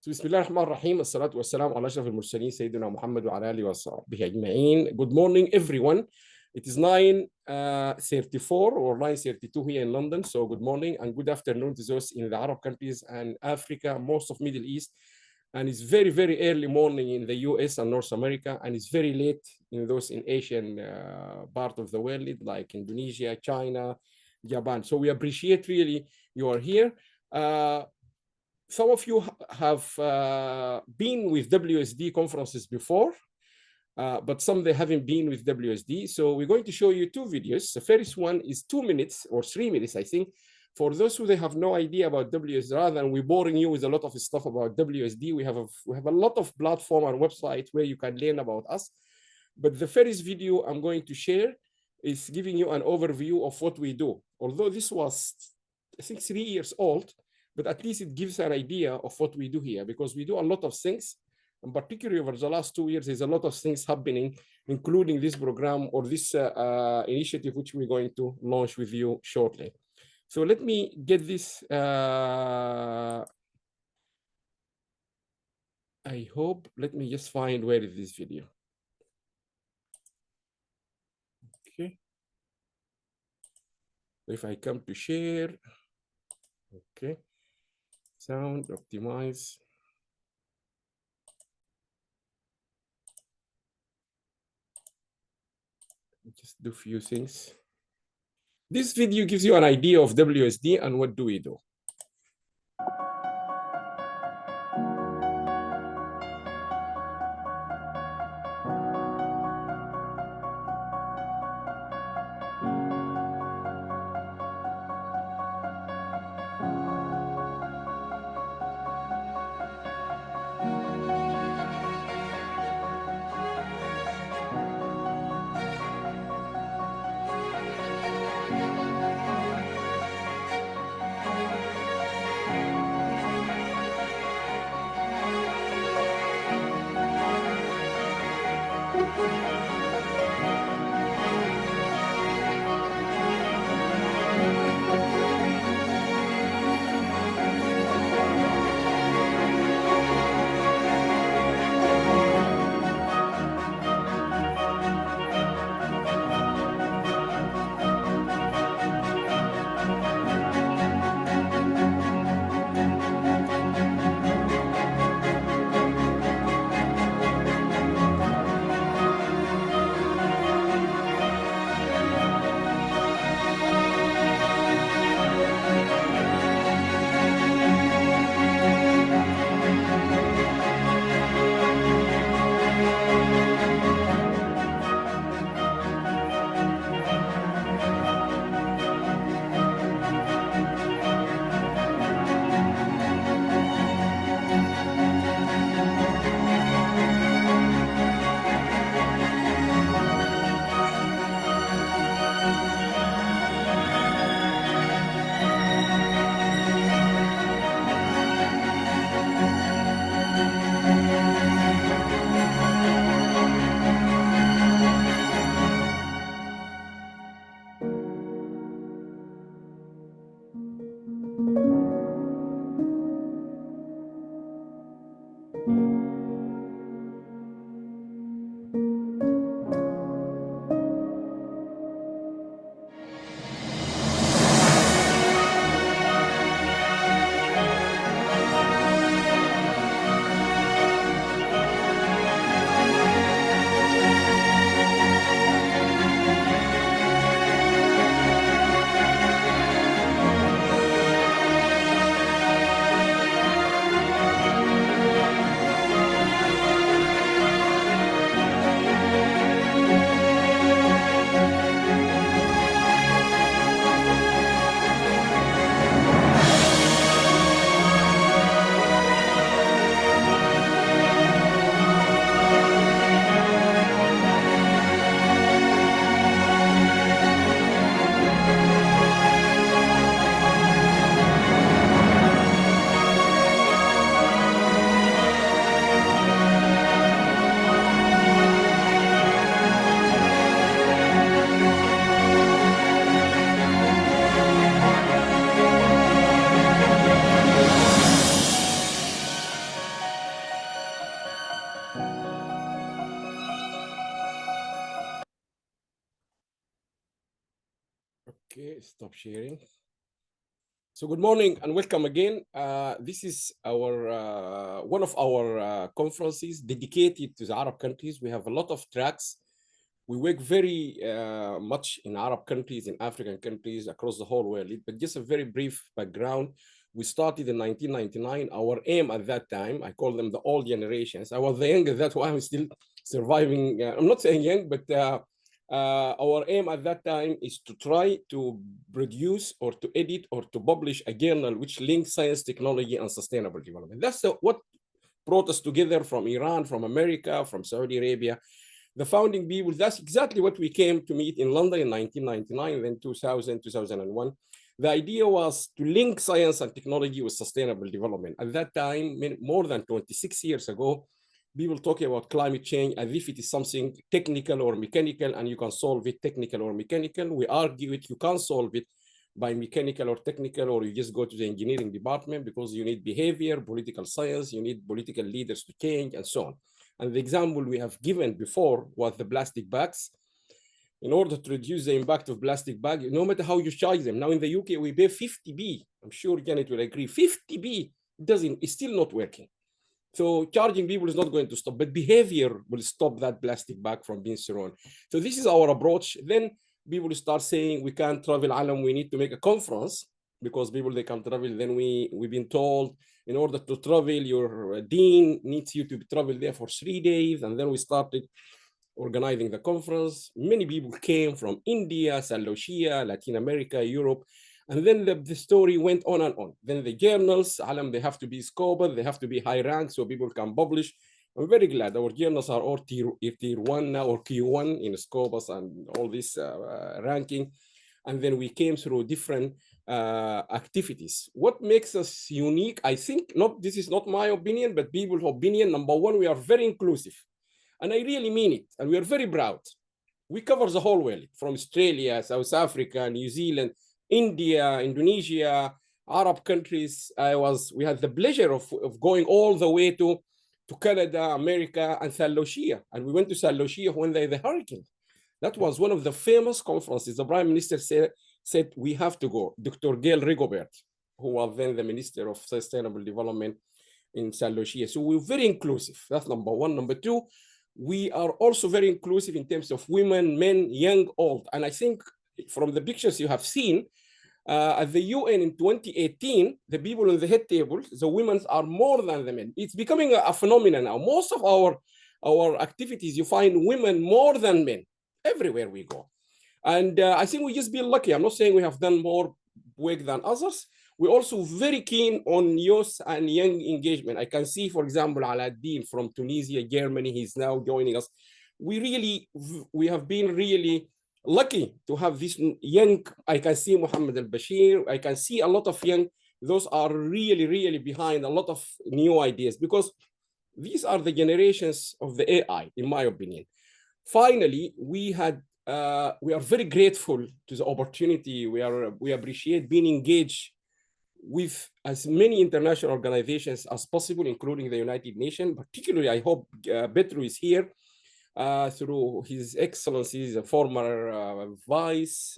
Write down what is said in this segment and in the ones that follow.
بسم الله الرحمن الرحيم الصلاة والسلام على أشرف المرسلين سيدنا محمد وعلى آله وصحبه أجمعين. Good morning everyone. It is 9:34 or 9:32 here in London. So good morning and good afternoon to those in the Arab countries and Africa, most of Middle East. And it's very, very early morning in the US and North America. And it's very late in those in Asian part of the world, like Indonesia, China, Japan. So we appreciate really you are here. Some of you have been with WSD conferences before, but some they haven't been with WSD. So we're going to show you two videos. The first one is 2 minutes or 3 minutes, I think. For those who they have no idea about WSD, rather than we're boring you with a lot of stuff about WSD, we have a lot of platform and website where you can learn about us. But the first video I'm going to share is giving you an overview of what we do. Although this was, I think, 3 years old, but at least it gives an idea of what we do here, because we do a lot of things. And particularly over the last 2 years, there's a lot of things happening, including this program or this initiative, which we're going to launch with you shortly. So let me get this. I hope, let me just find where is this video. Okay. If I come to share, okay. Sound optimize. Just do a few things. This video gives you an idea of WSD and what do we do. Okay, stop sharing. So good morning and welcome again. This is our one of our conferences dedicated to the Arab countries. We have a lot of tracks. We work very much in Arab countries, in African countries, across the whole world. But just a very brief background. We started in 1999. Our aim at that time, I call them the old generations. I was the young at that time. I'm still surviving. I'm not saying young, but our aim at that time is to try to produce or to edit or to publish a journal which links science, technology, and sustainable development. That's what brought us together from Iran, from America, from Saudi Arabia. The founding people, that's exactly what we came to meet in London in 1999, then 2000, 2001. The idea was to link science and technology with sustainable development. At that time, more than 26 years ago, people talking about climate change as if it is something technical or mechanical and you can solve it technical or mechanical. We argue it, you can't solve it by mechanical or technical, or you just go to the engineering department because you need behavior, political science, you need political leaders to change and so on. And the example we have given before was the plastic bags. In order to reduce the impact of plastic bags, no matter how you charge them. Now in the UK, we pay 50p. I'm sure Janet will agree. 50p it's still not working. So charging people is not going to stop, but behavior will stop that plastic bag from being thrown. So this is our approach. Then people start saying we can't travel Alam, we need to make a conference because people, they can travel. Then we've been told in order to travel, your dean needs you to travel there for 3 days. And then we started organizing the conference. Many people came from India, South Asia, Latin America, Europe. And then the story went on and on. Then the journals, Alam, they have to be scoped, they have to be high ranked so people can publish. I'm very glad our journals are all tier 1 now, or Q1 in Scopus and all this ranking. And then we came through different activities. What makes us unique, I think, this is not my opinion, but people's opinion. Number one, we are very inclusive. And I really mean it. And we are very proud. We cover the whole world, from Australia, South Africa, New Zealand, India, Indonesia, Arab countries. We had the pleasure of going all the way to Canada, America, and South Lucia. And we went to South Lucia when they had the hurricane. That was one of the famous conferences. The Prime Minister said we have to go. Dr. Gail Rigobert, who was then the Minister of Sustainable Development in South Lucia. So we're very inclusive. That's number one. Number two, we are also very inclusive in terms of women, men, young, old. And I think from the pictures you have seen, at the UN in 2018, the people on the head table, the women are more than the men. It's becoming a phenomenon now. Most of our activities, you find women more than men everywhere we go. And I think we just be lucky. I'm not saying we have done more work than others. We're also very keen on youth and young engagement. I can see, for example, Aladdin from Tunisia, Germany, he's now joining us. We have been really lucky to have this young. I can see Mohammed al-Bashir. I can see a lot of young. Those are really, really behind a lot of new ideas, because these are the generations of the AI, in my opinion. Finally, we are very grateful to the opportunity. We appreciate being engaged with as many international organizations as possible, including the United Nations. Particularly, I hope Petru is here through His Excellency, the former Vice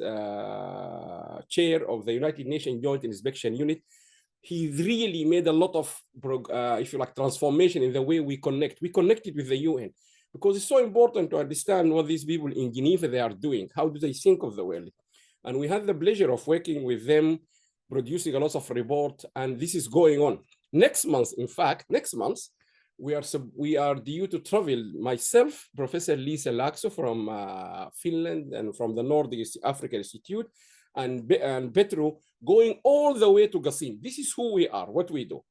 Chair of the United Nations Joint Inspection Unit. He really made a lot of, if you like, transformation in the way we connect. We connected with the UN because it's so important to understand what these people in Geneva they are doing. How do they think of the world? And we had the pleasure of working with them, producing a lot of report, and this is going on. Next month, in fact, we are due to travel, myself, Professor Lisa Laakso from Finland and from the Nordic African Institute, and Petru going all the way to Qasim. This is who we are, what we do.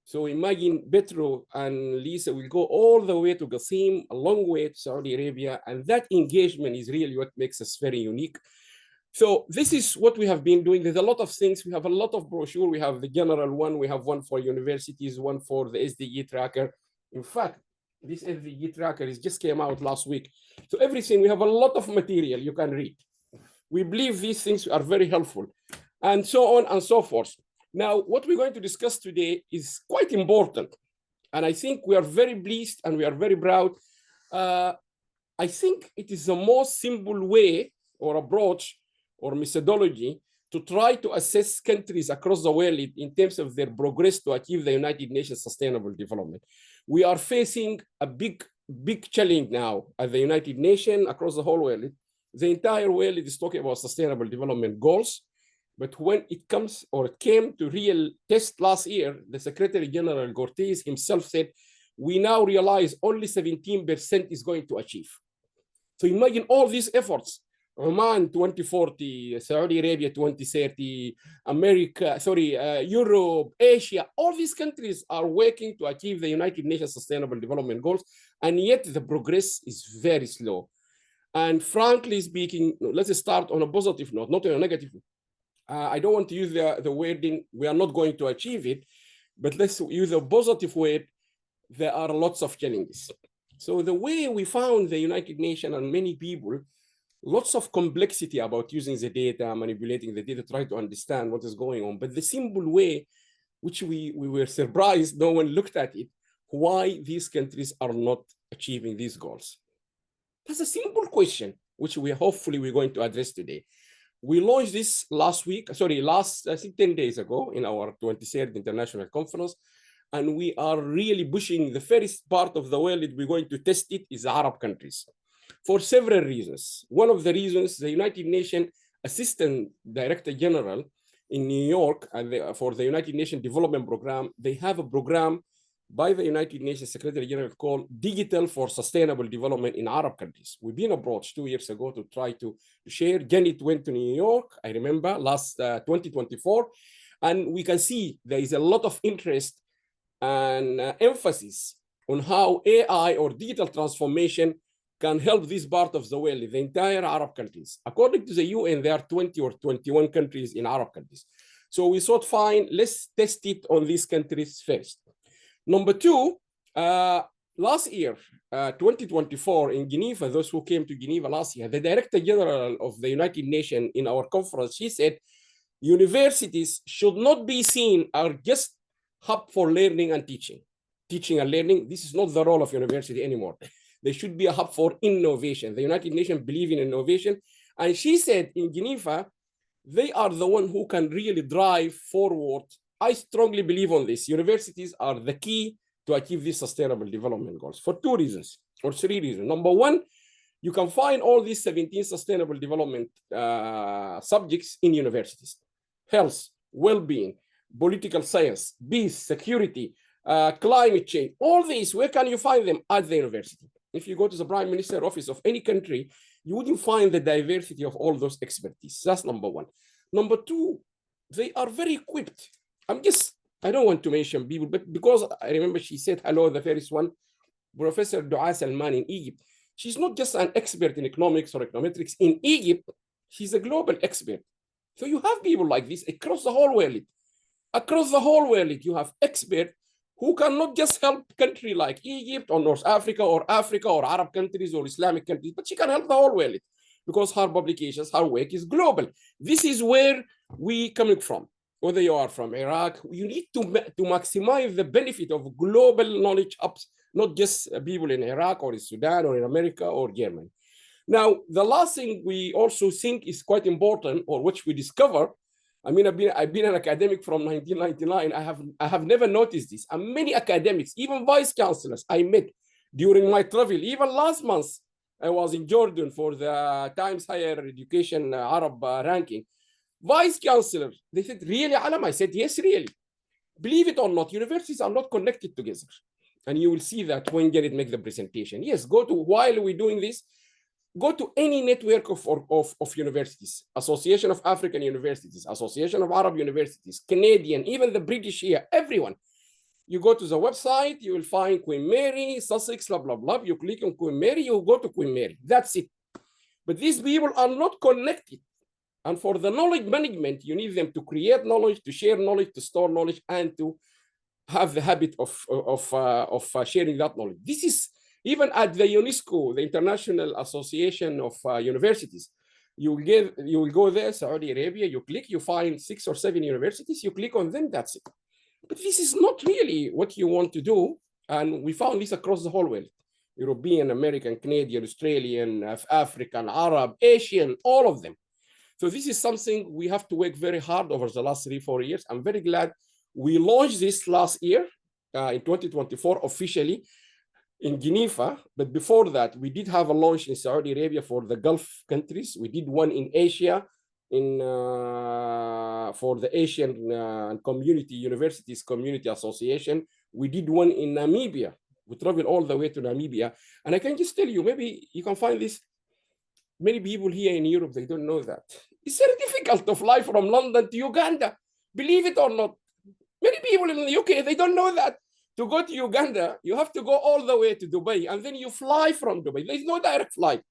So imagine Petru and Lisa will go all the way to Qasim, a long way to Saudi Arabia, and that engagement is really what makes us very unique. So this is what we have been doing. There's a lot of things. We have a lot of brochure. We have the general one. We have one for universities, one for the SDG tracker. In fact, this SDG tracker just came out last week. So everything, we have a lot of material you can read. We believe these things are very helpful, and so on and so forth. Now, what we're going to discuss today is quite important. And I think we are very pleased and we are very proud. I think it is the most simple way or approach or methodology to try to assess countries across the world in terms of their progress to achieve the United Nations Sustainable Development. We are facing a big challenge now at the United Nations across the whole world. The entire world is talking about sustainable development goals. But when it comes or it came to real test last year, the Secretary General Guterres himself said, we now realize only 17% is going to achieve. So imagine all these efforts. Oman 2040, Saudi Arabia 2030, America, Europe, Asia, all these countries are working to achieve the United Nations Sustainable Development Goals, and yet the progress is very slow. And frankly speaking, let's start on a positive note, not on a negative note. I don't want to use the wording, we are not going to achieve it, but let's use a positive word, there are lots of challenges. So the way we found the United Nations and many people, lots of complexity about using the data, manipulating the data, trying to understand what is going on. But the simple way, which we were surprised, no one looked at it, why these countries are not achieving these goals. That's a simple question, which hopefully we're going to address today. We launched this last 10 days ago in our 23rd International Conference. And we are really pushing the first part of the world that we're going to test it is the Arab countries for several reasons. One of the reasons, the United Nations Assistant Director General in New York for the United Nations Development Program, they have a program by the United Nations Secretary General called Digital for Sustainable Development in Arab countries. We've been approached 2 years ago to try to share. Janet went to New York, I remember, last 2024. And we can see there is a lot of interest and emphasis on how AI or digital transformation can help this part of the world, the entire Arab countries. According to the UN, there are 20 or 21 countries in Arab countries. So we thought, fine, let's test it on these countries first. Number two, last year, 2024 in Geneva, those who came to Geneva last year, the Director General of the United Nations in our conference, she said, universities should not be seen as just hub for learning and teaching. Teaching and learning, this is not the role of university anymore. They should be a hub for innovation. The United Nations believe in innovation. And she said in Geneva, they are the one who can really drive forward. I strongly believe on this. Universities are the key to achieve these sustainable development goals for 2 reasons or 3 reasons. Number one, you can find all these 17 sustainable development subjects in universities. Health, well-being, political science, peace, security, climate change, all these, where can you find them? At the university. If you go to the Prime Minister's office of any country, you wouldn't find the diversity of all those expertise. That's number one. Number two, they are very equipped. I don't want to mention people, but because I remember she said hello, the first one, Professor Dua Salman in Egypt. She's not just an expert in economics or econometrics. In Egypt, she's a global expert. So you have people like this across the whole world. Across the whole world, you have experts who can not just help country like Egypt or North Africa or Arab countries or Islamic countries, but she can help the whole world because her publications, her work is global. This is where we coming from. Whether you are from Iraq, you need to maximize the benefit of global knowledge hubs, not just people in Iraq or in Sudan or in America or Germany. Now, the last thing we also think is quite important, or which we discover, I mean, I've been an academic from 1999. I have never noticed this. And many academics, even vice chancellors I met during my travel, even last month, I was in Jordan for the Times Higher Education Arab ranking. Vice chancellor, they said, really, Alam? I said, yes, really. Believe it or not, universities are not connected together. And you will see that when Janet makes the presentation. Yes, while we're doing this, go to any network of universities, Association of African Universities, Association of Arab Universities, Canadian, even the British here, everyone. You go to the website, you will find Queen Mary, Sussex, blah, blah, blah. You click on Queen Mary, you go to Queen Mary. That's it. But these people are not connected. And for the knowledge management, you need them to create knowledge, to share knowledge, to store knowledge, and to have the habit of sharing that knowledge. This is even at the UNESCO, the International Association of Universities. You will go there, Saudi Arabia, you click, you find 6 or 7 universities, you click on them, that's it. But this is not really what you want to do. And we found this across the whole world. European, American, Canadian, Australian, African, Arab, Asian, all of them. So this is something we have to work very hard over the last 3-4 years. I'm very glad we launched this last year in 2024 officially in Geneva. But before that, we did have a launch in Saudi Arabia for the Gulf countries. We did one in Asia for the Asian Community Universities Community Association. We did one in Namibia. We traveled all the way to Namibia. And I can just tell you, maybe you can find this. Many people here in Europe, they don't know that. It's very difficult to fly from London to Uganda, believe it or not. Many people in the UK, they don't know that. To go to Uganda, you have to go all the way to Dubai, and then you fly from Dubai. There's no direct flight.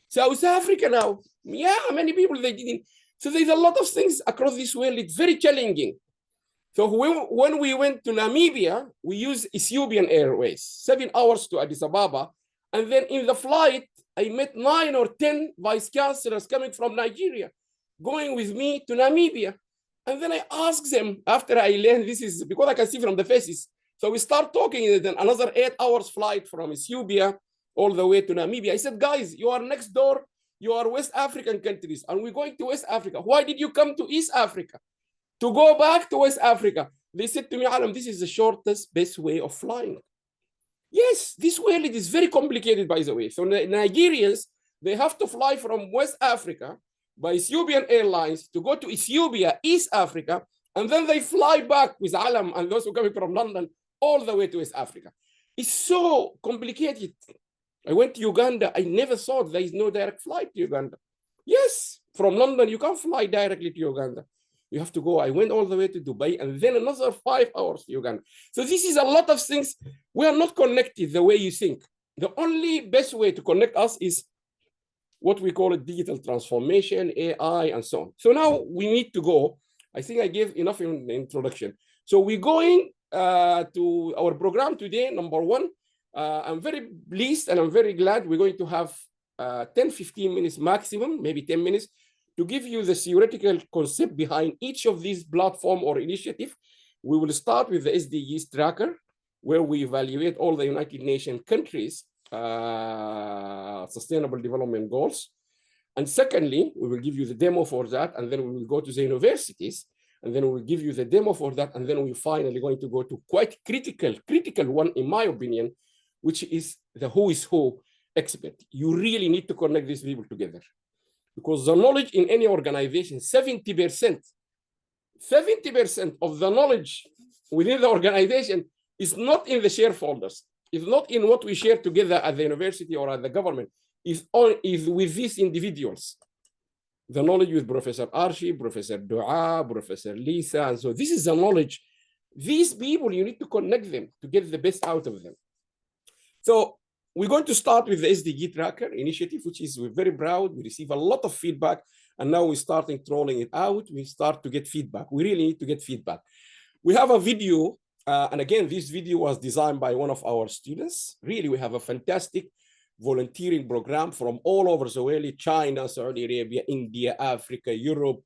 South Africa now, yeah, many people, they didn't. So there's a lot of things across this world. It's very challenging. So when we went to Namibia, we used Ethiopian Airways, 7 hours to Addis Ababa. And then in the flight, I met 9 or 10 vice chancellors coming from Nigeria, going with me to Namibia. And then I asked them, after I learned this is, because I can see from the faces. So we start talking, and then another 8 hours flight from Ethiopia all the way to Namibia. I said, guys, you are next door. You are West African countries, and we're going to West Africa. Why did you come to East Africa? To go back to West Africa. They said to me, Alam, this is the shortest, best way of flying. Yes, this world is very complicated, by the way. So the Nigerians, they have to fly from West Africa by Ethiopian Airlines to go to Ethiopia, East Africa, and then they fly back with Alam and those who are coming from London all the way to West Africa. It's so complicated. I went to Uganda. I never thought there is no direct flight to Uganda. Yes, from London, you can't fly directly to Uganda. You have to go. I went all the way to Dubai and then another 5 hours to Uganda. So this is a lot of things. We are not connected the way you think. The only best way to connect us is what we call a digital transformation, AI, and so on. So now we need to go. I think I gave enough in the introduction. So we're going to our program today, number one. I'm very pleased and I'm very glad we're going to have 10-15 minutes maximum, maybe 10 minutes, to give you the theoretical concept behind each of these platform or initiative. We will start with the SDGs tracker, where we evaluate all the United Nations countries' sustainable development goals. And secondly, we will give you the demo for that, and then we will go to the universities, and then we will give you the demo for that, and then we're finally going to go to quite critical one, in my opinion, which is the who is who expert. You really need to connect these people together. Because the knowledge in any organization, 70% of the knowledge within the organization is not in the share folders. It's not in what we share together at the university or at the government. Is with these individuals. The knowledge with Professor Archie, Professor Dua, Professor Lisa, and so this is the knowledge. These people, you need to connect them to get the best out of them. So we're going to start with the SDG Tracker initiative, which is, we're very proud. We receive a lot of feedback, and now we're starting rolling it out. We start to get feedback. We really need to get feedback. We have a video, and again, this video was designed by one of our students. Really, we have a fantastic volunteering program from all over the world, China, Saudi Arabia, India, Africa, Europe.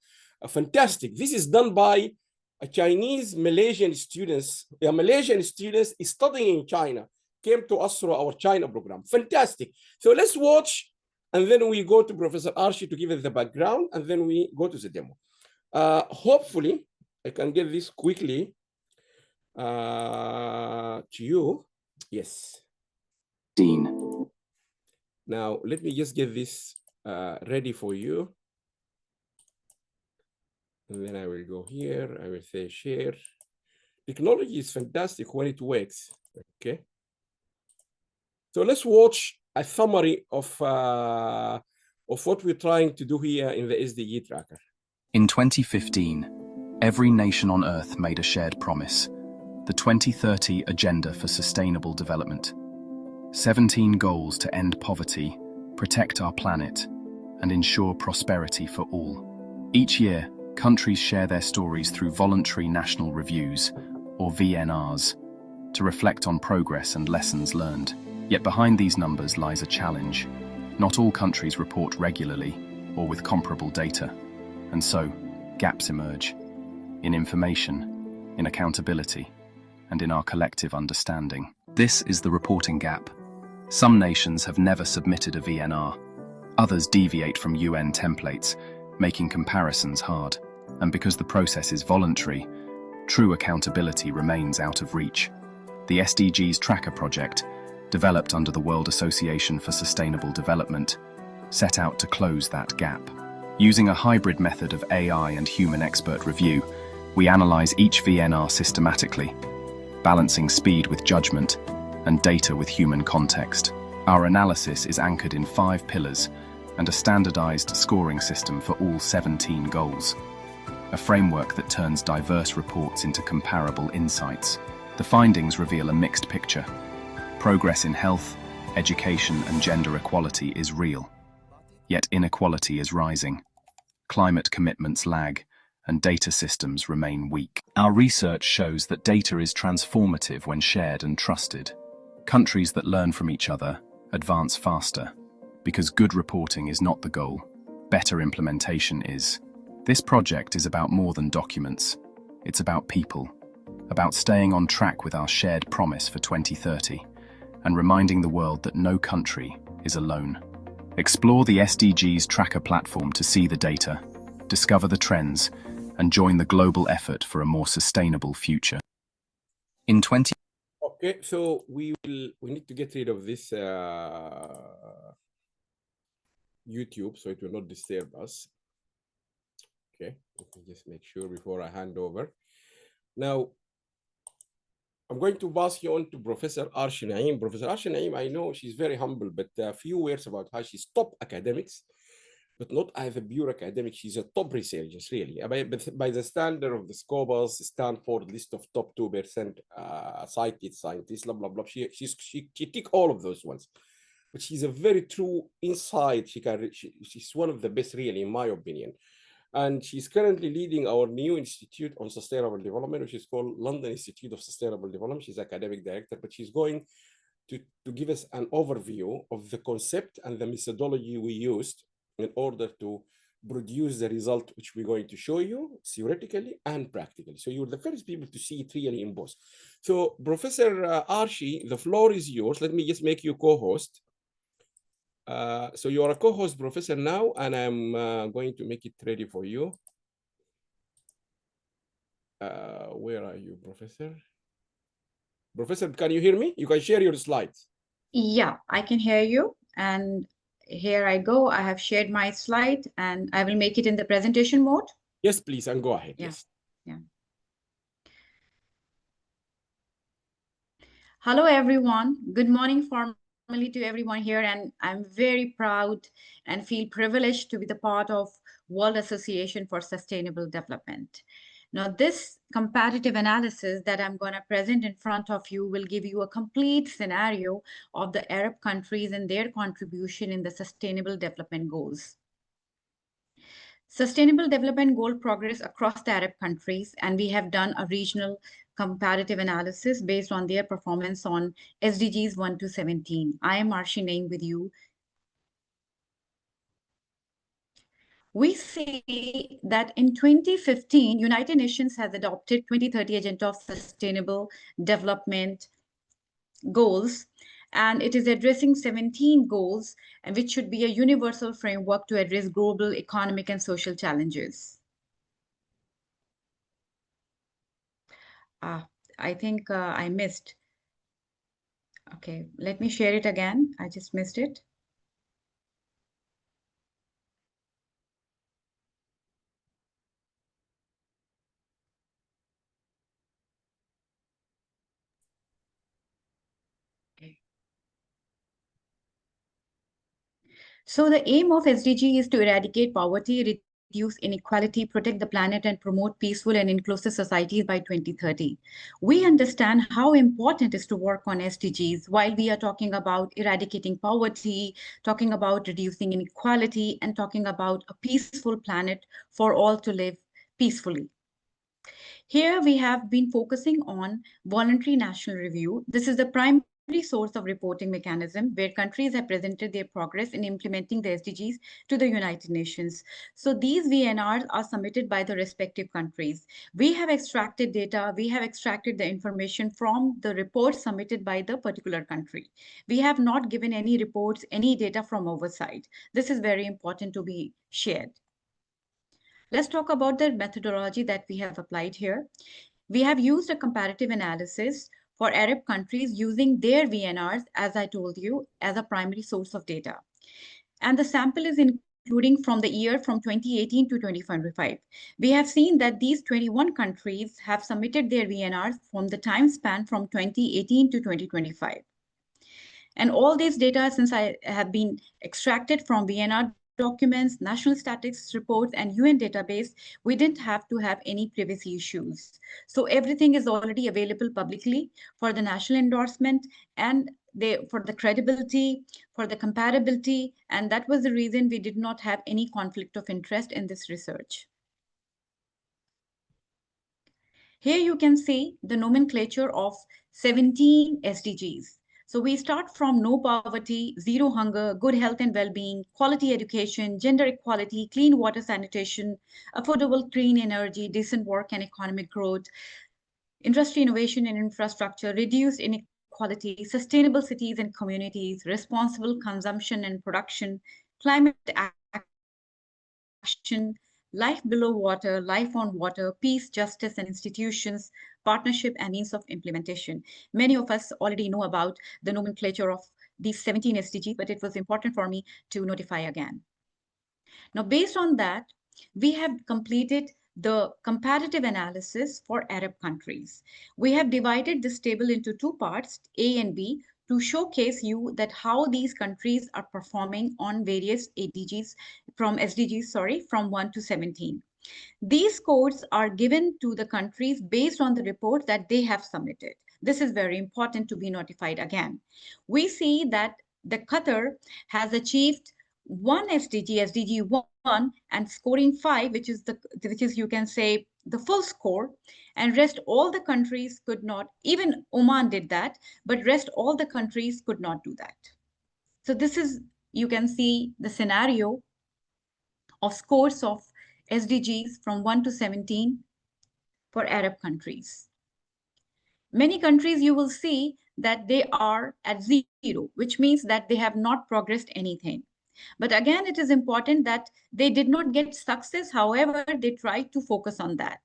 Fantastic. This is done by a Chinese Malaysian students. A Malaysian students studying in China came to us through our China program. Fantastic. So let's watch, and then we go to Professor Archie to give us the background, and then we go to the demo. Hopefully, I can get this quickly to you. Yes. Dean. Now, let me just get this ready for you. And then I will go here. I will say share. Technology is fantastic when it works. Okay. So let's watch a summary of what we're trying to do here in the SDG Tracker. In 2015, every nation on Earth made a shared promise: the 2030 Agenda for Sustainable Development. 17 goals to end poverty, protect our planet, and ensure prosperity for all. Each year, countries share their stories through voluntary national reviews, or VNRs, to reflect on progress and lessons learned. Yet behind these numbers lies a challenge. Not all countries report regularly or with comparable data, and so gaps emerge in information, in accountability, and in our collective understanding. This is the reporting gap. Some nations have never submitted a VNR. Others deviate from UN templates, making comparisons hard. And because the process is voluntary, true accountability remains out of reach. The SDGs Tracker project, developed under the World Association for Sustainable Development, set out to close that gap. Using a hybrid method of AI and human expert review, we analyze each VNR systematically, balancing speed with judgment and data with human context. Our analysis is anchored in 5 pillars and a standardized scoring system for all 17 goals, a framework that turns diverse reports into comparable insights. The findings reveal a mixed picture. Progress in health, education, and gender equality is real. Yet inequality is rising. Climate commitments lag, and data systems remain weak. Our research shows that data is transformative when shared and trusted. Countries that learn from each other advance faster, because good reporting is not the goal, better implementation is. This project is about more than documents. It's about people, about staying on track with our shared promise for 2030, and reminding the world that no country is alone. Explore the SDGs Tracker platform to see the data, discover the trends, and join the global effort for a more sustainable future. In 20... Okay, so we need to get rid of this YouTube so it will not disturb us. Okay, let me just make sure before I hand over. Now, I'm going to pass you on to Professor Arshi Naeem. Professor Arshi Naeem, I know she's very humble, but a few words about how she's top academics, but not as a pure academic. She's a top researcher, really. By the standard of the Scopus, Stanford list of top 2% cited scientists, blah, blah, blah. She tick all of those ones. But she's a very true insight. She's one of the best, really, in my opinion. And she's currently leading our new Institute on Sustainable Development, which is called London Institute of Sustainable Development. She's academic director, but she's going to give us an overview of the concept and the methodology we used in order to produce the result, which we're going to show you theoretically and practically. So you're the first people to see it really in both. So Professor Arshi, the floor is yours. Let me just make you co-host. So you are a co-host, Professor, now, and I'm going to make it ready for you. Where are you, Professor? Professor, can you hear me? You can share your slides. Yeah, I can hear you. And here I go. I have shared my slide, and I will make it in the presentation mode. Yes, please, and go ahead. Yeah. Yes. Yeah. Hello, everyone. Good morning formally to everyone here, and I'm very proud and feel privileged to be the part of World Association for Sustainable Development. Now, this comparative analysis that I'm going to present in front of you will give you a complete scenario of the Arab countries and their contribution in the Sustainable Development Goals. Sustainable Development Goal progress across the Arab countries, and we have done a regional comparative analysis based on their performance on SDGs 1 to 17. I am Arshi Naeem with you. We see that in 2015, United Nations has adopted 2030 Agenda of Sustainable Development Goals, and it is addressing 17 goals, and which should be a universal framework to address global economic and social challenges. I think I missed. Okay, let me share it again. I just missed it. So the aim of SDG is to eradicate poverty, reduce inequality, protect the planet, and promote peaceful and inclusive societies by 2030. We understand how important it is to work on SDGs while we are talking about eradicating poverty, talking about reducing inequality, and talking about a peaceful planet for all to live peacefully. Here we have been focusing on voluntary national review. This is the primary source of reporting mechanism where countries have presented their progress in implementing the SDGs to the United Nations. So these VNRs are submitted by the respective countries. We have extracted data, we have extracted the information from the reports submitted by the particular country. We have not given any reports, any data from our side. This is very important to be shared. Let's talk about the methodology that we have applied here. We have used a comparative analysis for Arab countries using their VNRs, as I told you, as a primary source of data. And the sample is including from the year from 2018 to 2025. We have seen that these 21 countries have submitted their VNRs from the time span from 2018 to 2025. And all these data, since I have been extracted from VNR documents, national statistics reports, and UN database, we didn't have to have any privacy issues. So everything is already available publicly for the national endorsement and for the credibility, for the comparability, and that was the reason we did not have any conflict of interest in this research. Here you can see the nomenclature of 17 SDGs. So we start from no poverty, zero hunger, good health and well-being, quality education, gender equality, clean water sanitation, affordable clean energy, decent work and economic growth, industry innovation and infrastructure, reduced inequality, sustainable cities and communities, responsible consumption and production, climate action, life below water, life on water, peace, justice, and institutions, partnership, and means of implementation. Many of us already know about the nomenclature of these 17 SDGs, but it was important for me to notify again. Now, based on that, we have completed the comparative analysis for Arab countries. We have divided this table into two parts, A and B, to showcase you that how these countries are performing on various SDGs from 1 to 17. These scores are given to the countries based on the report that they have submitted. This is very important to be notified again. We see that the Qatar has achieved one SDG, SDG 1, and scoring 5, which is you can say the full score, and rest all the countries could not. Even Oman did that, but rest all the countries could not do that. So this is, you can see the scenario of scores of SDGs from 1 to 17 for Arab countries. Many countries you will see that they are at 0, which means that they have not progressed anything. But again, it is important that they did not get success. However, they tried to focus on that.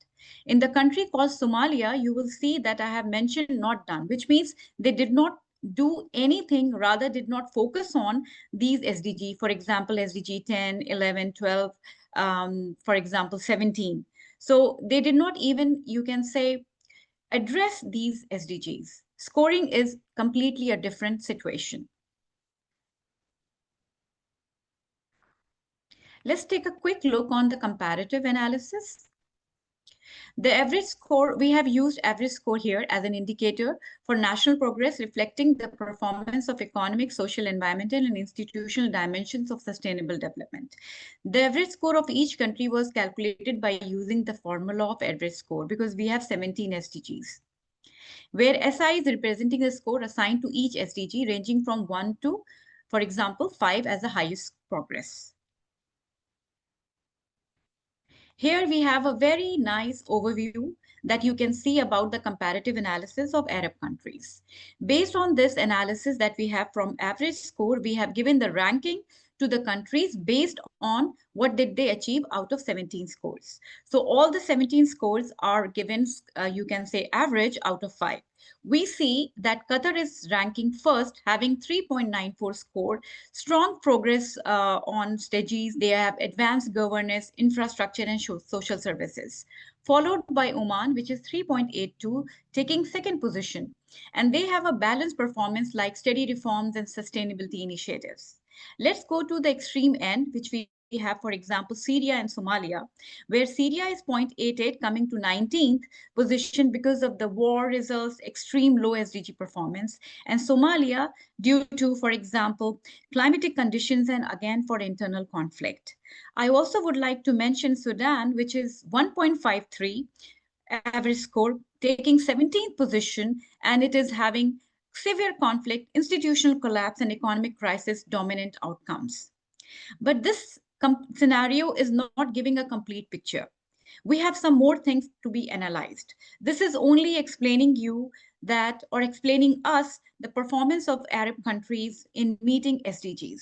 In the country called Somalia, you will see that I have mentioned not done, which means they did not do anything, rather did not focus on these SDG, for example, SDG 10, 11, 12, for example, 17. So they did not even, you can say, address these SDGs. Scoring is completely a different situation. Let's take a quick look on the comparative analysis. The average score, we have used average score here as an indicator for national progress, reflecting the performance of economic, social, environmental, and institutional dimensions of sustainable development. The average score of each country was calculated by using the formula of average score, because we have 17 SDGs, where SI is representing the score assigned to each SDG, ranging from 1 to, for example, 5 as the highest progress. Here we have a very nice overview that you can see about the comparative analysis of Arab countries. Based on this analysis that we have from average score, we have given the ranking to the countries based on what did they achieve out of 17 scores. So all the 17 scores are given, you can say, average out of 5. We see that Qatar is ranking first, having 3.94 score, strong progress on SDGs. They have advanced governance, infrastructure, and social services, followed by Oman, which is 3.82, taking second position. And they have a balanced performance like steady reforms and sustainability initiatives. Let's go to the extreme end, which we have, for example, Syria and Somalia, where Syria is 0.88, coming to 19th position because of the war results, extreme low SDG performance, and Somalia due to, for example, climatic conditions and again for internal conflict. I also would like to mention Sudan, which is 1.53 average score, taking 17th position, and it is having severe conflict, institutional collapse, and economic crisis dominant outcomes. But this scenario is not giving a complete picture. We have some more things to be analyzed. This is only explaining you that, or explaining us, the performance of Arab countries in meeting SDGs.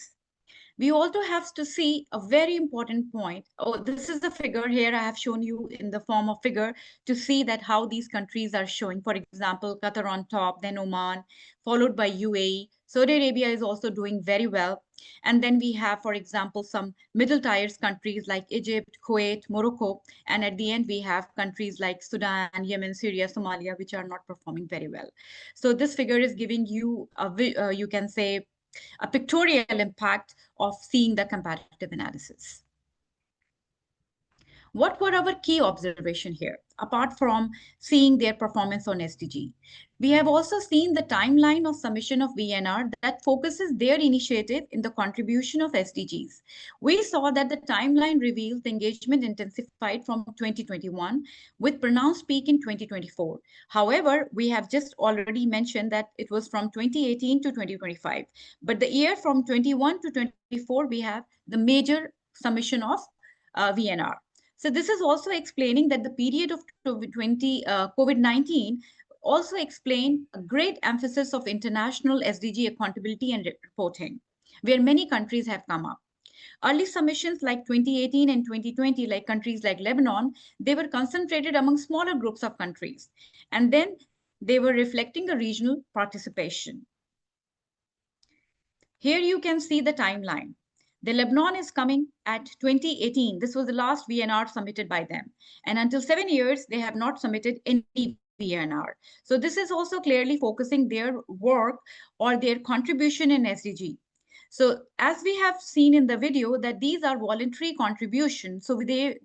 We also have to see a very important point. Oh, this is the figure here I have shown you in the form of figure to see that how these countries are showing. For example, Qatar on top, then Oman, followed by UAE. Saudi Arabia is also doing very well. And then we have, for example, some middle tiers countries like Egypt, Kuwait, Morocco. And at the end, we have countries like Sudan, Yemen, Syria, Somalia, which are not performing very well. So this figure is giving you, you can say, a pictorial impact of seeing the comparative analysis. What were our key observations here, apart from seeing their performance on SDG? We have also seen the timeline of submission of VNR that focuses their initiative in the contribution of SDGs. We saw that the timeline reveals the engagement intensified from 2021 with pronounced peak in 2024. However, we have just already mentioned that it was from 2018 to 2025. But the year from 21 to 24, we have the major submission of VNR. So this is also explaining that the period of COVID-19 also explained a great emphasis of international SDG accountability and reporting, where many countries have come up. Early submissions like 2018 and 2020, like countries like Lebanon, they were concentrated among smaller groups of countries. And then they were reflecting a regional participation. Here you can see the timeline. The Lebanon is coming at 2018. This was the last VNR submitted by them. And until 7 years, they have not submitted any VNR. So this is also clearly focusing their work or their contribution in SDG. So as we have seen in the video that these are voluntary contributions. So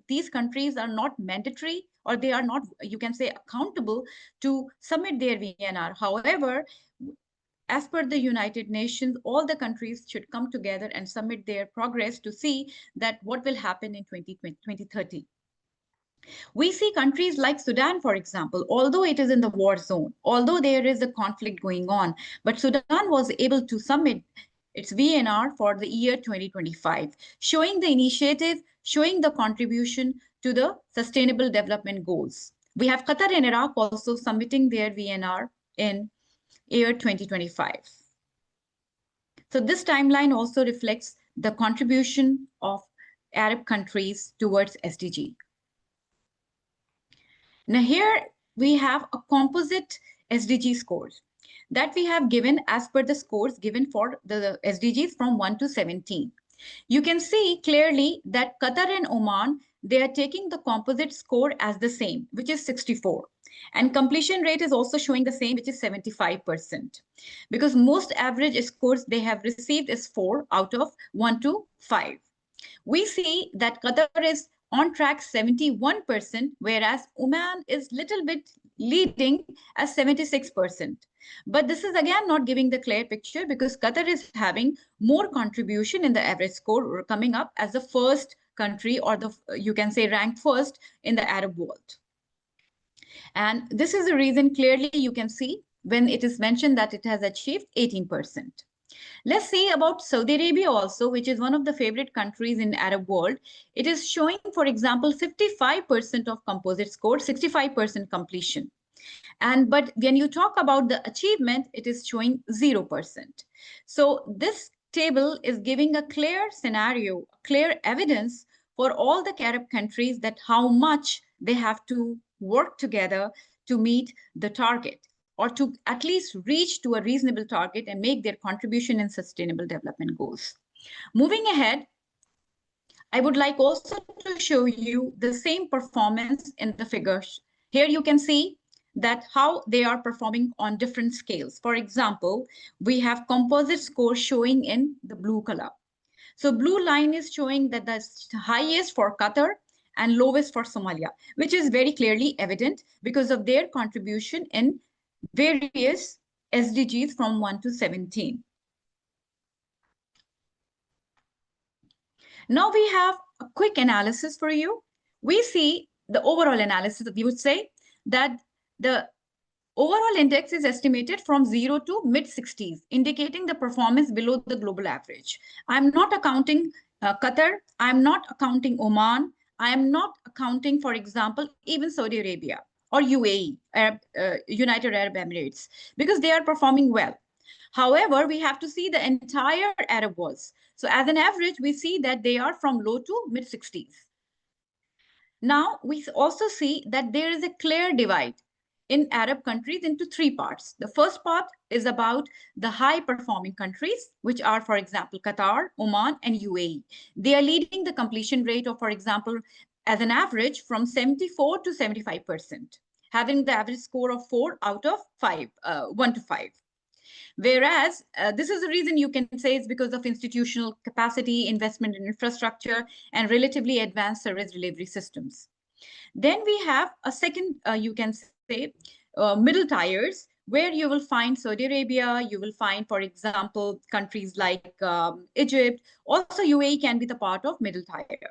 these countries are not mandatory or they are not, you can say, accountable to submit their VNR. However, as per the United Nations, all the countries should come together and submit their progress to see that what will happen in 2030. We see countries like Sudan, for example, although it is in the war zone, although there is a conflict going on, but Sudan was able to submit its VNR for the year 2025, showing the initiative, showing the contribution to the Sustainable Development Goals. We have Qatar and Iraq also submitting their VNR in year 2025. So this timeline also reflects the contribution of Arab countries towards SDG. Now here we have a composite SDG scores that we have given as per the scores given for the SDGs from 1 to 17. You can see clearly that Qatar and Oman, they are taking the composite score as the same, which is 64. And completion rate is also showing the same, which is 75%. Because most average scores they have received is 4 out of 1 to 5. We see that Qatar is on track 71%, whereas Oman is little bit leading as 76%. But this is again not giving the clear picture because Qatar is having more contribution in the average score, coming up as the first country or the, you can say, ranked first in the Arab world. And this is the reason clearly you can see when it is mentioned that it has achieved 18%. Let's see about Saudi Arabia also, which is one of the favorite countries in Arab world. It is showing, for example, 55% of composite score, 65% completion. But when you talk about the achievement, it is showing 0%. So this table is giving a clear scenario, clear evidence for all the Arab countries that how much they have to work together to meet the target or to at least reach to a reasonable target and make their contribution in sustainable development goals. Moving ahead, I would like also to show you the same performance in the figures. Here you can see that how they are performing on different scales. For example, we have composite score showing in the blue color. So blue line is showing that the highest for Qatar and lowest for Somalia, which is very clearly evident because of their contribution in various SDGs from 1 to 17. Now we have a quick analysis for you. We see the overall analysis, we would say that the overall index is estimated from 0 to mid-60s, indicating the performance below the global average. I'm not accounting Qatar, I'm not accounting Oman, I am not accounting, for example, even Saudi Arabia or UAE, United Arab Emirates, because they are performing well. However, we have to see the entire Arab world. So as an average, we see that they are from low to mid 60s. Now, we also see that there is a clear divide in Arab countries into three parts. The first part is about the high performing countries, which are, for example, Qatar, Oman, and UAE. They are leading the completion rate of, for example, as an average from 74 to 75%, having the average score of 4 out of 5, 1 to 5. Whereas this is the reason you can say it's because of institutional capacity, investment in infrastructure, and relatively advanced service delivery systems. Then we have a second, you can say, middle tiers, where you will find Saudi Arabia, you will find, for example, countries like Egypt. Also, UAE can be the part of middle tier.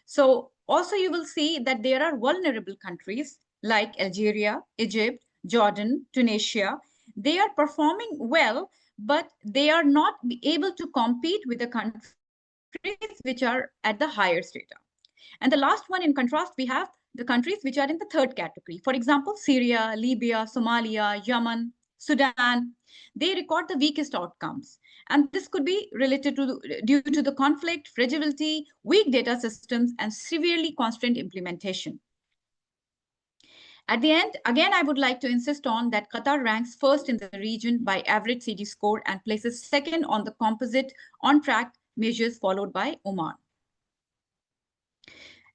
So also you will see that there are vulnerable countries like Algeria, Egypt, Jordan, Tunisia. They are performing well, but they are not able to compete with the countries which are at the higher strata. And the last one, in contrast, we have the countries which are in the third category. For example, Syria, Libya, Somalia, Yemen, Sudan. They record the weakest outcomes. And this could be related to due to the conflict, fragility, weak data systems, and severely constrained implementation. At the end, again, I would like to insist on that Qatar ranks first in the region by average CG score and places second on the composite on-track measures, followed by Oman.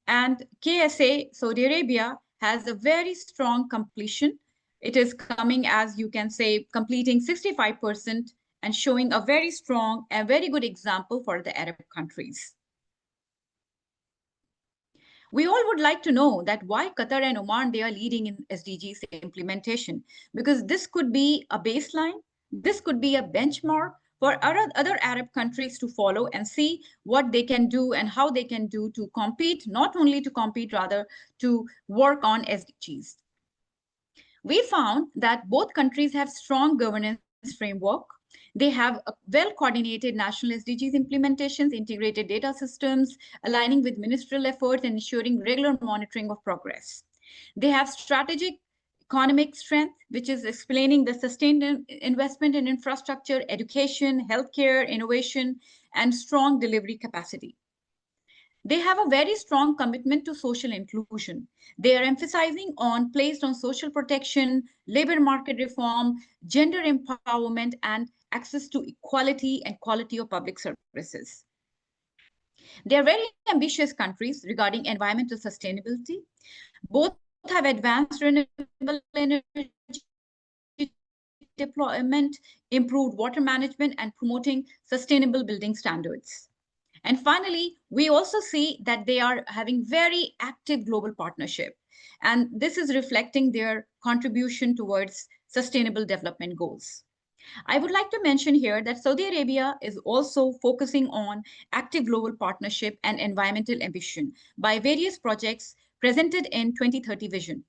And KSA, Saudi Arabia, has a very strong completion. It is coming, as you can say, completing 65% and showing a very strong and very good example for the Arab countries. We all would like to know that why Qatar and Oman, they are leading in SDGs implementation, because this could be a baseline, this could be a benchmark for other Arab countries to follow and see what they can do and how they can do to compete, not only to compete, rather to work on SDGs. We found that both countries have strong governance framework. They have well-coordinated national SDGs implementations, integrated data systems, aligning with ministerial efforts and ensuring regular monitoring of progress. They have strategic economic strength, which is explaining the sustained investment in infrastructure, education, healthcare, innovation, and strong delivery capacity. They have a very strong commitment to social inclusion. They are emphasizing placed on social protection, labor market reform, gender empowerment, and access to equality and quality of public services. They are very ambitious countries regarding environmental sustainability. Both have advanced renewable energy deployment, improved water management, and promoting sustainable building standards. And finally, we also see that they are having very active global partnership. And this is reflecting their contribution towards sustainable development goals. I would like to mention here that Saudi Arabia is also focusing on active global partnership and environmental ambition by various projects presented in 2030 vision.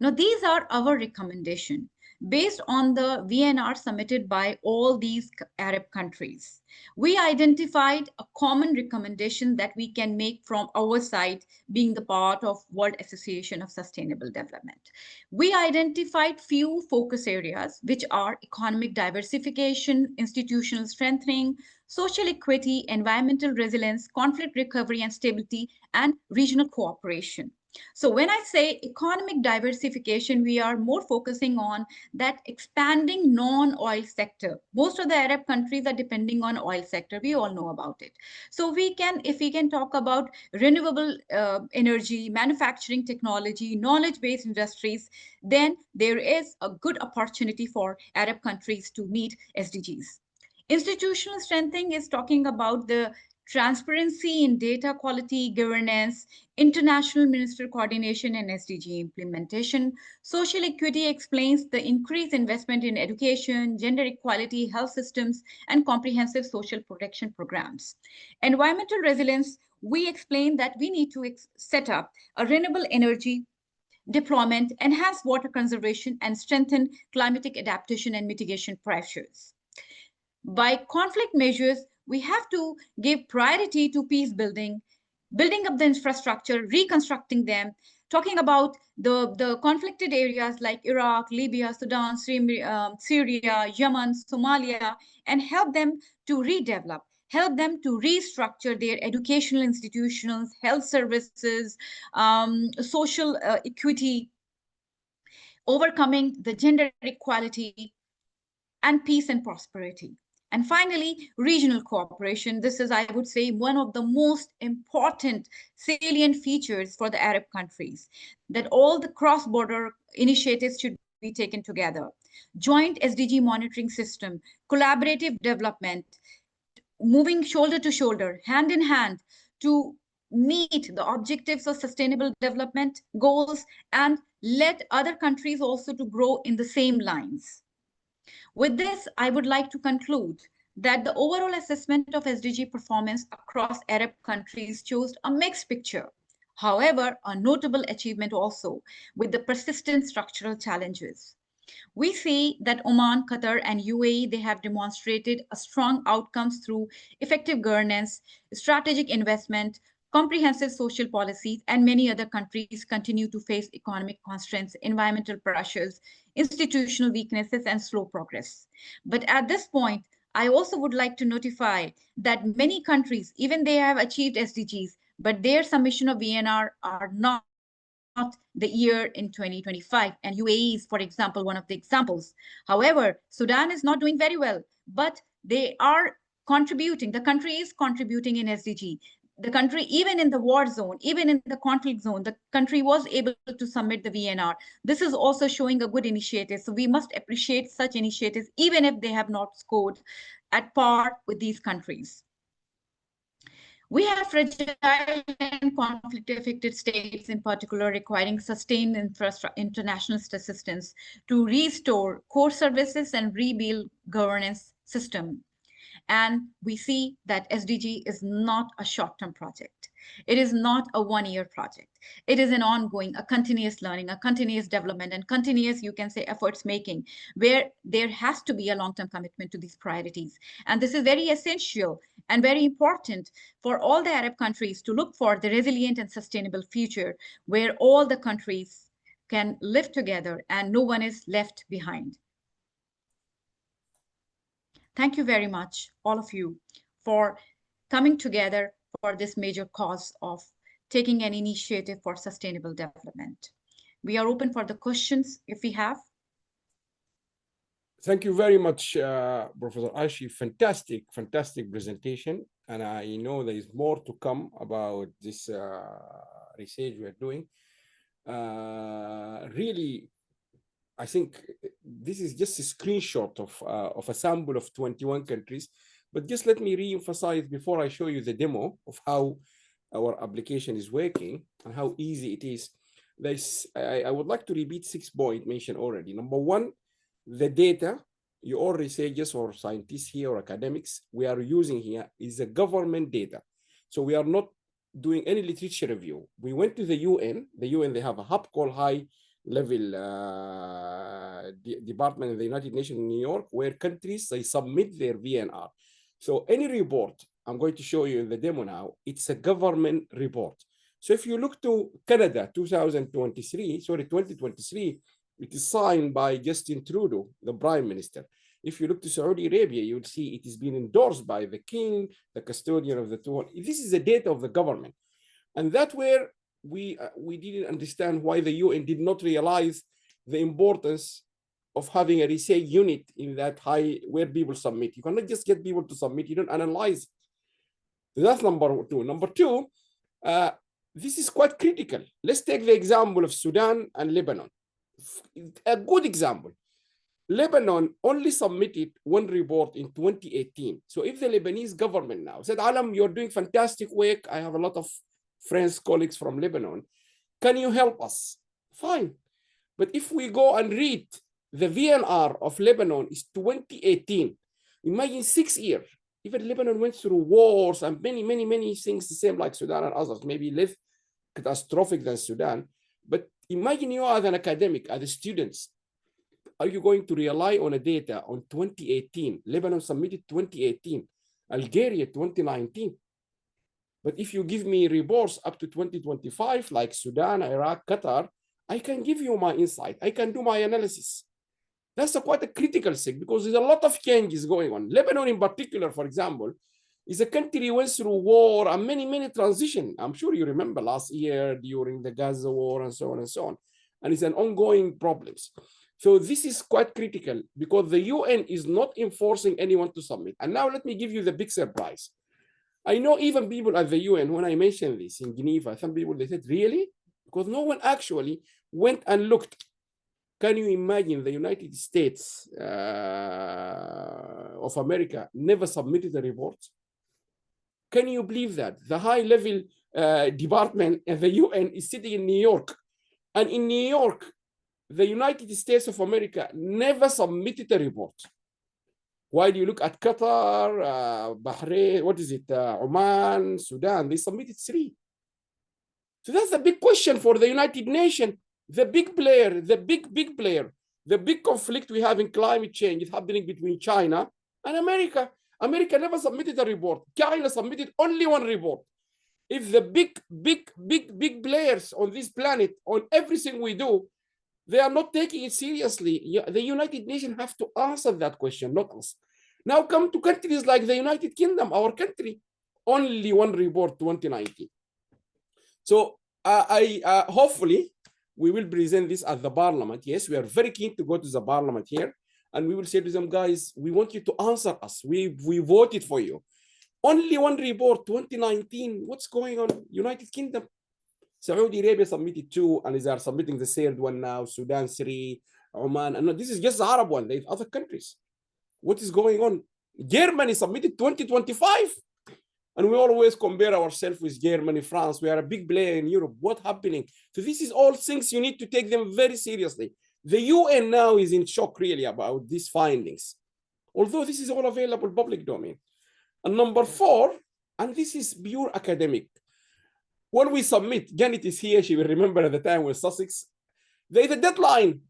Now, these are our recommendations based on the VNR submitted by all these Arab countries. We identified a common recommendation that we can make from our side, being the part of World Association of Sustainable Development. We identified few focus areas, which are economic diversification, institutional strengthening, social equity, environmental resilience, conflict recovery and stability, and regional cooperation. So when I say economic diversification, we are more focusing on that expanding non-oil sector. Most of the Arab countries are depending on oil sector. We all know about it. So if we can talk about renewable energy, manufacturing technology, knowledge-based industries, then there is a good opportunity for Arab countries to meet SDGs. Institutional strengthening is talking about the transparency in data quality governance, international ministerial coordination and SDG implementation. Social equity explains the increased investment in education, gender equality, health systems, and comprehensive social protection programs. Environmental resilience, we explain that we need to set up a renewable energy deployment, enhance water conservation, and strengthen climatic adaptation and mitigation pressures. By conflict measures, we have to give priority to peace building, building up the infrastructure, reconstructing them, talking about the conflicted areas like Iraq, Libya, Sudan, Syria, Yemen, Somalia, and help them to redevelop, help them to restructure their educational institutions, health services, social equity, overcoming the gender equality, and peace and prosperity. And finally, regional cooperation. This is, I would say, one of the most important salient features for the Arab countries, that all the cross-border initiatives should be taken together. Joint SDG monitoring system, collaborative development, moving shoulder to shoulder, hand in hand to meet the objectives of sustainable development goals and let other countries also to grow in the same lines. With this, I would like to conclude that the overall assessment of SDG performance across Arab countries shows a mixed picture. However, a notable achievement also with the persistent structural challenges. We see that Oman, Qatar, and UAE, they have demonstrated a strong outcomes through effective governance, strategic investment, comprehensive social policies, and many other countries continue to face economic constraints, environmental pressures, institutional weaknesses, and slow progress. But at this point, I also would like to notify that many countries, even they have achieved SDGs, but their submission of VNR are not the year in 2025. And UAE is, for example, one of the examples. However, Sudan is not doing very well, but they are contributing. The country is contributing in SDG. The country, even in the war zone, even in the conflict zone, the country was able to submit the VNR. This is also showing a good initiative. So we must appreciate such initiatives, even if they have not scored at par with these countries. We have fragile and conflict-affected states, in particular, requiring sustained international assistance to restore core services and rebuild governance system. And we see that SDG is not a short-term project. It is not a one-year project. It is an ongoing, a continuous learning, a continuous development, and continuous, you can say, efforts making, where there has to be a long-term commitment to these priorities. And this is very essential and very important for all the Arab countries to look for the resilient and sustainable future where all the countries can live together and no one is left behind. Thank you very much, all of you, for coming together for this major cause of taking an initiative for sustainable development. We are open for the questions if we have. Thank you very much, Professor Ashi. Fantastic, fantastic presentation. And I know there is more to come about this research we are doing. Really, I think this is just a screenshot of a sample of 21 countries. But just let me re-emphasize before I show you the demo of how our application is working and how easy it is. I would like to repeat 6 points mentioned already. Number one, the data you all researchers or scientists here or academics we are using here is a government data. So we are not doing any literature review. We went to the UN. The UN, they have a hub called High Level Department of the United Nations in New York, where countries, they submit their VNR. So any report, I'm going to show you in the demo now, it's a government report. So if you look to Canada, 2023, it is signed by Justin Trudeau, the Prime Minister. If you look to Saudi Arabia, you'll see it has been endorsed by the king, the custodian of the throne. This is the data of the government. And that's where we didn't understand why the UN did not realize the importance of having a research unit in that high where people submit. You cannot just get people to submit, you don't analyze. That's number two. Number two, this is quite critical. Let's take the example of Sudan and Lebanon. A good example. Lebanon only submitted one report in 2018. So if the Lebanese government now said, Alam, you're doing fantastic work. I have a lot of friends, colleagues from Lebanon. Can you help us? Fine. But if we go and read the VNR of Lebanon is 2018. Imagine 6 years. Even Lebanon went through wars and many things the same like Sudan and others, maybe less catastrophic than Sudan. But imagine you as an academic, as a student, are you going to rely on a data on 2018? Lebanon submitted 2018, Algeria 2019. But if you give me reports up to 2025, like Sudan, Iraq, Qatar, I can give you my insight. I can do my analysis. That's quite a critical thing because there's a lot of changes going on. Lebanon in particular, for example, is a country went through war and many transition. I'm sure you remember last year during the Gaza war and so on and so on. And it's an ongoing problems. So this is quite critical because the UN is not enforcing anyone to submit. And now let me give you the big surprise. I know even people at the UN, when I mentioned this in Geneva, some people, they said, really? Because no one actually went and looked. Can you imagine the United States of America never submitted a report? Can you believe that? The high-level department of the UN is sitting in New York. And in New York, the United States of America never submitted a report. While you look at Qatar, Bahrain, Oman, Sudan, they submitted 3. So that's the big question for the United Nations. The big player, the big player, the big conflict we have in climate change is happening between China and America. America never submitted a report. China submitted only 1 report. If the big players on this planet, on everything we do, they are not taking it seriously, the United Nations have to answer that question, not us. Now come to countries like the United Kingdom, our country, only 1 report, 2019. So hopefully, we will present this at the parliament. Yes, we are very keen to go to the parliament here. And we will say to them, guys, we want you to answer us. We voted for you. Only 1 report, 2019. What's going on? United Kingdom. Saudi Arabia submitted 2, and they are submitting the 3rd one now. Sudan 3, Oman. And this is just the Arab one. There's other countries. What is going on? Germany submitted 2025. And we always compare ourselves with Germany, France. We are a big player in Europe. What's happening? So this is all things you need to take them very seriously. The UN now is in shock really about these findings, although this is all available public domain. And number 4, and this is pure academic. When we submit, Janet is here, she will remember at the time with Sussex, there is a deadline.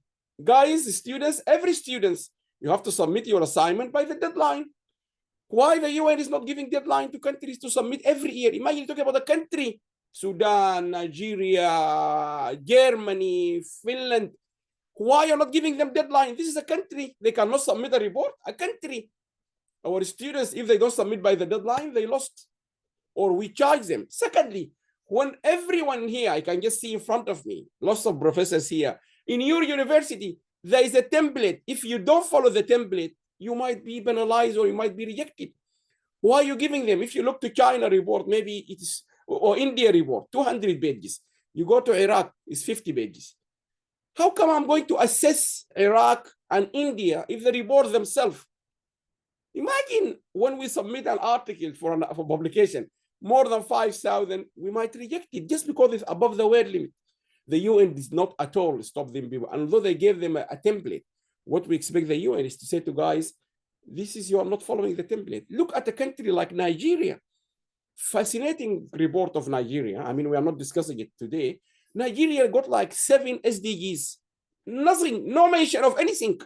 Guys, students, every student, you have to submit your assignment by the deadline. Why the UN is not giving deadline to countries to submit every year? Imagine talking about a country, Sudan, Nigeria, Germany, Finland. Why are you not giving them deadline? This is a country. They cannot submit a report. A country. Our students, if they don't submit by the deadline, they lost. Or we charge them. Secondly, when everyone here, I can just see in front of me, lots of professors here, in your university, there is a template. If you don't follow the template, you might be penalized or you might be rejected. Why are you giving them? If you look to China report, maybe it's, or India report, 200 pages. You go to Iraq, it's 50 pages. How come I'm going to assess Iraq and India if the report themselves? Imagine when we submit an article for publication, more than 5,000, we might reject it just because it's above the word limit. The UN did not at all stop them. And although they gave them a template, what we expect the UN is to say to guys, this is, you are not following the template. Look at a country like Nigeria. Fascinating report of Nigeria. I mean, we are not discussing it today. Nigeria got like 7 SDGs. Nothing, no mention of anything.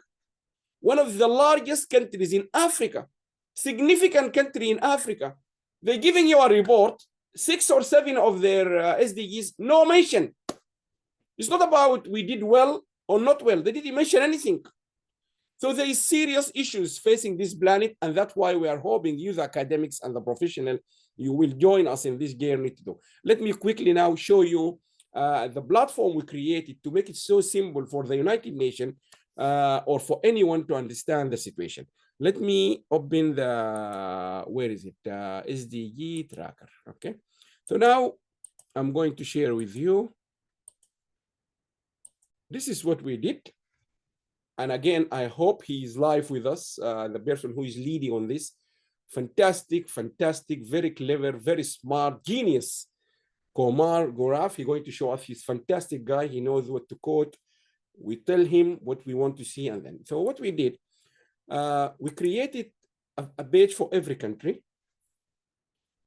One of the largest countries in Africa, significant country in Africa. They're giving you a report, 6 or 7 of their SDGs, no mention. It's not about we did well or not well. They didn't mention anything. So there is serious issues facing this planet, and that's why we are hoping you, the academics and the professional, you will join us in this journey to do. Let me quickly now show you the platform we created to make it so simple for the United Nations or for anyone to understand the situation. Let me open the, where is it? SDG tracker, okay? So now I'm going to share with you. This is what we did. And again, I hope he is live with us, the person who is leading on this. Fantastic, fantastic, very clever, very smart, genius. Komar Goraf, he's going to show us, he's a fantastic guy. He knows what to quote. We tell him what we want to see. And then, so what we did, we created a page for every country.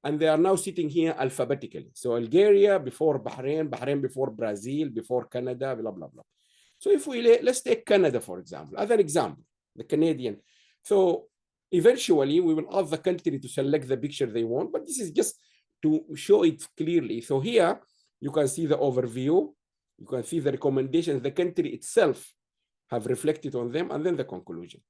And they are now sitting here alphabetically. So Algeria before Bahrain, Bahrain before Brazil, before Canada, blah, blah, blah. So if we, let's take Canada, for example, as an example, the Canadian. So eventually we will ask the country to select the picture they want, but this is just to show it clearly. So here you can see the overview, you can see the recommendations the country itself have reflected on them, and then the conclusion.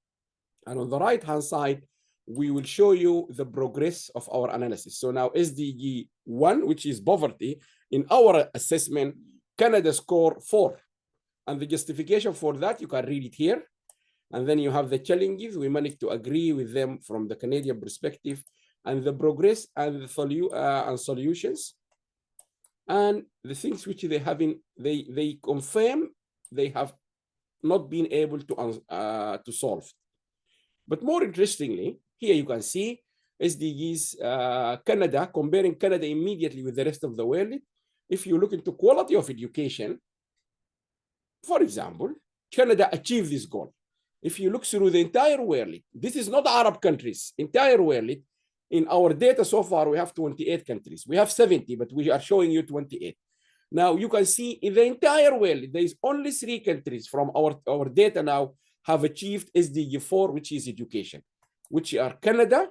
And on the right-hand side, we will show you the progress of our analysis. So now SDG 1, which is poverty, in our assessment, Canada scored 4. And the justification for that, you can read it here. And then you have the challenges. We managed to agree with them from the Canadian perspective, and the progress and the solutions. And the things which they haven't, they confirm they have not been able to solve. But more interestingly, here you can see SDGs Canada, comparing Canada immediately with the rest of the world. If you look into quality of education, for example, Canada achieved this goal. If you look through the entire world, this is not Arab countries, entire world. In our data so far, we have 28 countries. We have 70, but we are showing you 28. Now you can see in the entire world, there is only 3 countries from our data now have achieved SDG 4, which is education, which are Canada,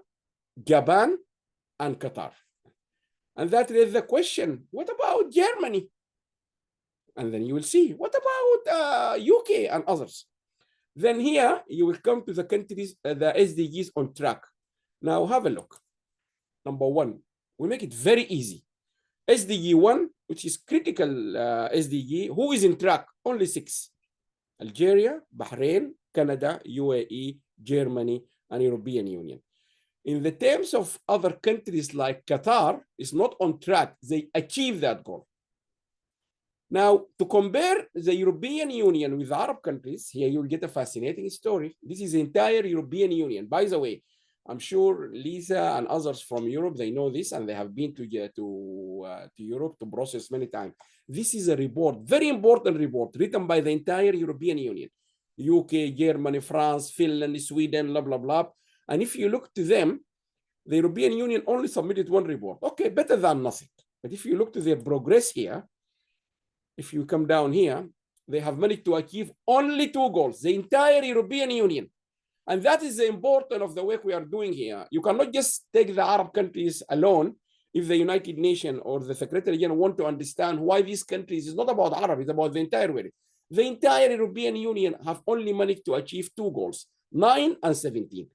Japan, and Qatar. And that is the question, what about Germany? And then you will see, what about UK and others? Then here, you will come to the countries, the SDGs on track. Now have a look. Number 1, we make it very easy. SDG 1, which is critical SDG, who is in track? Only 6. Algeria, Bahrain, Canada, UAE, Germany, and European Union. In the terms of other countries like Qatar, is not on track. They achieve that goal. Now, to compare the European Union with Arab countries, here you'll get a fascinating story. This is the entire European Union. By the way, I'm sure Lisa and others from Europe, they know this, and they have been to Europe to process many times. This is a report, very important report, written by the entire European Union. UK, Germany, France, Finland, Sweden, blah, blah, blah. And if you look to them, the European Union only submitted 1 report. Okay, better than nothing. But if you look to their progress here, if you come down here, they have managed to achieve only 2 goals, the entire European Union. And that is the importance of the work we are doing here. You cannot just take the Arab countries alone if the United Nations or the Secretary General want to understand why these countries is not about Arab, it's about the entire world. The entire European Union have only managed to achieve 2 goals, 9 and 17.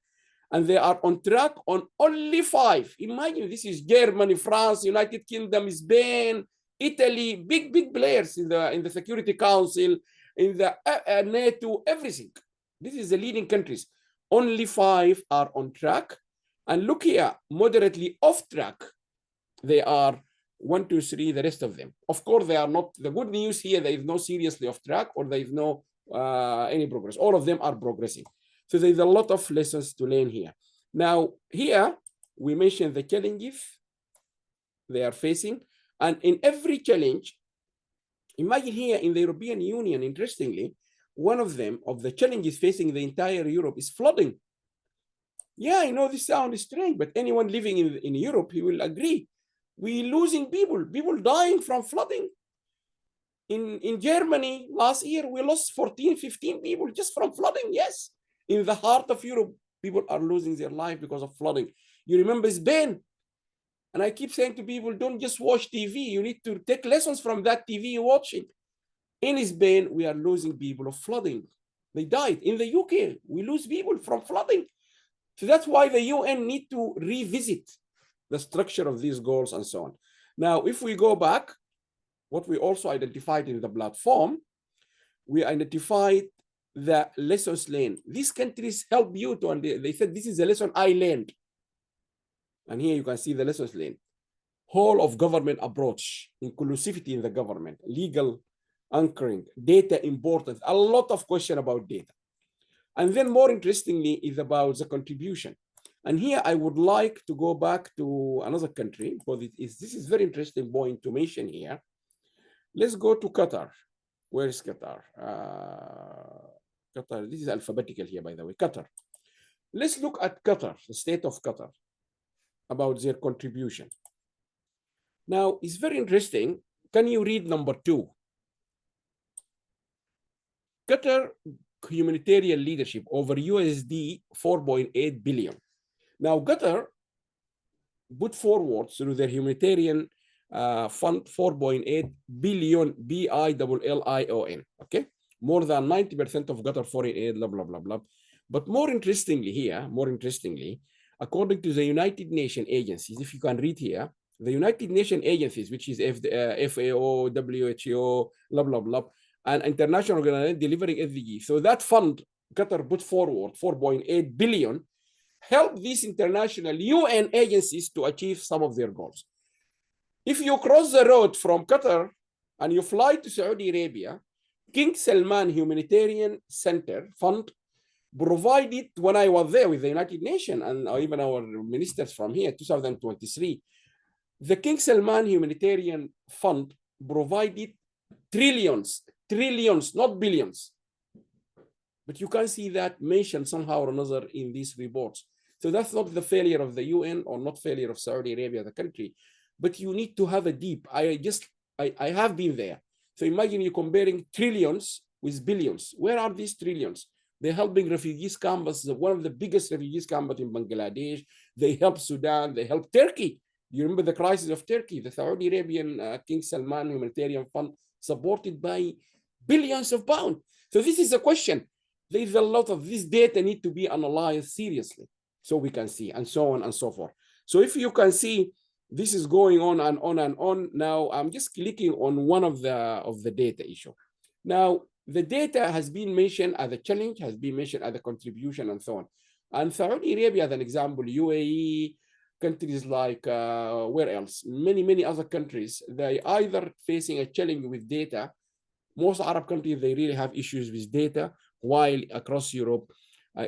And they are on track on only 5. Imagine this is Germany, France, United Kingdom, Spain, Italy, big players in the Security Council, in the NATO, everything. This is the leading countries. Only 5 are on track. And look here, moderately off track. They are 1, 2, 3, the rest of them. Of course, they are not. The good news here, there is no seriously off track or there is no any progress. All of them are progressing. So there's a lot of lessons to learn here. Now, here, we mentioned the challenges they are facing. And in every challenge, imagine here in the European Union, interestingly, one of the challenges facing the entire Europe is flooding. Yeah, I know this sounds strange, but anyone living in Europe, he will agree. We're losing people dying from flooding. In Germany, last year, we lost 14, 15 people just from flooding, yes. In the heart of Europe, people are losing their life because of flooding. You remember Spain? And I keep saying to people, don't just watch TV. You need to take lessons from that TV you're watching. In Spain, we are losing people of flooding. They died. In the UK, we lose people from flooding. So that's why the UN need to revisit the structure of these goals and so on. Now, if we go back, what we also identified in the platform, we identified the lessons learned. These countries help you to understand. They said, this is a lesson I learned. And here you can see the lessons learned. Whole of government approach, inclusivity in the government, legal anchoring, data importance, a lot of question about data. And then more interestingly is about the contribution. And here I would like to go back to another country, because this is very interesting point to mention here. Let's go to Qatar. Where is Qatar? Qatar, this is alphabetical here, by the way, Qatar. Let's look at Qatar, the state of Qatar, about their contribution. Now, it's very interesting. Can you read number 2? Qatar humanitarian leadership over USD 4.8 billion. Now, Qatar put forward through their humanitarian fund 4.8 billion, billion, okay? More than 90% of Qatar foreign aid, blah, blah, blah, blah. But more interestingly, according to the United Nations agencies, if you can read here, the United Nations agencies, which is FAO, WHO, blah, blah, blah, and international organization delivering SDG. So that fund, Qatar put forward 4.8 billion, help these international UN agencies to achieve some of their goals. If you cross the road from Qatar and you fly to Saudi Arabia, King Salman Humanitarian Center Fund provided, when I was there with the United Nations and even our ministers from here, 2023, the King Salman Humanitarian Fund provided trillions, not billions. But you can see that mentioned somehow or another in these reports. So that's not the failure of the UN or not failure of Saudi Arabia, the country, but you need to have a deep, I have been there. So imagine you comparing trillions with billions. Where are these trillions? They're helping refugees camps, one of the biggest refugees camps in Bangladesh. They help Sudan, they help Turkey. You remember the crisis of Turkey, the Saudi Arabian King Salman Humanitarian Fund supported by billions of pounds. So this is a question. There is a lot of this data need to be analyzed seriously so we can see, and so on and so forth. So if you can see, this is going on and on and on. Now I'm just clicking on one of the data issue. Now the data has been mentioned as a challenge, has been mentioned as a contribution and so on. And Saudi Arabia, as an example, UAE, countries like where else? Many other countries, they either facing a challenge with data. Most Arab countries, they really have issues with data, while across Europe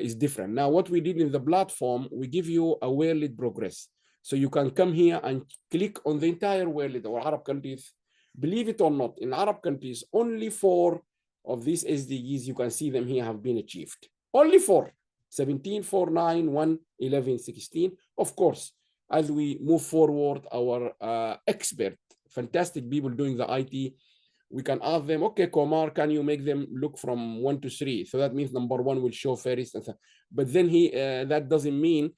is different. Now, what we did in the platform, we give you a world progress. So you can come here and click on the entire world or Arab countries. Believe it or not, in Arab countries, only 4 of these SDGs, you can see them here, have been achieved. Only 4, 17, 4, 9, 1, 11, 16. Of course, as we move forward, our expert, fantastic people doing the IT, we can ask them, okay, Komar, can you make them look from 1 to 3? So that means number 1 will show first. But then that doesn't mean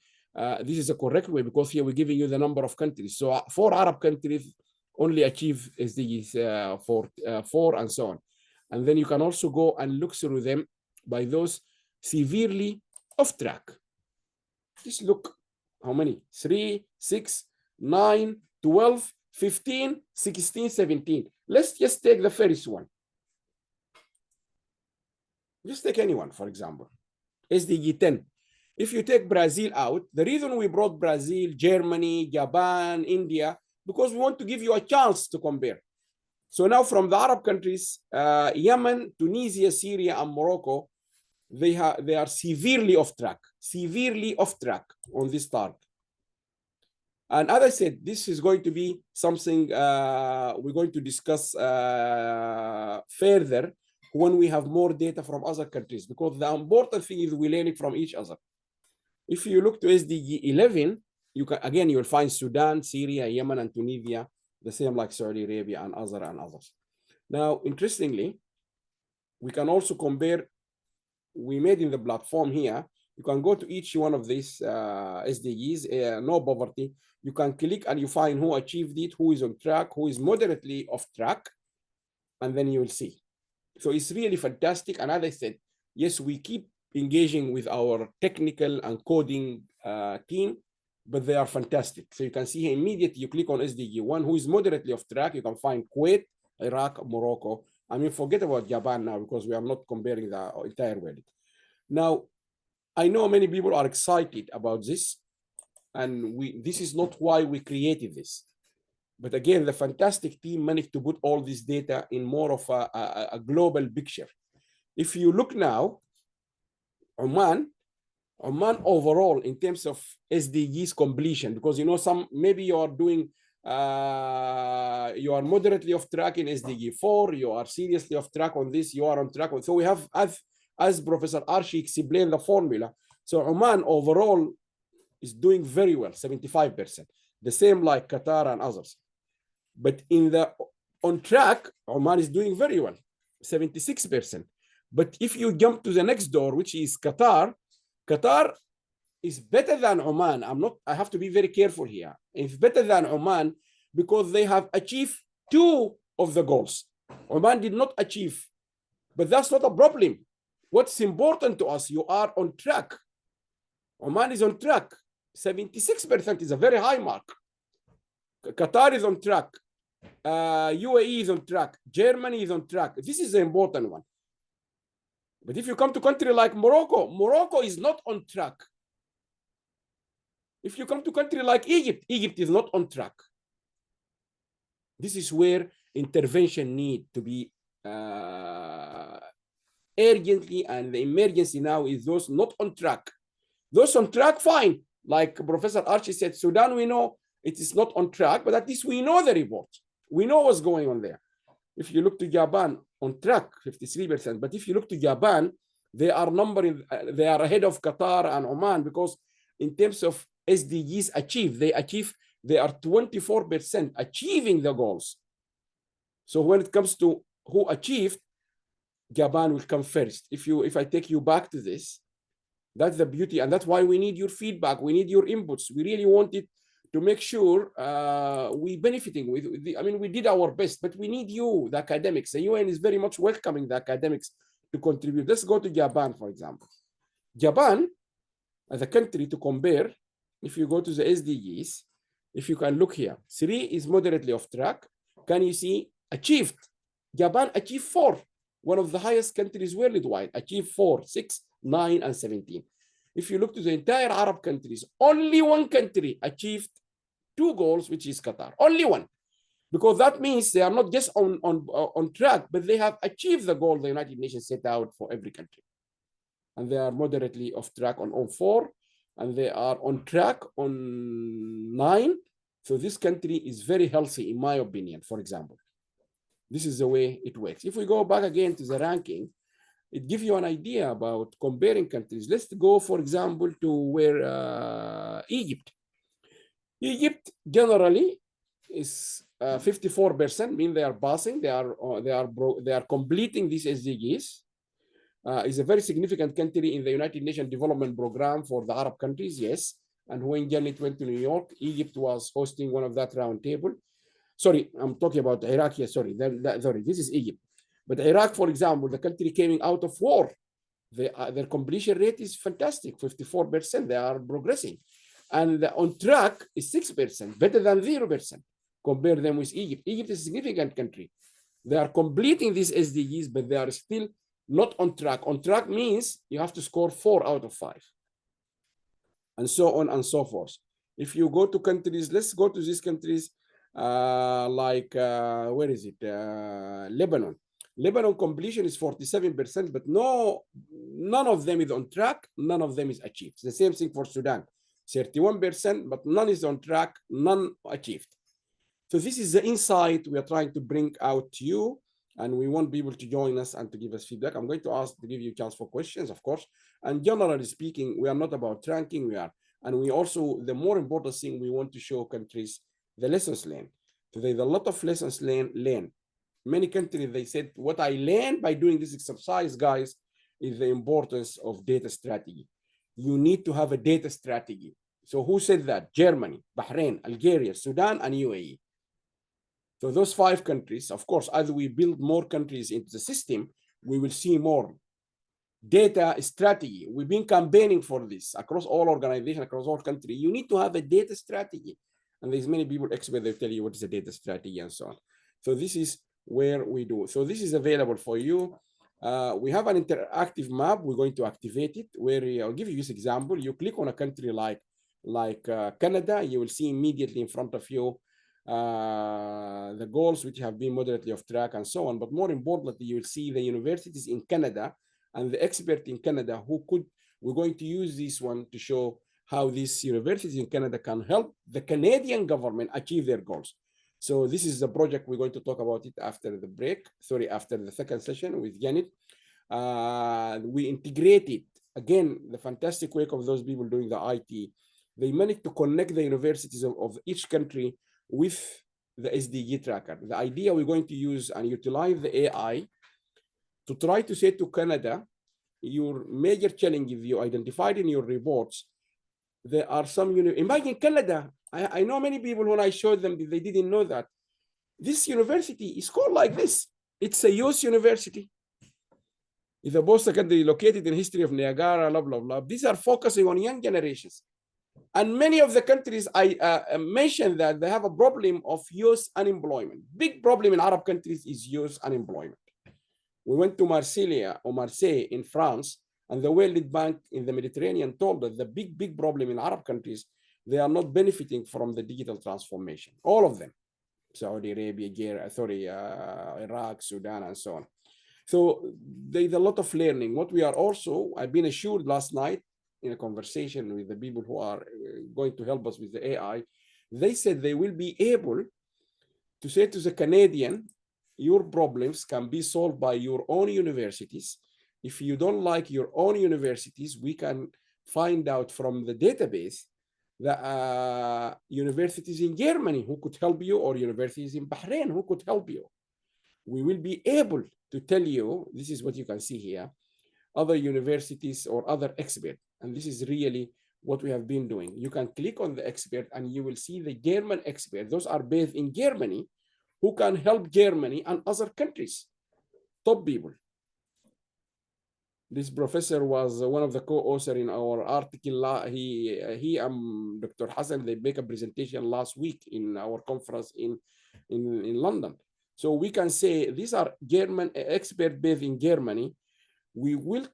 this is a correct way, because here we're giving you the number of countries. So 4 Arab countries only achieve SDGs 4 and so on. And then you can also go and look through them by those severely off track. Just look how many? 3, 6, 9, 12, 15, 16, 17. Let's just take the first one. Just take anyone, for example. SDG 10. If you take Brazil out, the reason we brought Brazil, Germany, Japan, India, because we want to give you a chance to compare. So now from the Arab countries, Yemen, Tunisia, Syria, and Morocco, they are severely off track on this target. And as I said, this is going to be something we're going to discuss further when we have more data from other countries, because the important thing is we're learning from each other. If you look to SDG 11, you will find Sudan, Syria, Yemen, and Tunisia, the same like Saudi Arabia and others. Now, interestingly, we can also compare, we made in the platform here, you can go to each one of these SDGs, no poverty. You can click and you find who achieved it, who is on track, who is moderately off track, and then you will see. So it's really fantastic. And as I said, yes, we keep engaging with our technical and coding team, but they are fantastic. So you can see here immediately, you click on SDG 1, who is moderately off track. You can find Kuwait, Iraq, Morocco. I mean, forget about Japan now, because we are not comparing the entire world. Now, I know many people are excited about this, and this is not why we created this. But again, the fantastic team managed to put all this data in more of a global picture. If you look now, Oman overall in terms of SDGs completion, because maybe you are doing, you are moderately off track in SDG 4, you are seriously off track on this, you are on track. So we have, as Professor Arshi explained the formula, so Oman overall is doing very well, 75%. The same like Qatar and others. But on track, Oman is doing very well, 76%. But if you jump to the next door, which is Qatar is better than Oman. I have to be very careful here. It's better than Oman because they have achieved 2 of the goals. Oman did not achieve, but that's not a problem. What's important to us, you are on track. Oman is on track. 76% is a very high mark. Qatar is on track. UAE is on track. Germany is on track. This is the important one. But if you come to a country like Morocco, Morocco is not on track. If you come to a country like Egypt, Egypt is not on track. This is where intervention need to be urgently, and the emergency now is those not on track. Those on track, fine. Like Professor Archie said, Sudan, we know it is not on track, but at least we know the report. We know what's going on there. If you look to Japan, on track, 53%. But if you look to Japan, they are they are ahead of Qatar and Oman because in terms of SDGs achieved, they are 24% achieving the goals. So when it comes to who achieved, Japan will come first. If I take you back to this, that's the beauty, and that's why we need your feedback. We need your inputs. We really wanted to make sure we benefiting with I mean, we did our best, but we need you, the academics. The UN is very much welcoming the academics to contribute. Let's go to Japan, for example. Japan, as a country to compare, if you go to the SDGs, if you can look here, 3 is moderately off track. Can you see achieved? Japan achieved 4, one of the highest countries worldwide, achieved 4, 6, 9, and 17. If you look to the entire Arab countries, only one country achieved 2 goals, which is Qatar. Only one. Because that means they are not just on track, but they have achieved the goal the United Nations set out for every country. And they are moderately off track on 4, and they are on track on 9. So this country is very healthy, in my opinion, for example. This is the way it works. If we go back again to the ranking, it gives you an idea about comparing countries. Let's go, for example, to where Egypt. Egypt generally is 54%, mean they are passing, they are completing these SDGs. Is a very significant country in the United Nations Development Program for the Arab countries, yes. And when Janet went to New York, Egypt was hosting one of that round table. Sorry, I'm talking about Iraq here, sorry, sorry, this is Egypt. But Iraq, for example, the country coming out of war, their completion rate is fantastic, 54%, they are progressing. And on track is 6%, better than 0%. Compare them with Egypt. Egypt is a significant country. They are completing these SDGs, but they are still not on track. On track means you have to score 4 out of 5. And so on and so forth. If you go to countries, let's go to these countries like, where is it? Lebanon. Lebanon completion is 47%, but none of them is on track, none of them is achieved. The same thing for Sudan, 31%, but none is on track, none achieved. So this is the insight we are trying to bring out to you, and we want people to join us and to give us feedback. I'm going to give you a chance for questions, of course. And generally speaking, we are not about ranking, and we also, the more important thing, we want to show countries the lessons learned. So there's a lot of lessons learned. Many countries, they said, what I learned by doing this exercise, guys, is the importance of data strategy. You need to have a data strategy. So who said that? Germany, Bahrain, Algeria, Sudan, and UAE. So those 5 countries, of course, as we build more countries into the system, we will see more data strategy. We've been campaigning for this across all organizations, across all countries. You need to have a data strategy. And there's many people, experts, they tell you what is a data strategy and so on. So this is where we do. So this is available for you. We have an interactive map. We're going to activate it, where I'll give you this example. You click on a country like Canada, you will see immediately in front of you the goals which have been moderately off track and so on. But more importantly, you will see the universities in Canada and the expert in Canada we're going to use this one to show how these universities in Canada can help the Canadian government achieve their goals. So this is the project. We're going to talk about it after the break, after the second session with Janet. We integrated, again, the fantastic work of those people doing the IT. They managed to connect the universities of each country with the SDG tracker. The idea we're going to use and utilize the AI to try to say to Canada, your major challenges you identified in your reports, there are some, imagine Canada. I know many people when I showed them, they didn't know that. This university is called like this. It's a youth university. It's a post-secondary located in history of Niagara, blah, blah, blah. These are focusing on young generations. And many of the countries I mentioned that they have a problem of youth unemployment. Big problem in Arab countries is youth unemployment. We went to Marseille in France, and the World Bank in the Mediterranean told us the big problem in Arab countries, they are not benefiting from the digital transformation. All of them, Saudi Arabia, Iraq, Sudan, and so on. So there's a lot of learning. What we are also, I've been assured last night in a conversation with the people who are going to help us with the AI, they said they will be able to say to the Canadian, your problems can be solved by your own universities. If you don't like your own universities, we can find out from the database the universities in Germany who could help you, or universities in Bahrain who could help you. We will be able to tell you, this is what you can see here, other universities or other experts. And this is really what we have been doing. You can click on the expert and you will see the German expert. Those are based in Germany who can help Germany and other countries, top people. This professor was one of the co-authors in our article. He and Dr. Hassan, they make a presentation last week in our conference in London. So we can say these are German experts based in Germany. We will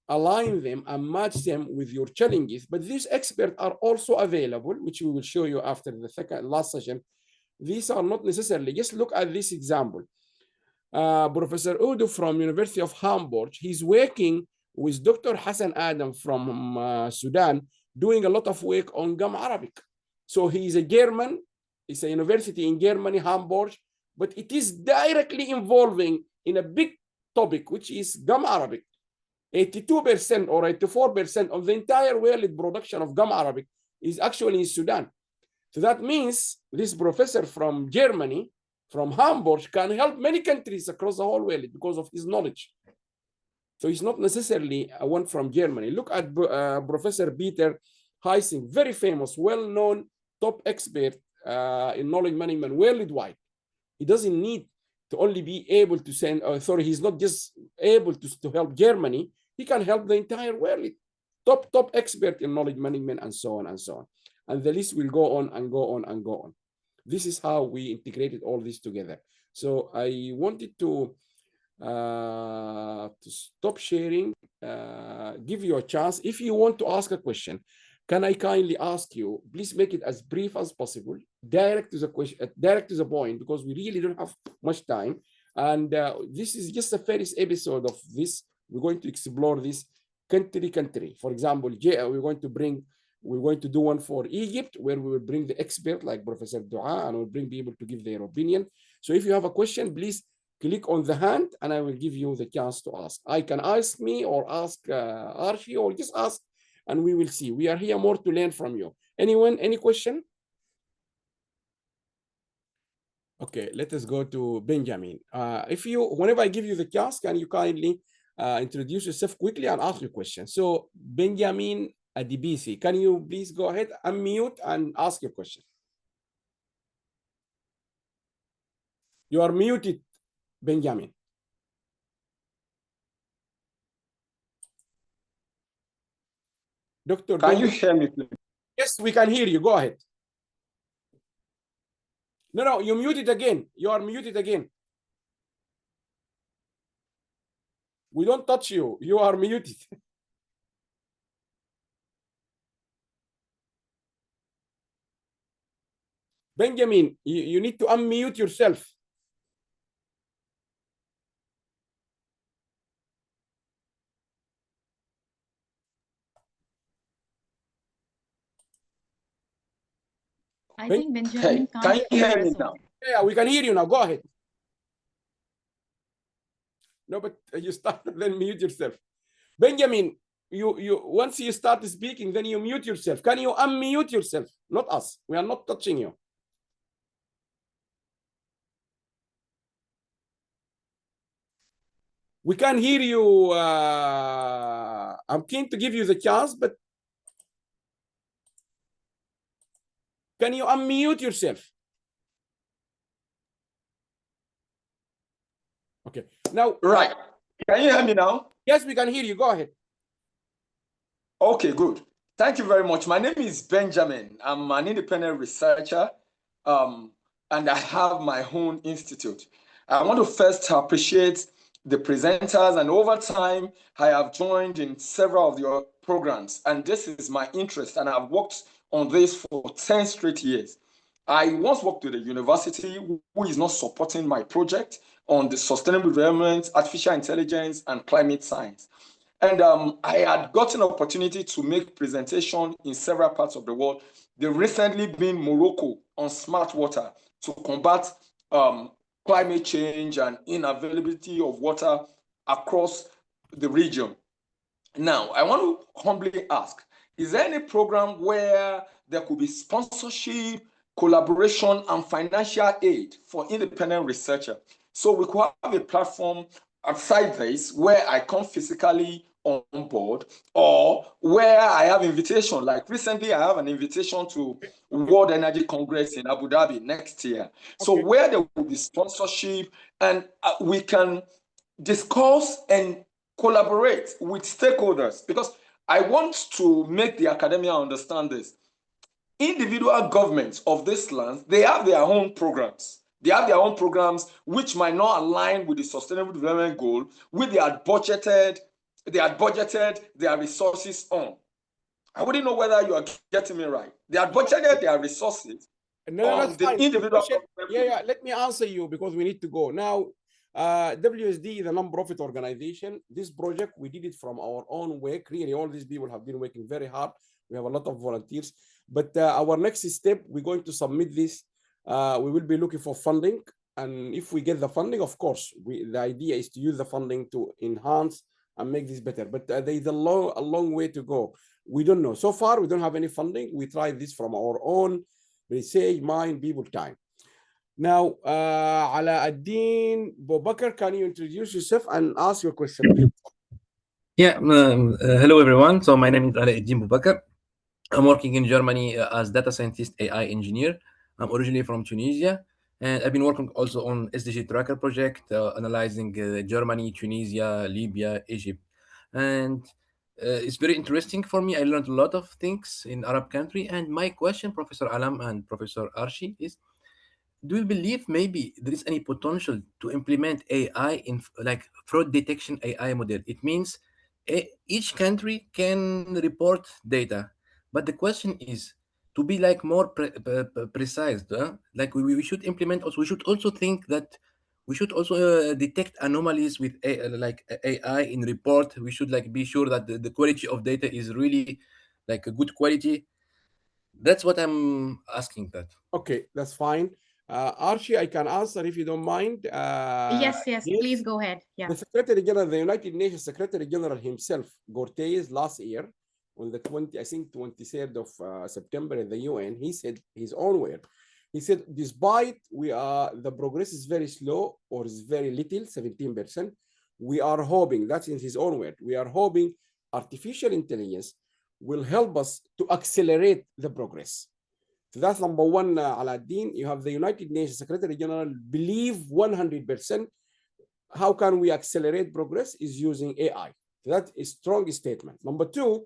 align them and match them with your challenges, but these experts are also available, which we will show you after the last session. These are not necessarily, just look at this example. Professor Udo from University of Hamburg, he's working with Dr. Hassan Adam from Sudan, doing a lot of work on GAM Arabic. So he's a German, it's a university in Germany, Hamburg, but it is directly involving in a big topic, which is GAM Arabic. 82% or 84% of the entire world production of GAM Arabic is actually in Sudan. So that means this professor from Germany, from Hamburg, can help many countries across the whole world because of his knowledge. So he's not necessarily one from Germany. Look at Professor Peter Heising, very famous, well-known, top expert in knowledge management worldwide. He doesn't need to only be able to send, he's not just able to help Germany, he can help the entire world. Top expert in knowledge management and so on and so on. And the list will go on and go on and go on. This is how we integrated all this together. So I wanted to stop sharing, give you a chance. If you want to ask a question, can I kindly ask you, please make it as brief as possible, direct to the question, direct to the point, because we really don't have much time. And this is just the first episode of this. We're going to explore this country. For example, we're going to do one for Egypt, where we will bring the expert like Professor Dua, and we'll bring people to give their opinion. So if you have a question, please click on the hand and I will give you the chance to ask. I can ask me or ask Archie, or just ask and we will see. We are here more to learn from you. Anyone, any question? Okay, let us go to Benjamin. Whenever I give you the chance, can you kindly introduce yourself quickly and ask your question? So Benjamin Adibisi, can you please go ahead, unmute and ask your question? You are muted, Benjamin. Doctor, can you hear me, please? Yes, we can hear you. Go ahead. No, you muted again. You are muted again. We don't touch you. You are muted. Benjamin, you need to unmute yourself. I think Benjamin can you hear me now? Yeah, we can hear you now. Go ahead. No, but you start, then mute yourself. Benjamin, you once you start speaking, then you mute yourself. Can you unmute yourself? Not us. We are not touching you. We can hear you. I'm keen to give you the chance, but Can you unmute yourself? Okay. Now, Right. Can you hear me now? yes, we can hear you. Go ahead. Okay, good. Thank you very much. My name is Benjamin. I'm an independent researcher, and I have my own institute. I want to first appreciate the presenters, and over time, I have joined in several of your programs, and this is my interest, and I've worked on this for 10 straight years. I once worked with a university who is not supporting my project on the sustainable development, artificial intelligence, and climate science. And I had gotten an opportunity to make presentation in several parts of the world. They recently been Morocco on smart water to combat climate change and inavailability of water across the region. Now, I want to humbly ask, is there any program where there could be sponsorship, collaboration, and financial aid for independent researchers? So we could have a platform outside this where I come physically on board, or where I have invitation. Like recently, I have an invitation to World Energy Congress in Abu Dhabi next year. So where there will be sponsorship, and we can discuss and collaborate with stakeholders, because I want to make the academia understand this. Individual governments of this land, they have their own programs. They have their own programs which might not align with the Sustainable Development Goal, which they had budgeted their resources on. I wouldn't know whether you are getting me right. They had budgeted their resources on the individual. Yeah, let me answer you because we need to go. Now, WSD is a non-profit organization. This project, we did it from our own work. Really, all these people have been working very hard. We have a lot of volunteers. But our next step, we're going to submit this. We will be looking for funding. And if we get the funding, of course, the idea is to use the funding to enhance and make this better. But there is a long way to go. We don't know. So far, we don't have any funding. We tried this from our own research, mind, people, time. Now, Alauddin Boubacar, can you introduce yourself and ask your question, please? Yeah, hello everyone. So my name is Alauddin Boubacar. I'm working in Germany as data scientist, AI engineer. I'm originally from Tunisia, and I've been working also on SDG Tracker project, analyzing Germany, Tunisia, Libya, Egypt. And it's very interesting for me. I learned a lot of things in Arab country. And my question, Professor Alam and Professor Arshi, is, do you believe maybe there is any potential to implement AI in like fraud detection AI model? It means each country can report data, but the question is to be like more precise. Like we should implement also. We should also think that we should also detect anomalies with like AI in report. We should like be sure that the quality of data is really like a good quality. That's what I'm asking that. Okay, that's fine. Archie, I can answer if you don't mind. Yes, please go ahead. Yeah. The Secretary General, the United Nations Secretary General himself, Guterres, last year, on the 23rd of September in the UN, he said his own word. He said, despite the progress is very slow or is very little, 17%, we are hoping, that's in his own word, we are hoping artificial intelligence will help us to accelerate the progress. So that's number one, Alauddin. You have the United Nations Secretary General believe 100%. How can we accelerate progress is using AI. So that's a strong statement. Number two,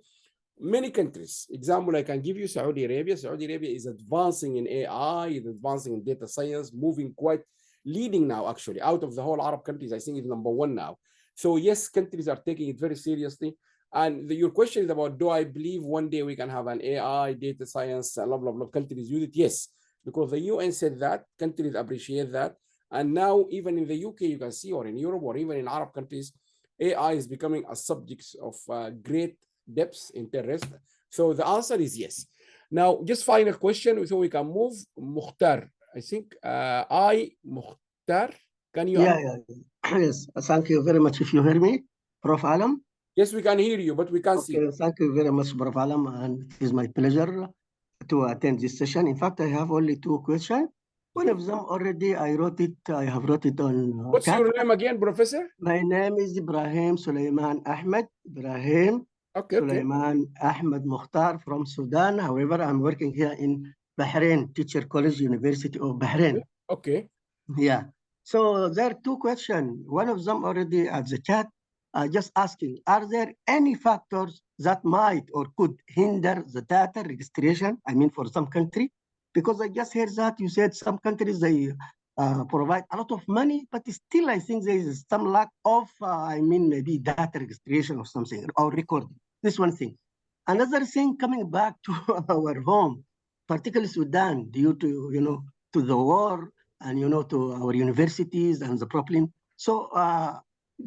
many countries, example, I can give you Saudi Arabia. Saudi Arabia is advancing in AI, is advancing in data science, moving quite leading now, actually, out of the whole Arab countries. I think it's number one now. So yes, countries are taking it very seriously. And your question is about, do I believe one day we can have an AI, data science, blah, blah, blah, countries use it? Yes, because the UN said that, countries appreciate that. And now even in the UK, you can see, or in Europe, or even in Arab countries, AI is becoming a subject of great depth, interest. So the answer is yes. Now, just final question, so we can move. Mukhtar, I think, Mukhtar, can you? Yeah. Yes, thank you very much. If you hear me, Prof. Alam? Yes, we can hear you, but we can't see. Thank you very much, Prof. Alam, and it is my pleasure to attend this session. In fact, I have only two questions. One of them already I have wrote it on. What's your name again, Professor? My name is Ibrahim Sulaiman Ahmed. Sulaiman Ahmed Mukhtar from Sudan. However, I'm working here in Bahrain Teacher College University of Bahrain. Okay. Yeah. So there are two questions. One of them already at the chat, just asking, are there any factors that might or could hinder the data registration? I mean, for some country, because I just heard that you said some countries, they provide a lot of money, but still I think there is some lack of, I mean, maybe data registration or something, or recording. This one thing. Another thing, coming back to our home, particularly Sudan, due to, you know, to the war, and to our universities and the problem. So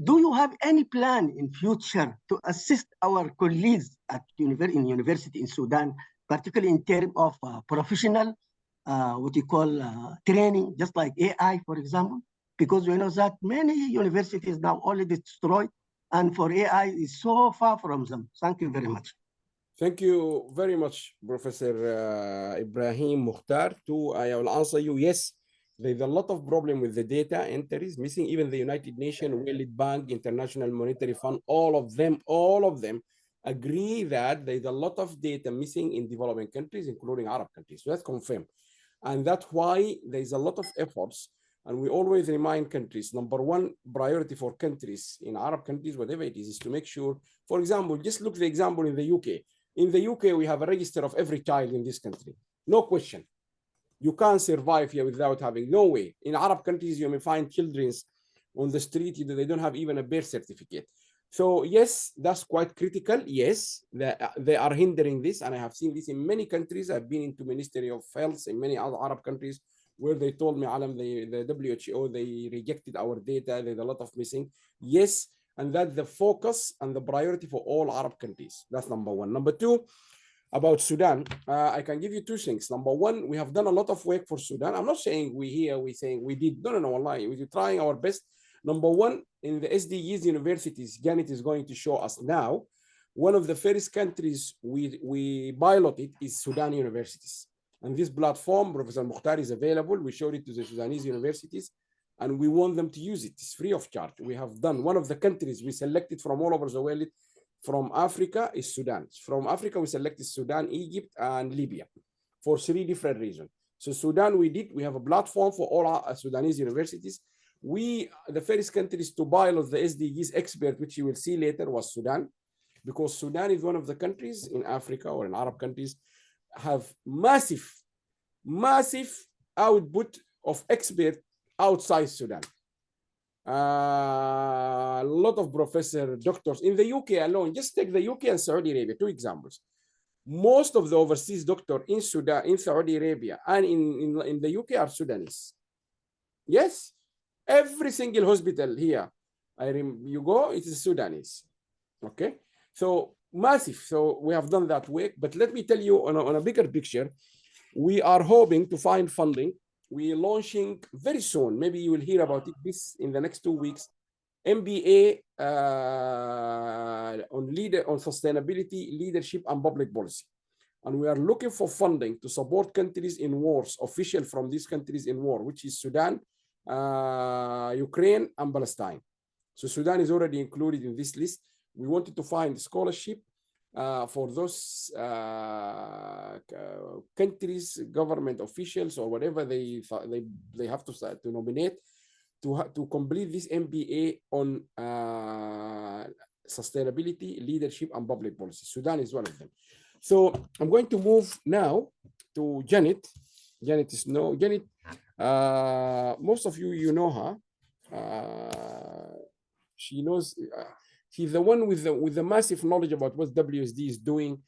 do you have any plan in future to assist our colleagues at university in Sudan, particularly in terms of professional, what you call training, just like AI, for example? Because we know that many universities now already destroyed, and for AI is so far from them. Thank you very much. Thank you very much, Professor Ibrahim Mukhtar. I will answer you, yes, there's a lot of problem with the data entries missing. Even the United Nations, World Bank, International Monetary Fund, all of them agree that there's a lot of data missing in developing countries, including Arab countries. So that's confirmed. And that's why there's a lot of efforts. And we always remind countries, number one priority for countries in Arab countries, whatever it is to make sure, for example, just look the example in the UK. In the UK, we have a register of every child in this country. No question. You can't survive here without having, no way. In Arab countries, you may find children on the street, they don't have even a birth certificate. So yes, that's quite critical. Yes, they are hindering this. And I have seen this in many countries. I've been into Ministry of Health in many other Arab countries where they told me, Alam, the WHO, they rejected our data. There's a lot of missing. Yes, and that's the focus and the priority for all Arab countries. That's number one. Number two, about Sudan, I can give you two things. Number one, we have done a lot of work for Sudan. I'm not saying we're saying we did. No, wallahi, we're trying our best. Number one, in the SDGs universities, Janet is going to show us now, one of the first countries we piloted is Sudan universities. And this platform, Professor Mukhtar, is available. We showed it to the Sudanese universities, and we want them to use it. It's free of charge. We have done one of the countries we selected from all over the world from Africa is Sudan. From Africa, we selected Sudan, Egypt, and Libya for 3 different reasons. So Sudan, we have a platform for all our Sudanese universities. The first countries to pilot the SDGs expert, which you will see later, was Sudan, because Sudan is one of the countries in Africa or in Arab countries have massive output of expert outside Sudan. A lot of professor, doctors in the UK alone, just take the UK and Saudi Arabia, 2 examples. Most of the overseas doctors in Sudan, in Saudi Arabia, and in the UK are Sudanese. Yes, every single hospital here, you go, it is Sudanese. Okay, so massive. So we have done that work, but let me tell you on a bigger picture, we are hoping to find funding. We're launching very soon. Maybe you will hear about it this in the next 2 weeks. MBA on sustainability, leadership, and public policy. And we are looking for funding to support countries in wars, official from these countries in war, which is Sudan, Ukraine, and Palestine. So Sudan is already included in this list. We wanted to find scholarship for those countries, government officials, or whatever they have to nominate to complete this MBA on sustainability, leadership, and public policy. Sudan is one of them. So I'm going to move now to Janet. Janet, most of you know her. She knows. She's the one with the massive knowledge about what WSD is doing.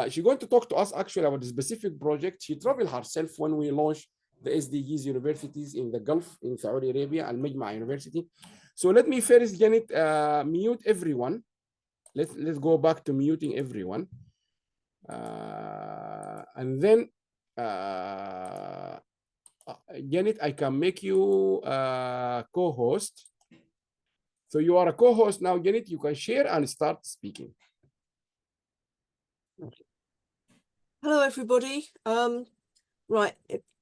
She's going to talk to us actually about a specific project. She traveled herself when we launched the SDGs universities in the Gulf, in Saudi Arabia, Al Majma University. So let me first, Janet, mute everyone. Let's go back to muting everyone. And then, Janet, I can make you co-host. So you are a co-host now, Janet. You can share and start speaking. Hello, everybody. Right.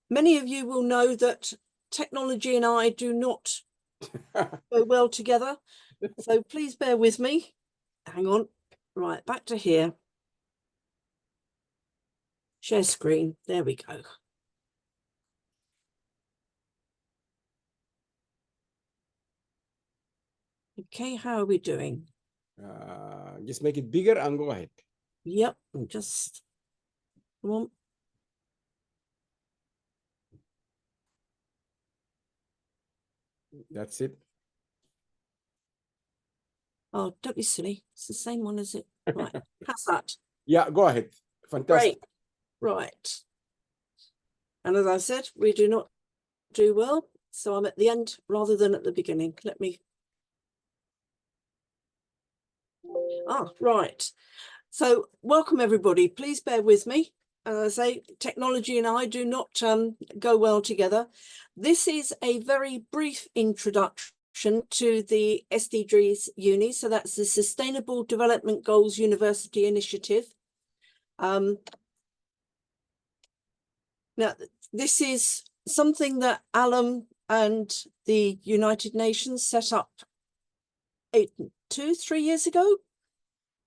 Many of you will know that technology and I do not go well together. So please bear with me. Hang on. Right, back to here. Share screen. There we go. Okay, how are we doing? Just make it bigger and go ahead. Yep, just come on. That's it. Oh, don't be silly. It's the same one, is it? Right. How's that? Yeah, go ahead. Fantastic. Great. Right. And as I said, we do not do well. So I'm at the end rather than at the beginning. Let me. Right. So welcome, everybody. Please bear with me. As I say, technology and I do not go well together. This is a very brief introduction to the SDGs Uni. So that's the Sustainable Development Goals University Initiative. Now, this is something that Alam and the United Nations set up 2-3 years ago,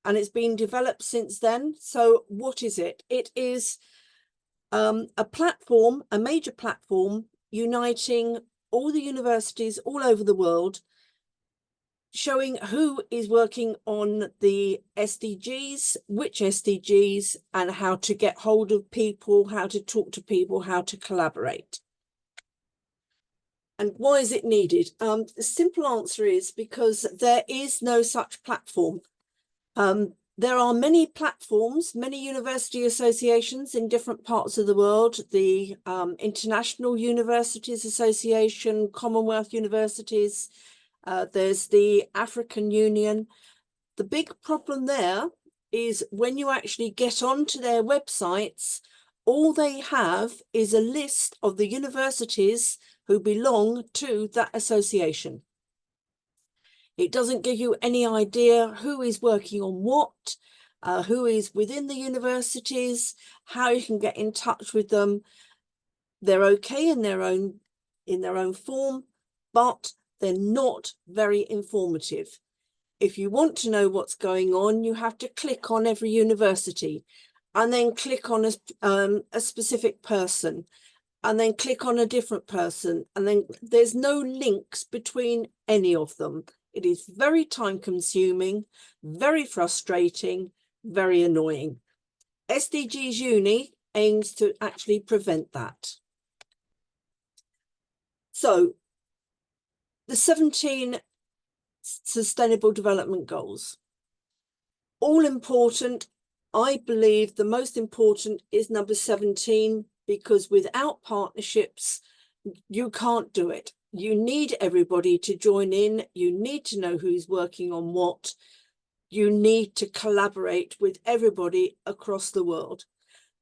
and it's been developed since then. So what is it? It is a platform, a major platform, uniting all the universities all over the world, showing who is working on the SDGs, which SDGs, and how to get hold of people, how to talk to people, how to collaborate. And why is it needed? The simple answer is because there is no such platform. There are many platforms, many university associations in different parts of the world, the International Universities Association, Commonwealth Universities, there's the African Union. The big problem there is when you actually get onto their websites, all they have is a list of the universities who belong to that association. It doesn't give you any idea who is working on what, who is within the universities, how you can get in touch with them. They're okay in their own form, but they're not very informative. If you want to know what's going on, you have to click on every university and then click on a specific person and then click on a different person. And then there's no links between any of them. It is very time consuming, very frustrating, very annoying. SDGs Uni aims to actually prevent that. So the 17 Sustainable Development Goals, all important. I believe the most important is number 17, because without partnerships, you can't do it. You need everybody to join in. You need to know who's working on what. You need to collaborate with everybody across the world.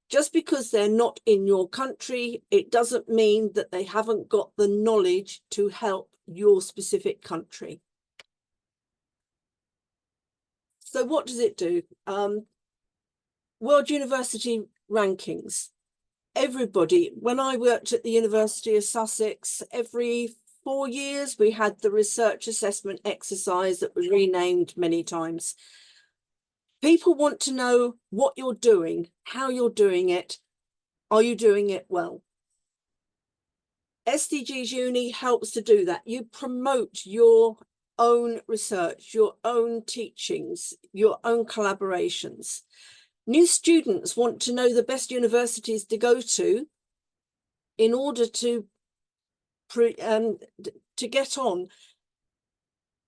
Just because they're not in your country, it doesn't mean that they haven't got the knowledge to help your specific country. So what does it do? World University Rankings. Everybody, when I worked at the University of Sussex, every 4 years we had the research assessment exercise that was renamed many times. People want to know what you're doing, how you're doing it. Are you doing it well? SDGs Uni helps to do that. You promote your own research, your own teachings, your own collaborations. New students want to know the best universities to go to in order to get on.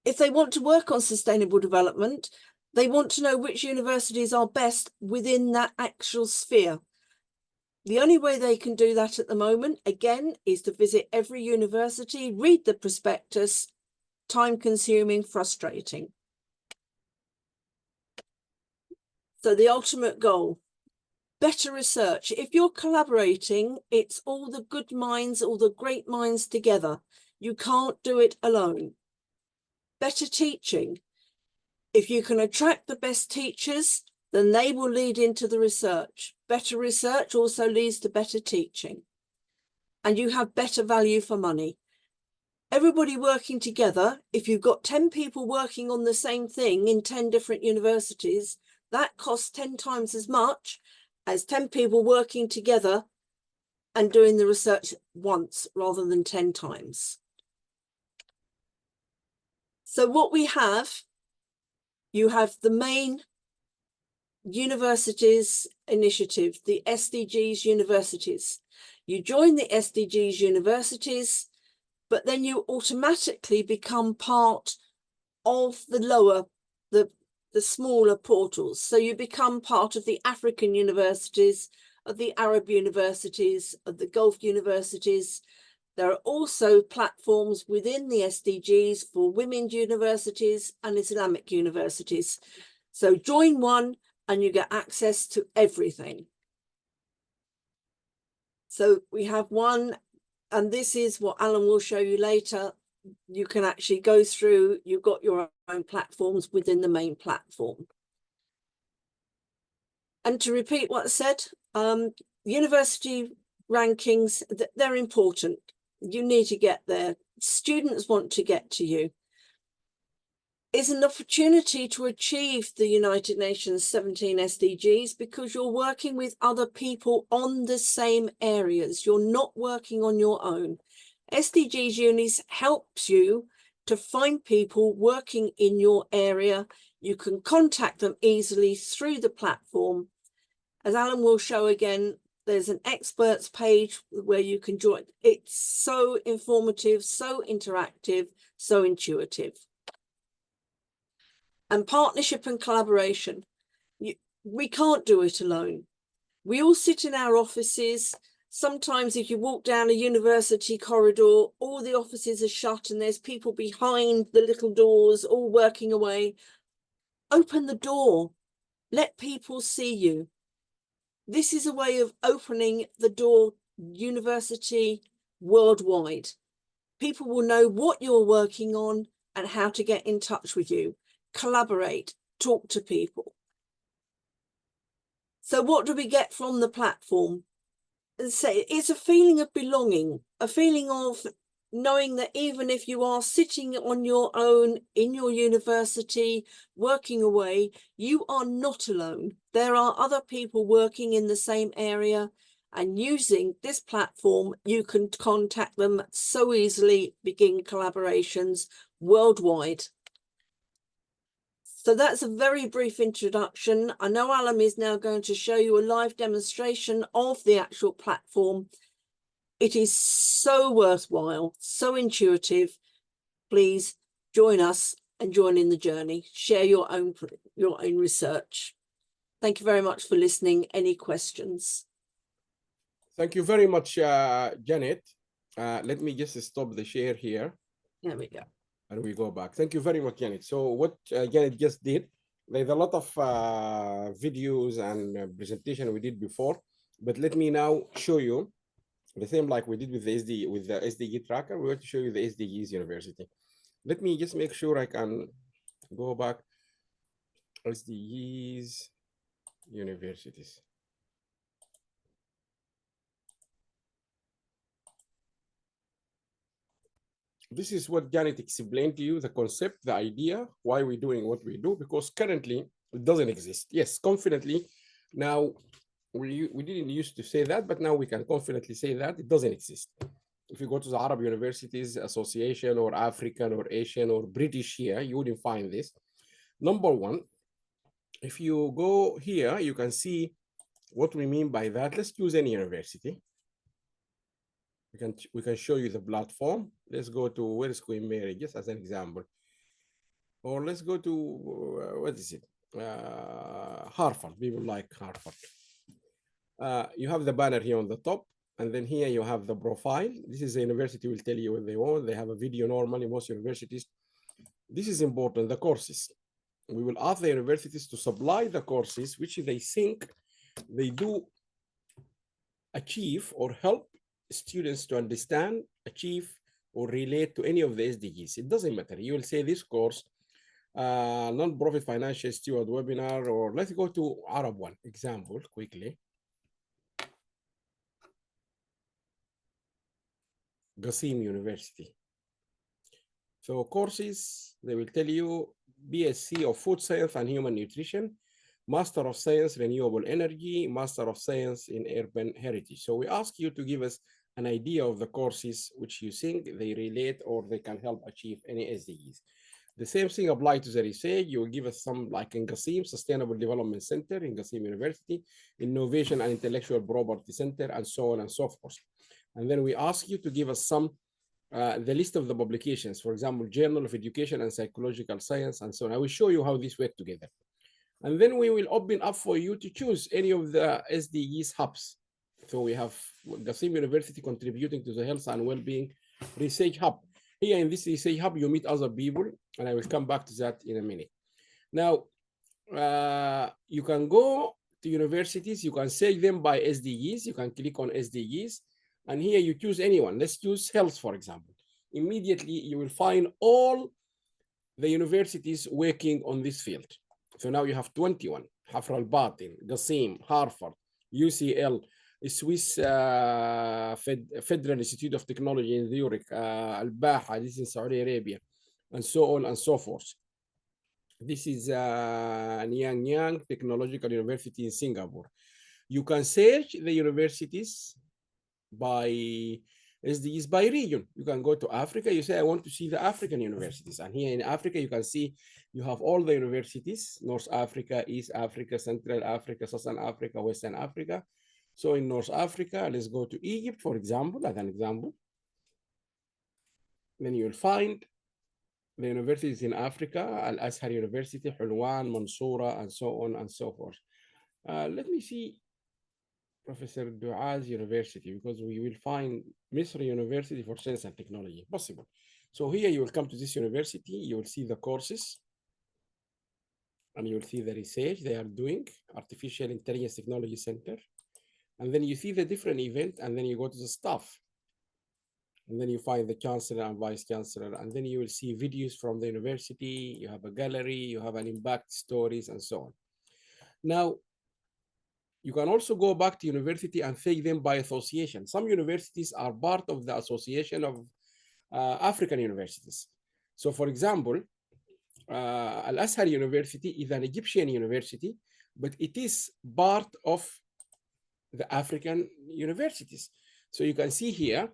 If they want to work on sustainable development, they want to know which universities are best within that actual sphere. The only way they can do that at the moment, again, is to visit every university, read the prospectus, time-consuming, frustrating. So the ultimate goal, better research. If you're collaborating, it's all the good minds, all the great minds together. You can't do it alone. Better teaching. If you can attract the best teachers, then they will lead into the research. Better research also leads to better teaching. And you have better value for money. Everybody working together, if you've got 10 people working on the same thing in 10 different universities, that costs 10 times as much as 10 people working together and doing the research once rather than 10 times. So what we have, you have the main universities initiative, the SDGs universities. You join the SDGs universities, but then you automatically become part of the lower, the smaller portals. So you become part of the African universities, of the Arab universities, of the Gulf universities. There are also platforms within the SDGs for women's universities and Islamic universities. So join one and you get access to everything. So we have one, and this is what Alan will show you later. You can actually go through, you've got your own platforms within the main platform. And to repeat what I said, university rankings, they're important. You need to get there. Students want to get to you. It's an opportunity to achieve the United Nations 17 SDGs because you're working with other people on the same areas. You're not working on your own. SDGs Unis helps you to find people working in your area. You can contact them easily through the platform. As Alan will show again, there's an experts page where you can join. It's so informative, so interactive, so intuitive. And partnership and collaboration. We can't do it alone. We all sit in our offices. Sometimes if you walk down a university corridor, all the offices are shut and there's people behind the little doors all working away. Open the door. Let people see you. This is a way of opening the door university worldwide. People will know what you're working on and how to get in touch with you. Collaborate, talk to people. So what do we get from the platform? It's a feeling of belonging, a feeling of knowing that even if you are sitting on your own in your university, working away, you are not alone. There are other people working in the same area, and using this platform, you can contact them so easily, begin collaborations worldwide. So that's a very brief introduction. I know Alan is now going to show you a live demonstration of the actual platform. It is so worthwhile, so intuitive. Please join us and join in the journey. Share your own research. Thank you very much for listening. Any questions? Thank you very much, Janet. Let me just stop the share here. There we go. And we go back. Thank you very much, Janet. So what Janet just did, there's a lot of videos and presentation we did before, but let me now show you the same like we did with the SDG tracker. We want to show you the SDGs University. Let me just make sure I can go back. SDGs Universities. This is what Janet explained to you, the concept, the idea, why we're doing what we do, because currently it doesn't exist. Yes, confidently, now we didn't used to say that, but now we can confidently say that it doesn't exist. If you go to the Arab Universities Association or African or Asian or British here, you wouldn't find this. Number one, if you go here, you can see what we mean by that. Let's choose any university. We can show you the platform. Let's go to where is Queen Mary, just as an example. Or let's go to, what is it? Harvard, people like Harvard. You have the banner here on the top, and then here you have the profile. This is the university will tell you what they want. They have a video normally, most universities. This is important, the courses. We will ask the universities to supply the courses which they think they do achieve or help students to understand, achieve, or relate to any of the SDGs. It doesn't matter. You will say this course, non-profit financial steward webinar, or let's go to Arab one example quickly. Qasim University. So courses, they will tell you BSc of Food Science and Human Nutrition, Master of Science, Renewable Energy, Master of Science in Urban Heritage. So we ask you to give us an idea of the courses which you think they relate or they can help achieve any SDGs. The same thing applies to the research. You will give us some, like in Qasim, Sustainable Development Center in Qasim University, Innovation and Intellectual Property Center, and so on and so forth. And then we ask you to give us some, the list of the publications, for example, Journal of Education and Psychological Science, and so on. I will show you how these work together. And then we will open up for you to choose any of the SDGs hubs. So we have Qasim University contributing to the Health and Wellbeing Research Hub. Here in this research hub, you meet other people, and I will come back to that in a minute. Now, you can go to universities, you can search them by SDGs, you can click on SDGs, and here you choose anyone. Let's choose health, for example. Immediately, you will find all the universities working on this field. So now you have 21, Hafr al-Batin, Qasim, Harvard, UCL, Swiss Federal Institute of Technology in Zurich, Al-Baha, this is in Saudi Arabia, and so on and so forth. This is Nanyang Technological University in Singapore. You can search the universities by SDGs by region. You can go to Africa, you say, I want to see the African universities. And here in Africa, you can see you have all the universities, North Africa, East Africa, Central Africa, Southern Africa, Western Africa. So in North Africa, let's go to Egypt, for example, as an example. Then you'll find the universities in Africa, Al-Azhar University, Hulwan, Mansoura, and so on and so forth. Let me see Professor Dua's university, because we will find Misri University for Science and Technology, possible. So here you will come to this university, you will see the courses, and you will see the research they are doing, Artificial Intelligence Technology Center. And then you see the different events, and then you go to the staff. And then you find the chancellor and vice chancellor, and then you will see videos from the university, you have a gallery, you have an impact stories, and so on. Now, you can also go back to university and take them by association. Some universities are part of the Association of African Universities. So for example, Al-Azhar University is an Egyptian university, but it is part of the African universities. So you can see here,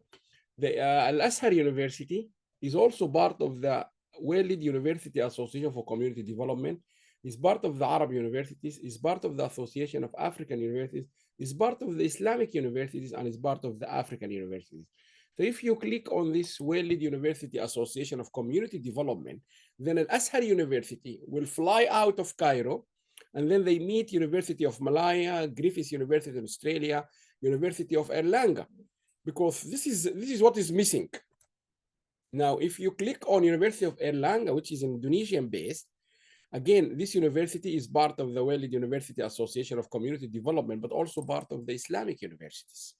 the Al-Azhar University is also part of the World University Association for Community Development, is part of the Arab universities, is part of the Association of African Universities, is part of the Islamic universities, and is part of the African universities. So if you click on this World University Association of Community Development, then Al-Azhar University will fly out of Cairo, and then they meet University of Malaya, Griffith University in Australia, University of Erlangen, because this is what is missing. Now, if you click on University of Erlangen, which is Indonesian based, again, this university is part of the World University Association of Community Development, but also part of the Islamic universities.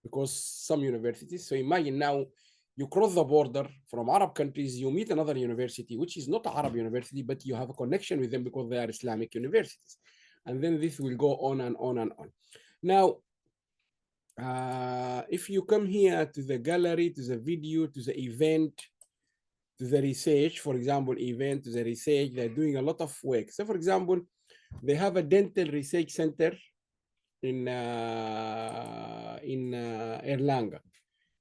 Because some universities, so imagine now you cross the border from Arab countries, you meet another university, which is not an Arab university, but you have a connection with them because they are Islamic universities. And then this will go on and on and on. Now, if you come here to the gallery, to the video, to the event, to the research, for example, event, to the research, they're doing a lot of work. So for example, they have a dental research center in Erlangen.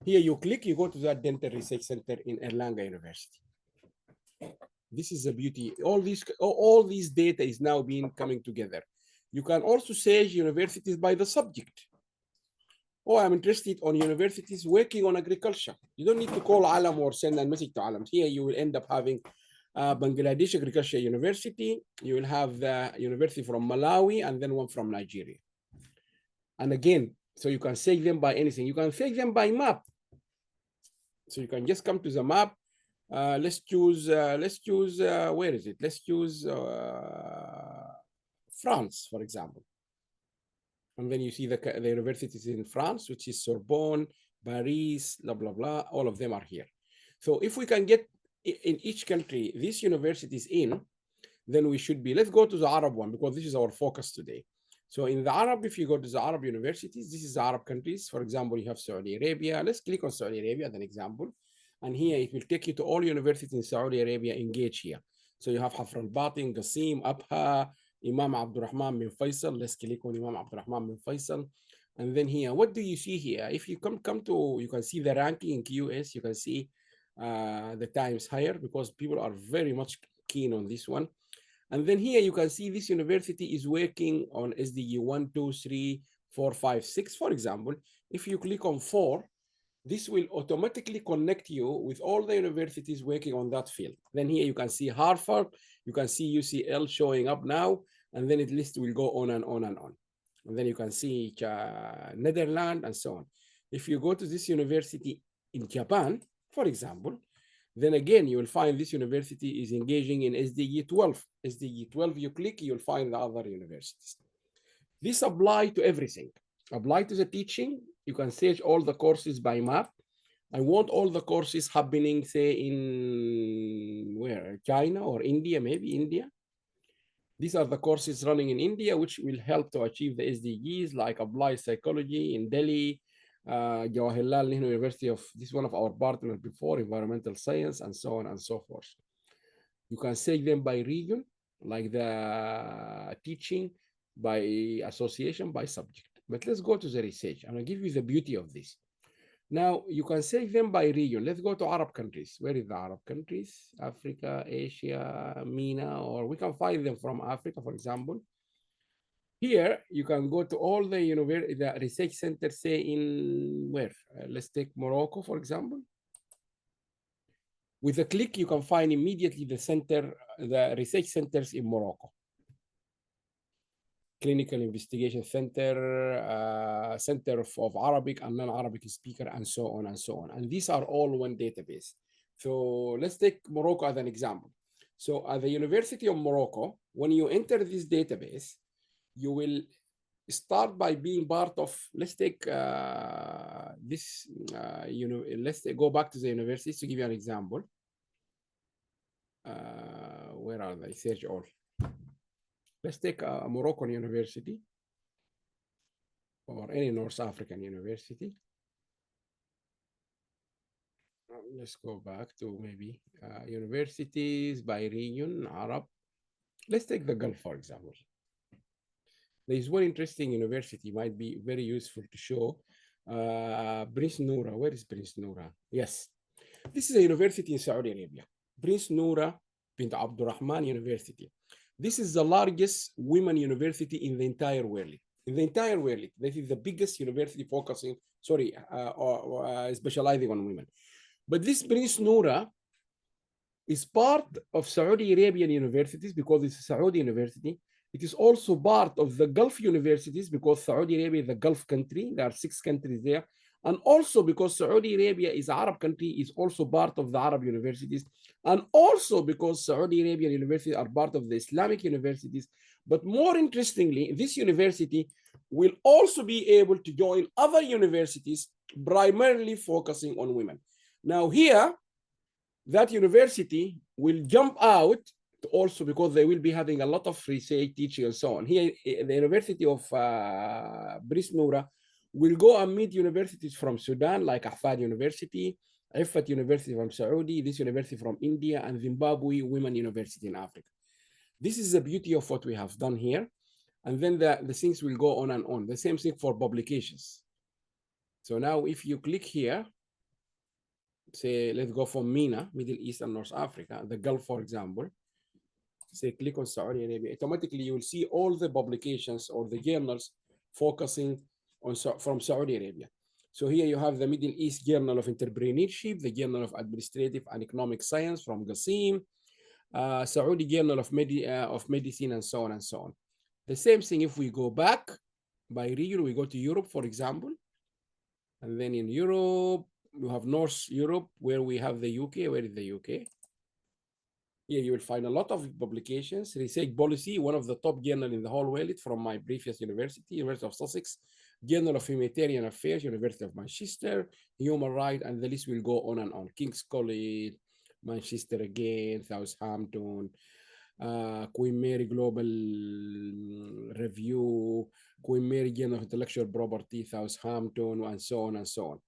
Here you click, you go to that dental research center in Erlangen University. This is the beauty. All these data is now being coming together. You can also search universities by the subject. Oh, I'm interested on universities working on agriculture. You don't need to call Alam or send a message to Alam. Here you will end up having Bangladesh Agriculture University. You will have the university from Malawi and then one from Nigeria. And again, so you can search them by anything. You can search them by map. So you can just come to the map. Let's choose, where is it? Let's choose France, for example. And then you see the universities in France, which is Sorbonne, Paris, blah, blah, blah. All of them are here. So if we can get in each country these universities in, then we should be, let's go to the Arab one, because this is our focus today. So in the Arab, if you go to the Arab universities, this is the Arab countries. For example, you have Saudi Arabia. Let's click on Saudi Arabia as an example. And here it will take you to all universities in Saudi Arabia engaged here. So you have Hafr al-Batin, Qasim, Abha, Imam Abdurrahman bin Faisal. Let's click on Imam Abdurrahman bin Faisal. And then here, what do you see here? If you come to, you can see the ranking in QS. You can see the times higher because people are very much keen on this one. And then here you can see this university is working on SDG 1, 2, 3, 4, 5, 6. For example, if you click on 4, this will automatically connect you with all the universities working on that field. Then here you can see Harvard, you can see UCL showing up now, and then the list will go on and on and on. And then you can see Netherlands and so on. If you go to this university in Japan, for example, then again, you will find this university is engaging in SDG 12. SDG 12, you click, you'll find the other universities. This applies to everything. Apply to the teaching. You can search all the courses by map. I want all the courses happening, say, in where? China or India, maybe India. These are the courses running in India, which will help to achieve the SDGs, like applied psychology in Delhi, Jawaharlal Nehru University of this one of our partners before, environmental science, and so on and so forth. You can search them by region, like the teaching, by association, by subject. But let's go to the research. I'm going to give you the beauty of this. Now, you can search them by region. Let's go to Arab countries. Where is the Arab countries? Africa, Asia, MENA, or we can find them from Africa, for example. Here, you can go to all the research centers, say in where? Let's take Morocco, for example. With a click, you can find immediately the research centers in Morocco. Clinical Investigation Center, Center of Arabic and non-Arabic speaker, and so on and so on. And these are all one database. So let's take Morocco as an example. So at the University of Morocco, when you enter this database, you will start by being part of, let's take this, let's go back to the universities to give you an example. Where are they? Search all. Let's take a Moroccan university or any North African university. Let's go back to maybe universities by region, Arab. Let's take the Gulf, for example. There is one interesting university, might be very useful to show. Prince Noura. Where is Prince Noura? Yes. This is a university in Saudi Arabia. Prince Noura bint Abdurrahman University. This is the largest women university in the entire world. In the entire world, this is the biggest university focusing, specializing on women. But this Prince Noura is part of Saudi Arabian universities because it's a Saudi university. It is also part of the Gulf universities because Saudi Arabia is a Gulf country. There are 6 countries there. And also because Saudi Arabia is an Arab country, is also part of the Arab universities. And also because Saudi Arabian universities are part of the Islamic universities. But more interestingly, this university will also be able to join other universities primarily focusing on women. Now here, that university will jump out also because they will be having a lot of research, teaching, and so on. Here, the University of Prince Noura will go and meet universities from Sudan, like Ahfad University, Ifat University from Saudi, this university from India, and Zimbabwe Women University in Africa. This is the beauty of what we have done here. And then the things will go on and on. The same thing for publications. So now if you click here, say, let's go for MENA, Middle East and North Africa, the Gulf, for example, say, click on Saudi Arabia, automatically you will see all the publications or the journals focusing on from Saudi Arabia. So here you have the Middle East Journal of Entrepreneurship, the Journal of Administrative and Economic Science from Qasim, Saudi Journal of Medicine, and so on and so on. The same thing if we go back by region, we go to Europe, for example. And then in Europe, we have North Europe, where we have the UK. Where is the UK? Here you will find a lot of publications. Research Policy, one of the top journals in the whole world from my previous university, University of Sussex. Journal of Humanitarian Affairs, University of Manchester. Human Rights, and the list will go on and on. King's College, Manchester again, Southampton, Queen Mary Global Review, Queen Mary Journal of Intellectual Property, Southampton, and so on and so on.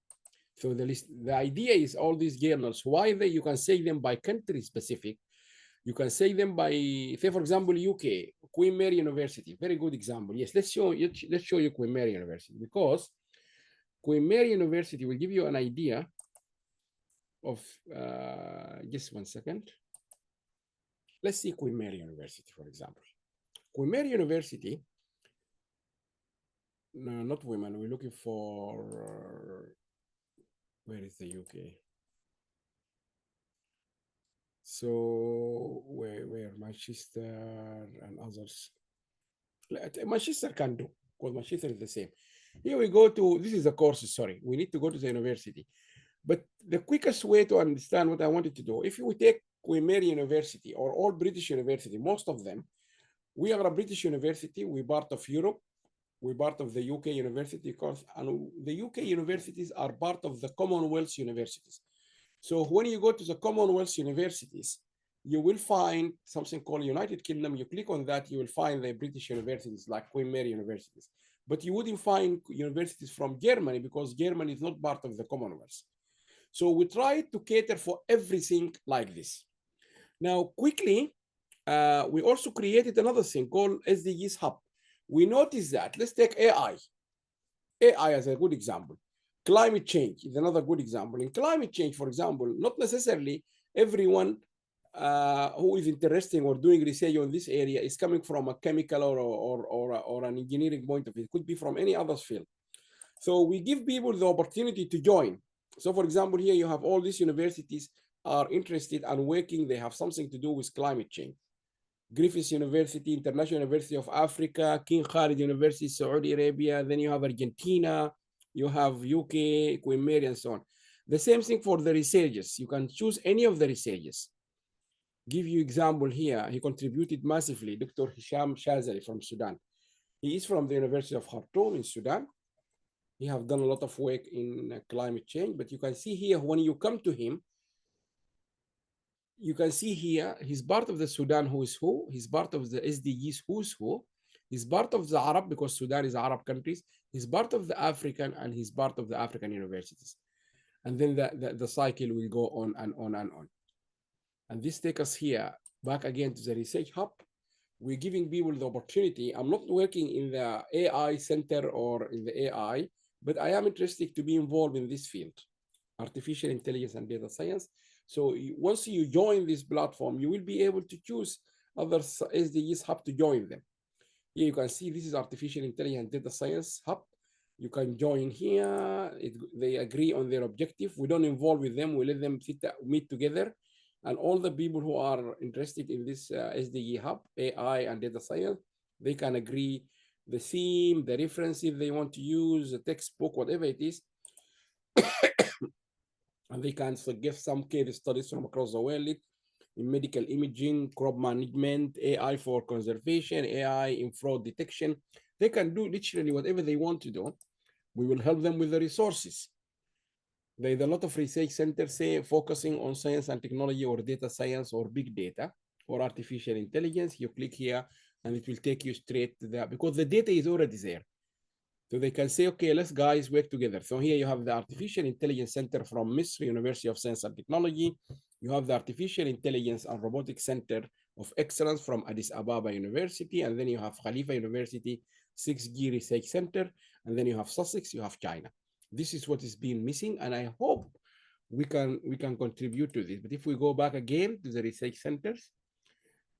So the idea is all these journals, why you can say them by country specific. You can say them by, say, for example, UK, Queen Mary University, very good example. Yes, let's show you Queen Mary University, because Queen Mary University will give you an idea of, just 1 second. Let's see Queen Mary University, for example. Queen Mary University, no, not women, we're looking for, where is the UK? So where Manchester and others. Manchester can do, because Manchester is the same. Here we go to, this is a course, sorry. We need to go to the university. But the quickest way to understand what I wanted to do, if you take Queen Mary University or all British university, most of them, we are a British university, we're part of Europe, we're part of the UK university course, and the UK universities are part of the Commonwealth universities. So when you go to the Commonwealth universities, you will find something called United Kingdom. You click on that, you will find the British universities like Queen Mary universities. But you wouldn't find universities from Germany because Germany is not part of the Commonwealth. So we try to cater for everything like this. Now, quickly, we also created another thing called SDGs Hub. We noticed that, let's take AI. AI as a good example. Climate change is another good example. In climate change, for example, not necessarily everyone who is interested or doing research on this area is coming from a chemical or an engineering point of view. It could be from any other field. So we give people the opportunity to join. So for example, here you have all these universities are interested and working. They have something to do with climate change. Griffith University, International University of Africa, King Khalid University, Saudi Arabia. Then you have Argentina, you have UK, Queen Mary, and so on. The same thing for the researchers. You can choose any of the researchers. Give you example here. He contributed massively, Dr. Hisham Shazali from Sudan. He is from the University of Khartoum in Sudan. He have done a lot of work in climate change, but you can see here, when you come to him, you can see here, he's part of the Sudan who's who, he's part of the SDGs who's who, he's part of the Arab, because Sudan is Arab countries, he's part of the African, and he's part of the African universities. And then the cycle will go on and on and on. And this takes us here, back again to the research hub. We're giving people the opportunity. I'm not working in the AI center or in the AI, but I am interested to be involved in this field, artificial intelligence and data science. So once you join this platform, you will be able to choose other SDGs hub to join them. Here you can see this is artificial intelligence data science hub. You can join here. They agree on their objective. We don't involve with them. We let them meet together. And all the people who are interested in this SDG hub, AI and data science, they can agree the theme, the references they want to use, the textbook, whatever it is. And they can suggest some case studies from across the world in medical imaging, crop management, AI for conservation, AI in fraud detection. They can do literally whatever they want to do. We will help them with the resources. There's a lot of research centers say focusing on science and technology or data science or big data or artificial intelligence. You click here and it will take you straight to that because the data is already there. So they can say, okay, let's guys work together. So here you have the Artificial Intelligence Center from Misr University of Science and Technology. You have the Artificial Intelligence and Robotics Center of Excellence from Addis Ababa University. And then you have Khalifa University 6G Research Center. And then you have Sussex, you have China. This is what is being missing. And I hope we can contribute to this. But if we go back again to the research centers,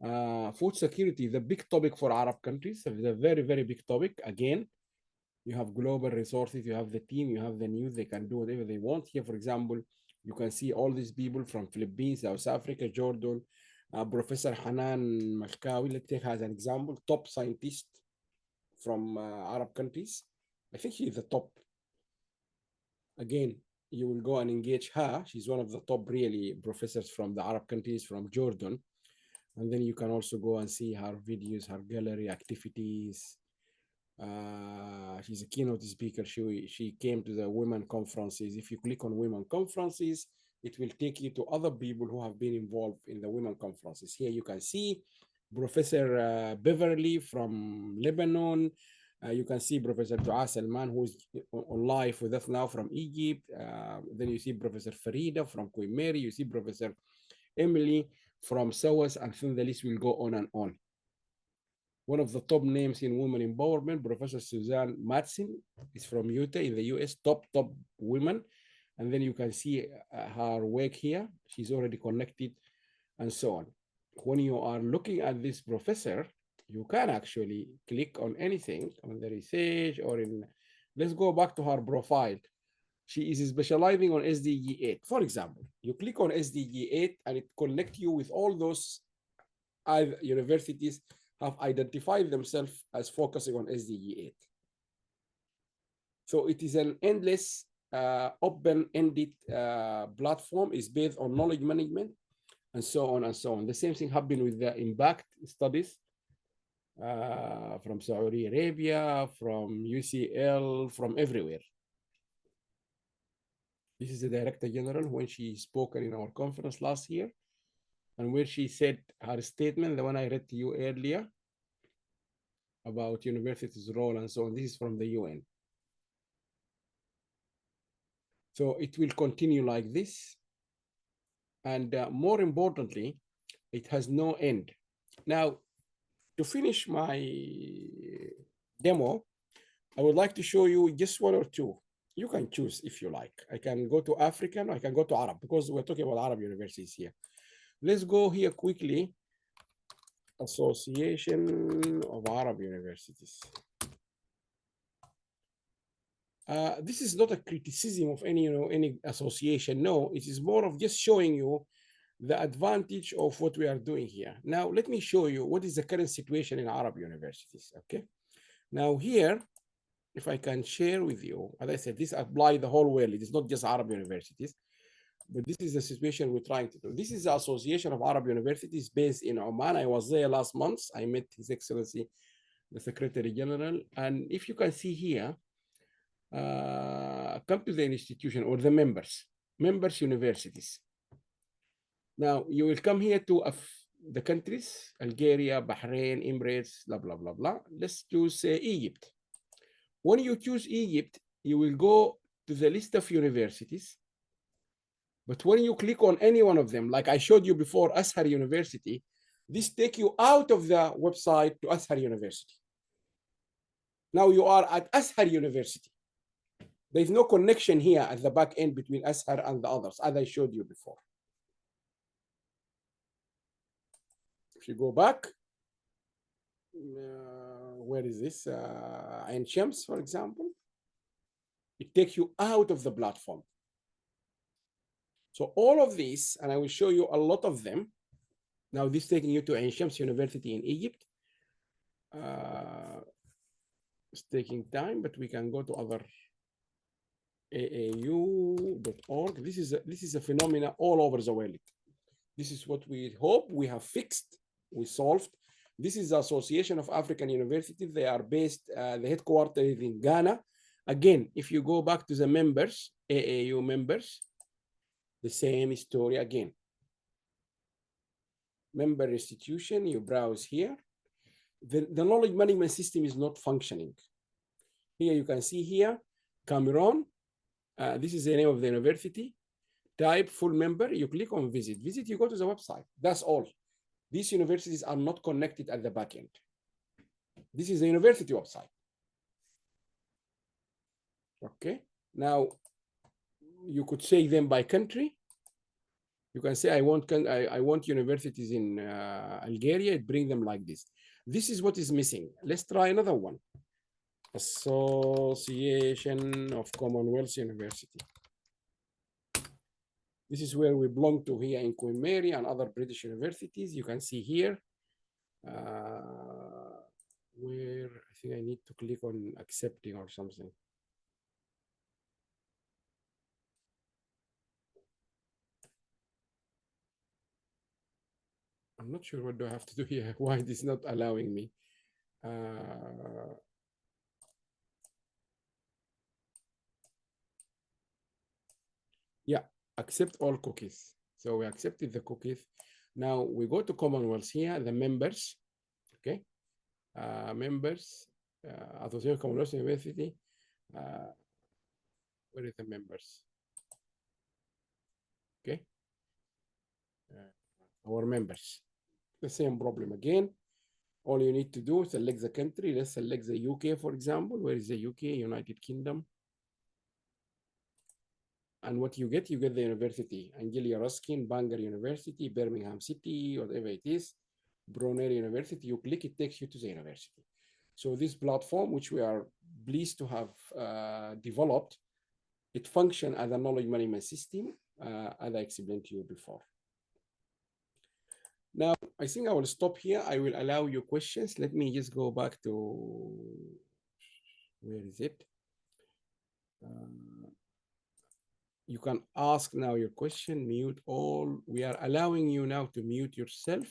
food security, the big topic for Arab countries, it's a very, very big topic. Again, you have global resources, you have the team, you have the news, they can do whatever they want. Here, for example, you can see all these people from Philippines, South Africa, Jordan, Professor Hanan Mashkawi, let's take her as an example, top scientist from Arab countries. I think she's the top. Again, you will go and engage her. She's one of the top really professors from the Arab countries, from Jordan. And then you can also go and see her videos, her gallery activities. She's a keynote speaker. She came to the women conferences. If you click on women conferences, it will take you to other people who have been involved in the women conferences. Here you can see Professor Beverly from Lebanon. You can see Professor Dua Salman, who is on live with us now from Egypt. Then you see Professor Farida from Queen Mary. You see Professor Emily from SOAS, and then the list will go on and on. One of the top names in women empowerment, Professor Suzanne Madsen, is from Utah in the US, top women. And then you can see her work here. She's already connected and so on. When you are looking at this professor, you can actually click on anything on the research or in, let's go back to her profile. She is specializing on SDG 8. For example, you click on SDG 8 and it connects you with all those universities have identified themselves as focusing on SDG 8. So it is an endless, open-ended platform. Is based on knowledge management and so on and so on. The same thing happened with the impact studies from Saudi Arabia, from UCL, from everywhere. This is the Director General when she spoke in our conference last year, and where she said her statement, the one I read to you earlier, about universities' role and so on. This is from the UN. So it will continue like this. And more importantly, it has no end. Now, to finish my demo, I would like to show you just one or two. You can choose if you like. I can go to African, I can go to Arab, because we're talking about Arab universities here. Let's go here quickly. Association of Arab Universities. This is not a criticism of any, any association. No, it is more of just showing you the advantage of what we are doing here. Now, let me show you what is the current situation in Arab universities, okay? Now here, if I can share with you, as I said, this applies the whole world. It is not just Arab universities, but this is the situation we're trying to do. This is the Association of Arab Universities based in Oman. I was there last month. I met His Excellency, the Secretary General. And if you can see here, come to the institution or the members universities. Now you will come here to the countries, Algeria, Bahrain, Emirates, blah, blah, blah, blah. Let's choose Egypt. When you choose Egypt, you will go to the list of universities. But when you click on any one of them, like I showed you before, Azhar University, this takes you out of the website to Azhar University. Now you are at Azhar University. There's no connection here at the back end between Azhar and the others, as I showed you before. If you go back, where is this? Ain Shams, for example. It takes you out of the platform. So all of these, and I will show you a lot of them. Now this is taking you to Ain Shams University in Egypt. It's taking time, but we can go to other aau.org. This is a phenomenon all over the world. This is what we hope we have fixed, we solved. This is the Association of African Universities. They are based, the headquarters is in Ghana. Again, if you go back to the members, AAU members, the same story again. Member institution, you browse here. The knowledge management system is not functioning. Here you can see here, Cameroon. This is the name of the university. Type full member, you click on visit. Visit, you go to the website. That's all. These universities are not connected at the back end. This is the university website. Okay. Now, you could say them by country. You can say, I want universities in Algeria. It brings them like this. This is what is missing. Let's try another one. Association of Commonwealth University. This is where we belong to here in Queen Mary and other British universities. You can see here where I think I need to click on accepting or something. I'm not sure what do I have to do here. Why it is not allowing me. Yeah, accept all cookies. So we accepted the cookies. Now we go to Commonwealth here, the members, okay? Members, Association of Commonwealth University. Where is the members? Okay. Our members. The same problem again. All you need to do is select the country. Let's select the UK, for example. Where is the UK? United Kingdom. And what you get the university. Angelia Ruskin, Bangor University, Birmingham City, whatever it is, Brunel University. You click, it takes you to the university. So this platform, which we are pleased to have developed, it functions as a knowledge management system, as I explained to you before. Now, I think I will stop here. I will allow you questions. Let me just go back to, where is it? You can ask now your question, mute all. We are allowing you now to mute yourself.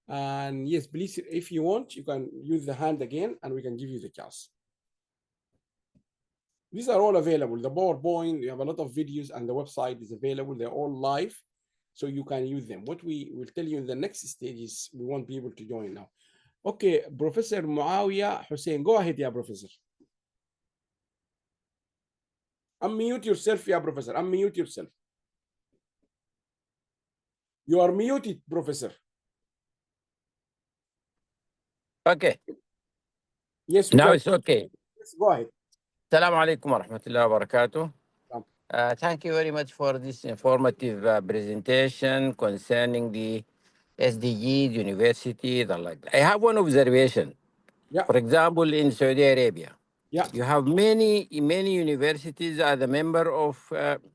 And yes, please, if you want, you can use the hand again and we can give you the chance. These are all available. The PowerPoint, you have a lot of videos and the website is available. They're all live, so you can use them. What we will tell you in the next stage is we want people to join now. Okay, Professor Muawiyah Hussein, go ahead, yeah, Professor. Unmute yourself, yeah, Professor. Unmute yourself. You are muted, Professor. Okay. Yes. Now it's okay. Yes, go ahead. Assalamu alaikum wa rahmatullahi wa barakatuh. Thank you very much for this informative presentation concerning the SDGs, universities, and like that. I have one observation. Yeah. For example, in Saudi Arabia, yeah, you have many universities as a member of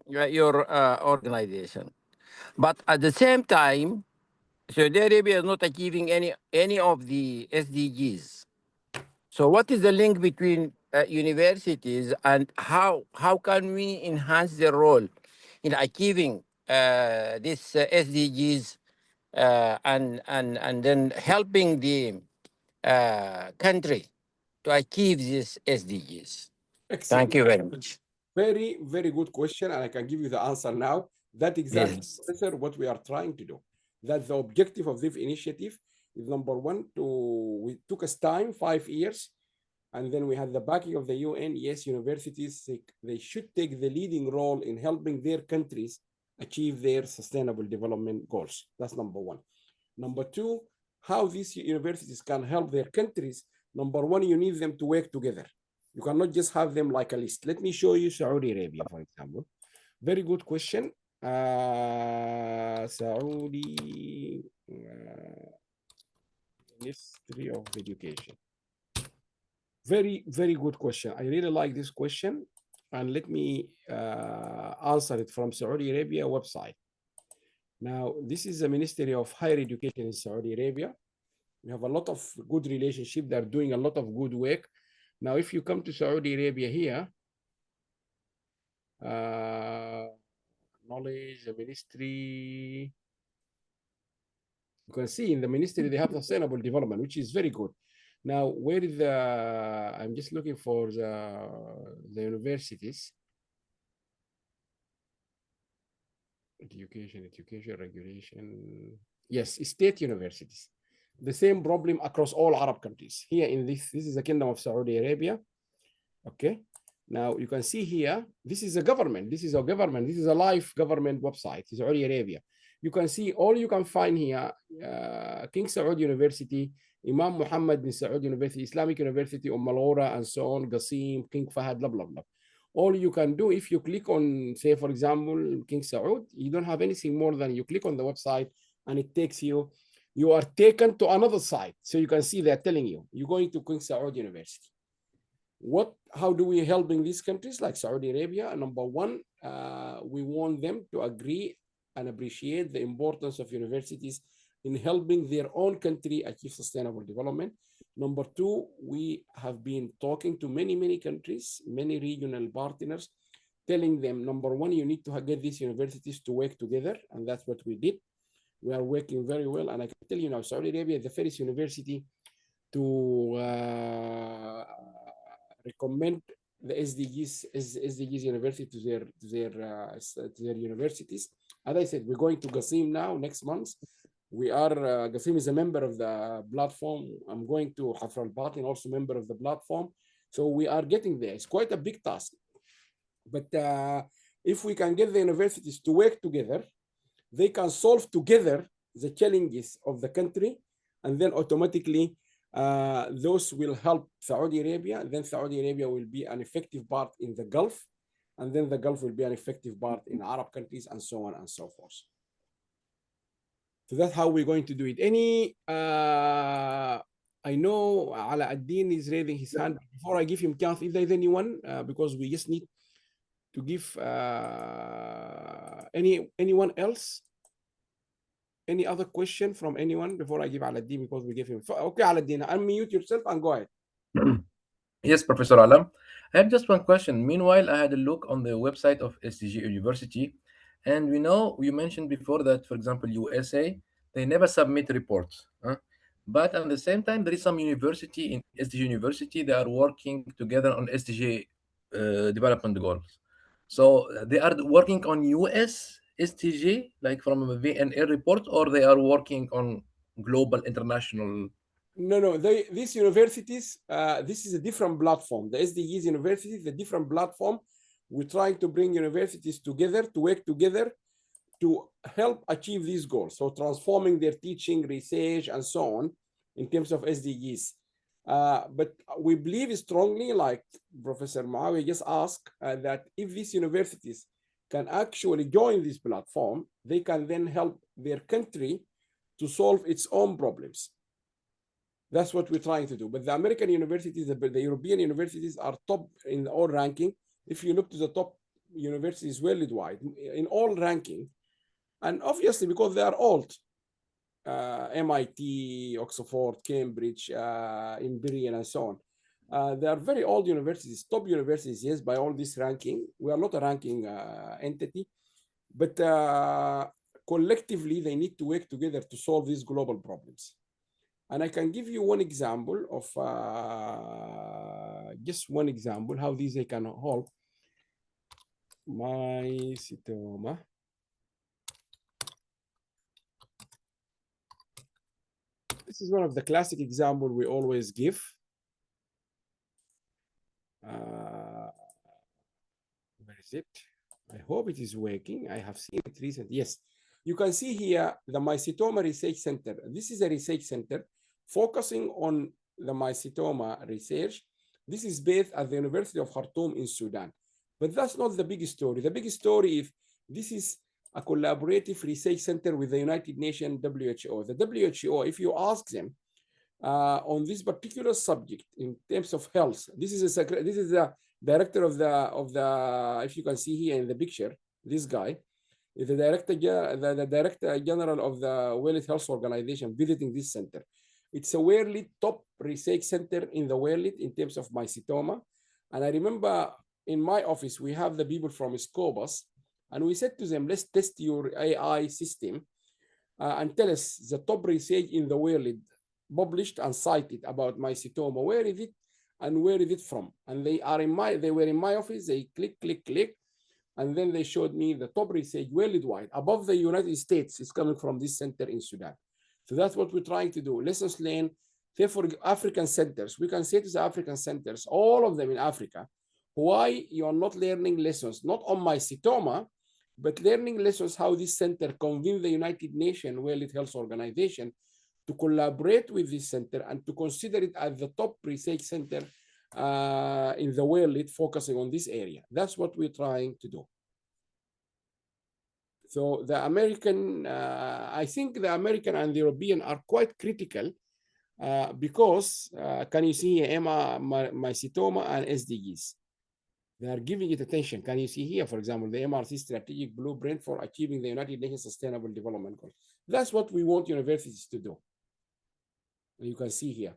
your organization. But at the same time, Saudi Arabia is not achieving any of the SDGs. So what is the link between universities and how can we enhance their role in achieving this SDGs and then helping the country to achieve these SDGs? Excellent. Thank you very much. Very, very good question, and I can give you the answer now. That exactly, Yes. Professor, what we are trying to do. That the objective of this initiative is, number one, we took us time, 5 years, and then we had the backing of the UN. Yes, universities, they should take the leading role in helping their countries achieve their sustainable development goals. That's number one. Number two, how these universities can help their countries. Number one, you need them to work together. You cannot just have them like a list. Let me show you Saudi Arabia, for example. Very good question. Saudi Ministry of Education. Very, very good question. I really like this question. And let me answer it from Saudi Arabia website. Now, this is the Ministry of Higher Education in Saudi Arabia. We have a lot of good relationship. They're doing a lot of good work. Now, if you come to Saudi Arabia here, knowledge, the ministry, you can see in the ministry, they have sustainable development, which is very good. Now, where is the, I'm just looking for the universities. Education, regulation. Yes, state universities. The same problem across all Arab countries. Here in this is the Kingdom of Saudi Arabia. Okay. Now you can see here, this is a government. This is a government. This is a live government website, Saudi Arabia. You can see all you can find here, King Saud University, Imam Muhammad bin Saud University, Islamic University, Al-Ghura, and so on, Qasim, King Fahad, blah, blah, blah. All you can do, if you click on, say, for example, King Saud, you don't have anything more than you click on the website and it takes you, you are taken to another site. So you can see they're telling you, you're going to King Saud University. How do we help in these countries like Saudi Arabia? Number one, we want them to agree and appreciate the importance of universities in helping their own country achieve sustainable development. Number two, we have been talking to many countries, many regional partners, telling them, number one, you need to get these universities to work together. And that's what we did. We are working very well. And I can tell you now, Saudi Arabia is the first university to recommend the SDGs university to their universities. As I said, we're going to Qasim now next month. We are, Qasim is a member of the platform. I'm going to Hafr al-Batin, also member of the platform. So we are getting there. It's quite a big task. But if we can get the universities to work together, they can solve together the challenges of the country, and then automatically those will help Saudi Arabia. Then Saudi Arabia will be an effective part in the Gulf, and then the Gulf will be an effective part in Arab countries, and so on and so forth. So that's how we're going to do it. I know Ala Ad-Din is raising his hand. Before I give him chance, if there's anyone, because we just need to give anyone else. Any other question from anyone before I give Ala Ad-Din, because we give him. Okay, Ala Ad-Din, unmute yourself and go ahead. Yes, Professor Alam. I have just one question. Meanwhile, I had a look on the website of SDG University, and we know you mentioned before that, for example, USA, they never submit reports. But at the same time, there is some university in SDG University, they are working together on SDG development goals. So they are working on US SDG, like from a VNL report, or they are working on global international? No, these universities, this is a different platform. The SDGs university is a different platform. We're trying to bring universities together to work together to help achieve these goals. So transforming their teaching, research, and so on in terms of SDGs. But we believe strongly, like Professor Moawi just asked, that if these universities can actually join this platform, they can then help their country to solve its own problems. That's what we're trying to do. But the American universities, the European universities are top in all ranking. If you look to the top universities worldwide, in all ranking, and obviously because they are old, MIT, Oxford, Cambridge, Imperial, and so on. They are very old universities, top universities, yes, by all this ranking. We are not a ranking entity, but collectively, they need to work together to solve these global problems. And I can give you one example of just one example how these they can help. Mycetoma. This is one of the classic examples we always give. Where is it? I hope it is working. I have seen it recently. Yes. You can see here the Mycetoma Research Center. This is a research center focusing on the mycetoma research. This is based at the University of Khartoum in Sudan. But that's not the big story. The big story is this is a collaborative research center with the United Nations WHO. The WHO, if you ask them on this particular subject in terms of health, this is the director of the if you can see here in the picture, this guy is the director general of the World Health Organization visiting this center. It's a world top research center in the world in terms of mycetoma. And I remember in my office, we have the people from Scopus, and we said to them, let's test your AI system and tell us the top research in the world published and cited about mycetoma. Where is it and where is it from? And they were in my office, they click, and then they showed me the top research worldwide above the United States is coming from this center in Sudan. So that's what we're trying to do. Lessons learned. For African centers, we can say to the African centers, all of them in Africa, why you are not learning lessons, not on mycetoma, but learning lessons how this center convened the United Nations World Health Organization to collaborate with this center and to consider it as the top research center in the world focusing on this area. That's what we're trying to do. So the American, I think the American and the European are quite critical because can you see here mycetoma and SDGs? They are giving it attention. Can you see here, for example, the MRC strategic blueprint for achieving the United Nations Sustainable Development Goals. That's what we want universities to do. You can see here,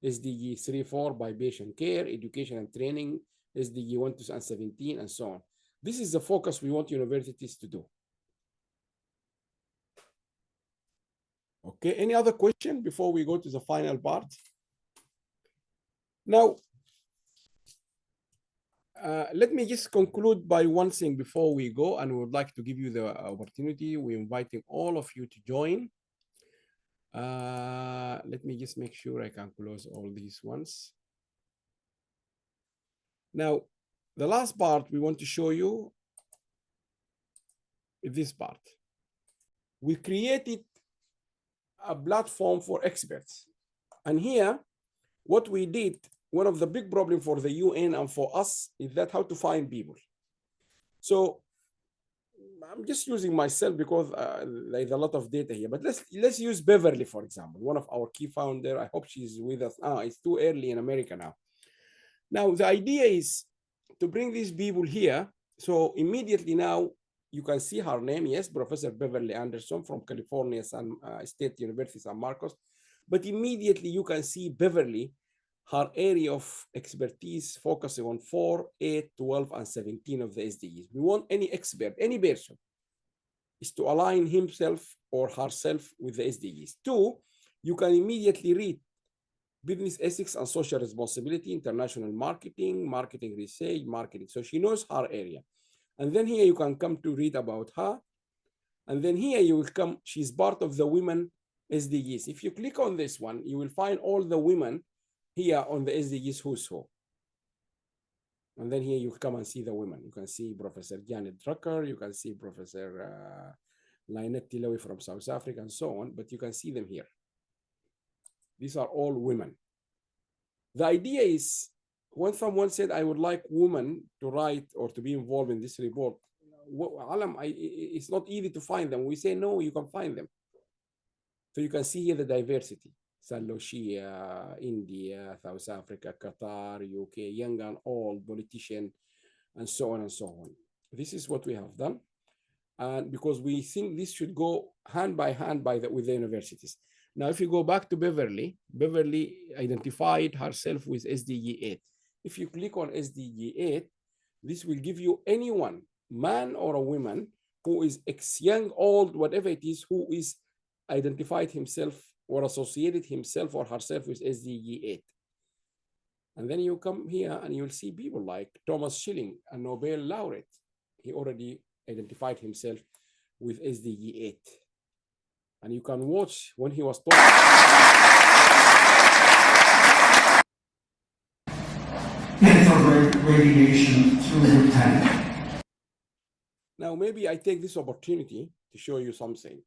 SDG 3.4 by patient care, education and training, SDG 1-17, and so on. This is the focus we want universities to do. Okay, any other question before we go to the final part? Now, let me just conclude by one thing before we go, and we would like to give you the opportunity. We're inviting all of you to join. Let me just make sure I can close all these ones. Now, the last part we want to show you is this part. We created a platform for experts. And here, what we did, one of the big problems for the UN and for us is that how to find people. So I'm just using myself because there's a lot of data here, but let's use Beverly, for example, one of our key founder. I hope she's with us. It's too early in America now. Now, the idea is to bring these people here. So immediately now, you can see her name. Yes, Professor Beverly Anderson from California State University, San Marcos. But immediately you can see Beverly, her area of expertise focusing on 4, 8, 12, and 17 of the SDGs. We want any expert, any person, is to align himself or herself with the SDGs. 2, you can immediately read business ethics and social responsibility, international marketing, marketing research, marketing. So she knows her area. And then here you can come to read about her. And then here you will come, she's part of the women SDGs. If you click on this one, you will find all the women here on the SDGs who's who. And then here you come and see the women. You can see Professor Janet Drucker, you can see Professor Lynette Tilawi from South Africa and so on, but you can see them here. These are all women. The idea is, when someone said, I would like women to write or to be involved in this report, it's not easy to find them. We say, no, you can find them. So you can see here the diversity. San Lucia, India, South Africa, Qatar, UK, young and old, politician, and so on and so on. This is what we have done. And because we think this should go hand by hand with the universities. Now, if you go back to Beverly, Beverly identified herself with SDG 8. If you click on SDG 8, this will give you anyone, man or a woman, who is young, old, whatever it is, who is identified himself or associated himself or herself with SDG 8. And then you come here and you'll see people like Thomas Schilling, a Nobel laureate. He already identified himself with SDG 8. And you can watch when he was talking. Radiation through the tank. Now, maybe I take this opportunity to show you something.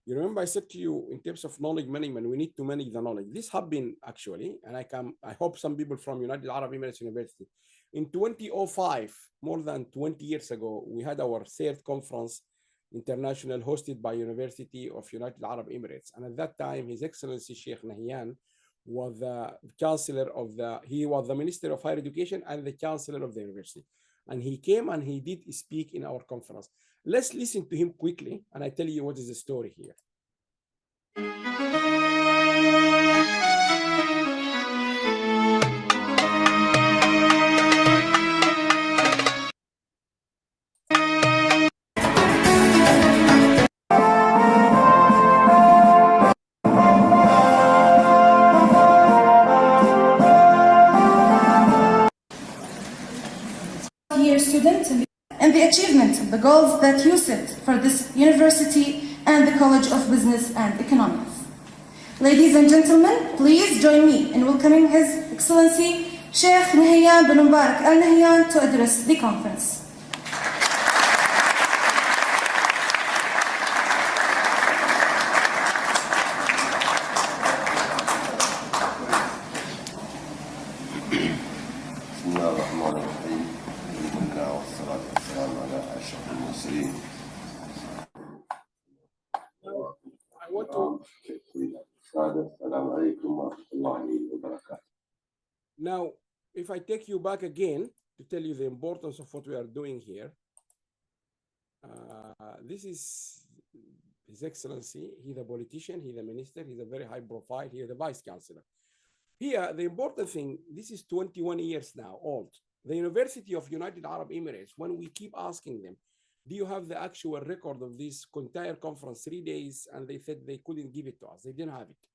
You remember I said to you, in terms of knowledge management, we need to manage the knowledge. This has been actually, and I hope some people from United Arab Emirates University. In 2005, more than 20 years ago, we had our 3rd conference international hosted by University of United Arab Emirates. And at that time, His Excellency Sheikh Nahyan was the chancellor of he was the Minister of Higher Education and the chancellor of the university. And he came and he did speak in our conference. Let's listen to him quickly, and I tell you what is the story here. Student and the achievement of the goals that you set for this university and the College of Business and Economics. Ladies and gentlemen, please join me in welcoming His Excellency Sheikh Nahyan bin Mubarak Al Nahyan to address the conference. Now, if I take you back again to tell you the importance of what we are doing here, this is His Excellency. He's a politician, he's a minister, he's a very high profile, he's the vice chancellor. Here, the important thing, this is 21 years now old. The University of United Arab Emirates, when we keep asking them, do you have the actual record of this entire conference, 3 days, and they said they couldn't give it to us. They didn't have it.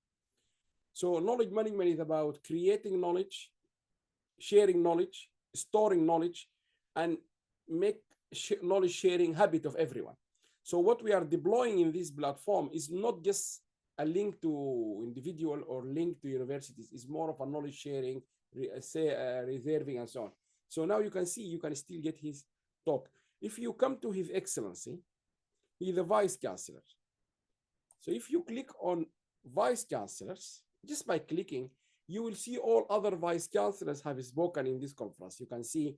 So knowledge management is about creating knowledge, sharing knowledge, storing knowledge, and make knowledge sharing habit of everyone. So what we are deploying in this platform is not just a link to individual or link to universities. It's more of a knowledge sharing, reserving, and so on. So now you can see, you can still get his talk. If you come to His Excellency, he's the Vice Chancellor. So if you click on Vice Chancellors, just by clicking, you will see all other Vice Chancellors have spoken in this conference. You can see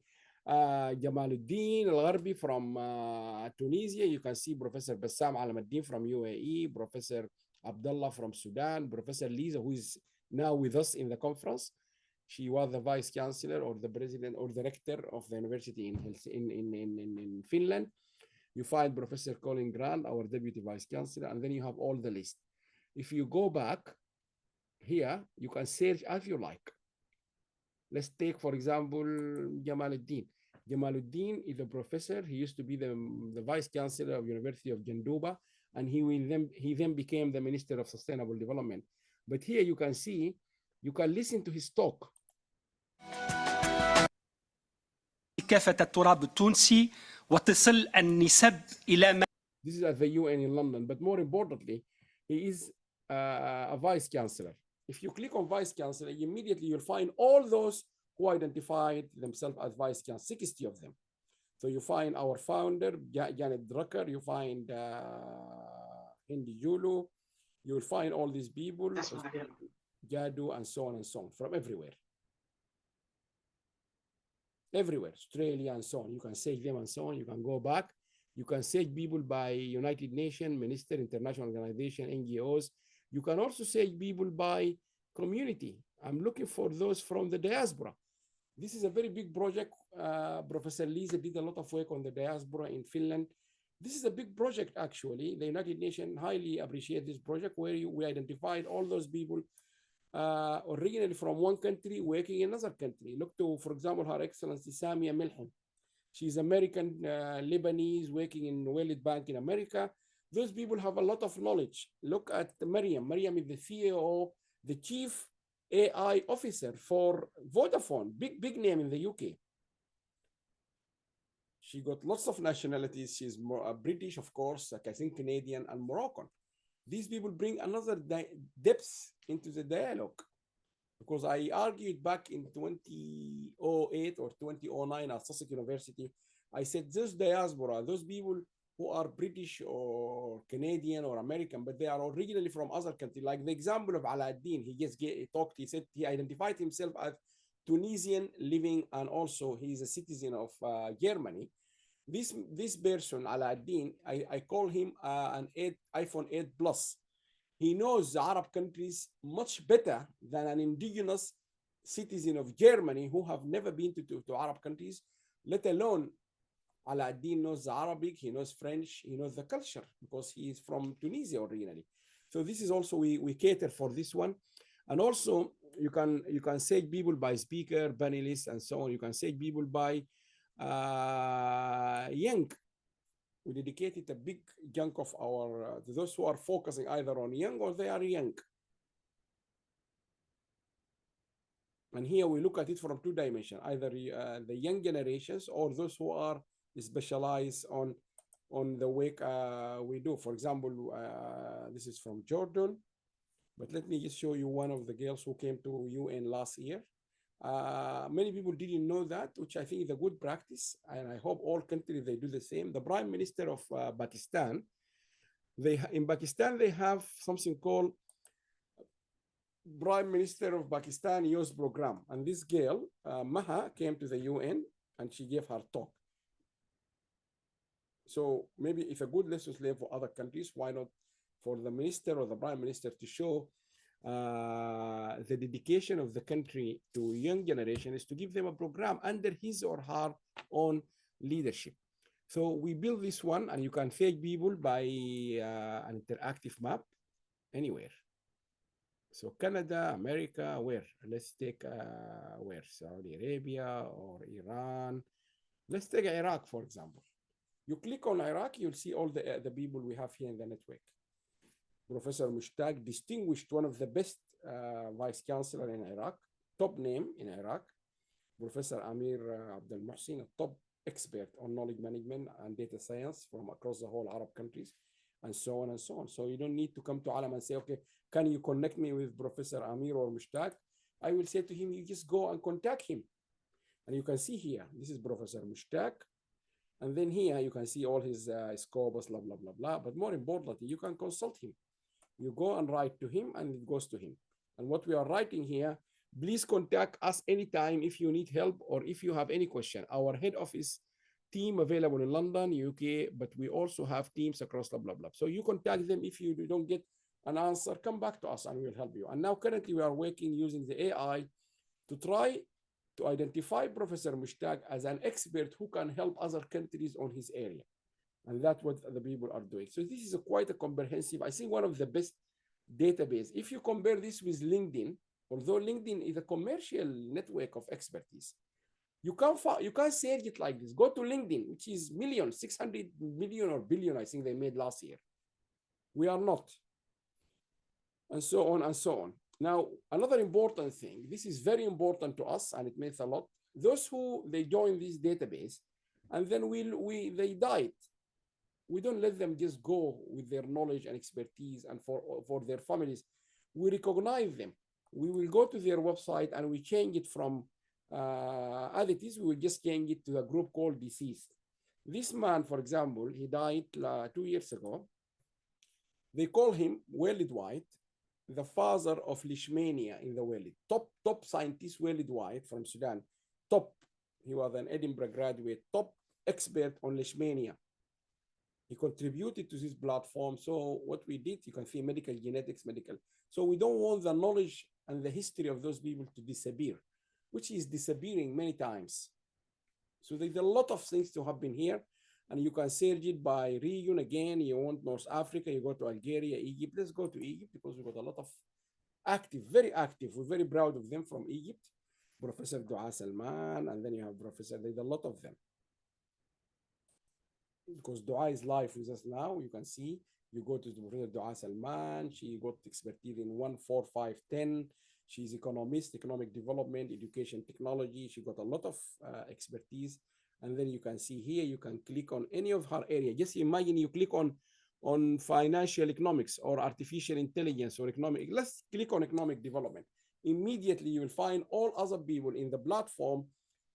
Jamaluddin Al-Gharbi from Tunisia. You can see Professor Bassam Alamuddin from UAE, Professor Abdullah from Sudan, Professor Lisa, who is now with us in the conference. She was the vice chancellor or the president or the rector of the university in Finland. You find Professor Colin Grant, our deputy vice chancellor, and then you have all the list. If you go back here, you can search as you like. Let's take, for example, Jamaluddin. Jamaluddin is a professor. He used to be the vice chancellor of University of Janduba, and he then became the Minister of Sustainable Development. But here you can see, you can listen to his talk. كافة التراب التونسي وتصل النسب إلى. This is at the UN in London, but more importantly, he is a vice chancellor. If you click on vice chancellor, immediately you'll find all those who identified themselves as vice chancellor, 60 of them. So you find our founder, Janet Drucker, you find Hindi Julu, you will find all these people, Jadu, and so on from everywhere. Everywhere, Australia and so on. You can search them and so on. You can go back. You can search people by United Nations, Minister, International Organization, NGOs. You can also search people by community. I'm looking for those from the diaspora. This is a very big project. Professor Lisa did a lot of work on the diaspora in Finland. This is a big project, actually. The United Nations highly appreciate this project where we identified all those people originally from one country working in another country. Look to, for example, Her Excellency Samia Milhan. She's American Lebanese working in World Bank in America. Those people have a lot of knowledge. Look at Mariam. Mariam is the CEO, the chief AI officer for Vodafone, big name in the UK. She got lots of nationalities. She's more British, of course, like I think Canadian and Moroccan. These people bring another depth into the dialogue, because I argued back in 2008 or 2009 at Sussex University. I said those diaspora, those people who are British or Canadian or American, but they are originally from other countries. Like the example of Aladdin, he said he identified himself as Tunisian living, and also he's a citizen of Germany. This person, Aladdin, I call him an iPhone 8 Plus. He knows the Arab countries much better than an indigenous citizen of Germany who have never been to Arab countries, let alone Aladdin knows the Arabic, he knows French, he knows the culture, because he is from Tunisia originally. So this is also, we cater for this one. And also you can search people by speaker, panelists, and so on. You can search people by young. We dedicated a big chunk of our, those who are focusing either on young or they are young. And here we look at it from two dimensions, either the young generations or those who are specialized on the work we do. For example, this is from Jordan, but let me just show you one of the girls who came to UN last year. Many people didn't know that, which I think is a good practice, and I hope all countries, they do the same. The Prime Minister of Pakistan, in Pakistan, they have something called Prime Minister of Pakistan Youth Program. And this girl, Maha, came to the UN and she gave her talk. So maybe if a good lesson learned for other countries, why not for the minister or the prime minister to show the dedication of the country to young generation is to give them a program under his or her own leadership. So we build this one, and you can fake people by an interactive map anywhere. So Canada, America, where? Let's take where? Saudi Arabia or Iran. Let's take Iraq, for example. You click on Iraq, you'll see all the people we have here in the network. Professor Mushtaq, distinguished, one of the best vice chancellor in Iraq, top name in Iraq. Professor Amir Abdel Mohsin, a top expert on knowledge management and data science from across the whole Arab countries, and so on and so on. So you don't need to come to Alam and say, okay, can you connect me with Professor Amir or Mushtaq? I will say to him, you just go and contact him. And you can see here, this is Professor Mushtaq. And then here you can see all his scopus, blah, blah, blah, blah. But more importantly, you can consult him. You go and write to him and it goes to him. And what we are writing here, Please contact us anytime if you need help or if you have any question. Our head office team available in London, UK, but we also have teams across the blah, blah. So you contact them. If you don't get an answer, come back to us and we'll help you. And now currently we are working using the AI to try to identify Professor Mushtaq as an expert who can help other countries on his area. And that's what the people are doing. So this is quite a comprehensive, I think one of the best database. If you compare this with LinkedIn, although LinkedIn is a commercial network of expertise, you can't say it like this. Go to LinkedIn, which is millions, 600 million or billion, I think they made last year. We are not. And so on and so on. Now, another important thing, this is very important to us and it means a lot. Those who they join this database and then they died. We don't let them just go with their knowledge and expertise and for their families. We recognize them. We will go to their website and we change it from as it is, we will just change it to a group called deceased. This man, for example, he died 2 years ago. They call him Walid White, the father of leishmania in the world. Top scientist, Walid White from Sudan. Top. He was an Edinburgh graduate, top expert on leishmania. He contributed to this platform. So what we did, you can see medical genetics, medical. So we don't want the knowledge and the history of those people to disappear, which is disappearing many times. So there's a lot of things to happen here. And you can search it by region. Again, you want North Africa, you go to Algeria, Egypt. Let's go to Egypt because we've got a lot of active, very active. We're very proud of them from Egypt. Professor Dua Salman, and then you have Professor, there's a lot of them. Because Dua is live with us now, you can see. You go to Professor Dua Salman, she got expertise in 1, 4, 5, 10. She's economist, economic development, education technology. She got a lot of expertise. And then you can see here, you can click on any of her area. Just imagine you click on financial economics or artificial intelligence or economic. Let's click on economic development. Immediately, you will find all other people in the platform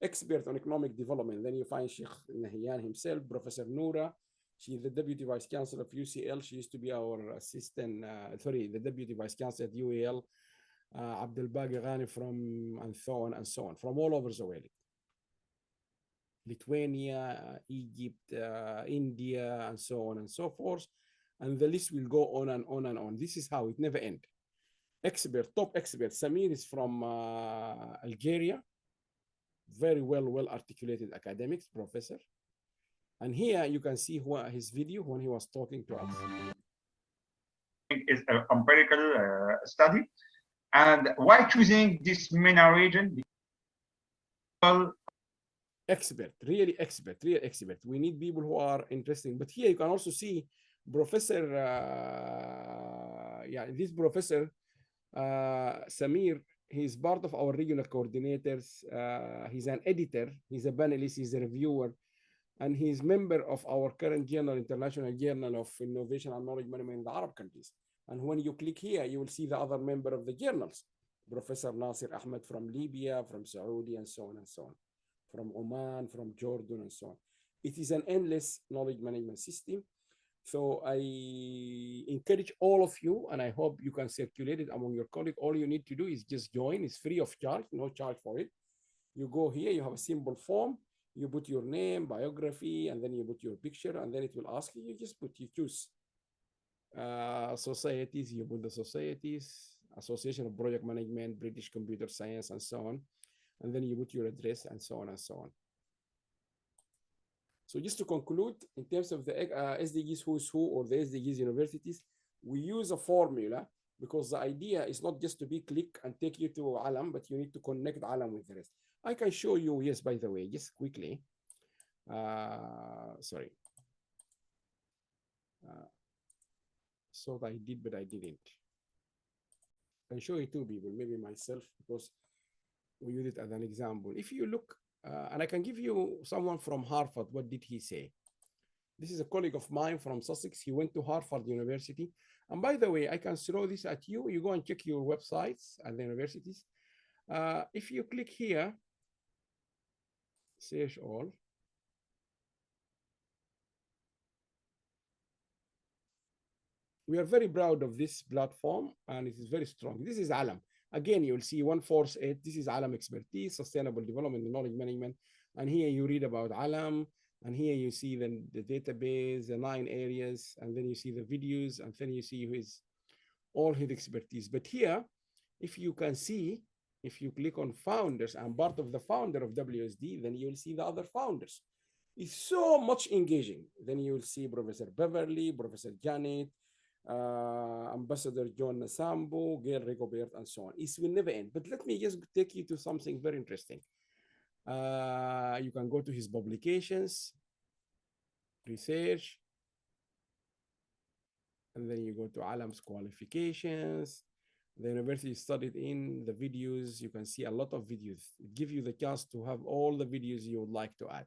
expert on economic development. Then you find Sheikh Nahyan himself, Professor Noura. She's the Deputy Vice Chancellor of UCL. She used to be our assistant, the Deputy Vice Chancellor at UAL. Abdel Baqi Ghani from, and so on, from all over the world. Lithuania, Egypt, India, and so on and so forth. And the list will go on and on and on. This is how it never ends. Expert, top expert. Samir is from Algeria. Very well articulated academics, professor. And here you can see his video when he was talking to us. Is an empirical study. And why choosing this MENA region? Expert, really expert, real expert. We need people who are interesting. But here you can also see Professor, this Professor Samir, he's part of our regional coordinators. He's an editor, he's a panelist, he's a reviewer, and he's member of our current journal, International Journal of Innovation and Knowledge Management in the Arab countries. And when you click here, you will see the other member of the journals, Professor Nasir Ahmed from Libya, from Saudi, and so on and so on, from Oman, from Jordan, and so on. It is an endless knowledge management system. So I encourage all of you, and I hope you can circulate it among your colleagues. All you need to do is just join. It's free of charge, no charge for it. You go here, you have a simple form. You put your name, biography, and then you put your picture, and then it will ask you, you choose societies, you put the societies, Association of Project Management, British Computer Science, and so on. And then you put your address and so on and so on. So just to conclude, in terms of the SDGs Who's Who or the SDGs universities, we use a formula because the idea is not just to be click and take you to Alam, but you need to connect Alam with the rest. I can show you, yes, by the way, just quickly. Sorry. Thought I did, but I didn't. I can show you two people, maybe myself, because we use it as an example. If you look, and I can give you someone from Harvard, what did he say? This is a colleague of mine from Sussex. He went to Harvard University. And by the way, I can throw this at you. You go and check your websites at the universities. If you click here, search all. We are very proud of this platform, and it is very strong. This is Alam. Again, you'll see 148. This is Alam expertise, sustainable development, and knowledge management. And here you read about Alam. And here you see the database, the 9 areas, and then you see the videos, and then you see all his expertise. But here, if you can see, if you click on founders, I'm part of the founder of WSD, then you'll see the other founders. It's so much engaging. Then you'll see Professor Beverly, Professor Janet, Ambassador John Nasambo, Gail Rigobert, and so on. It will never end. But let me just take you to something very interesting. You can go to his publications, research, and then you go to Alam's qualifications, the university studied in, the videos. You can see a lot of videos. It gives you the chance to have all the videos you would like to add.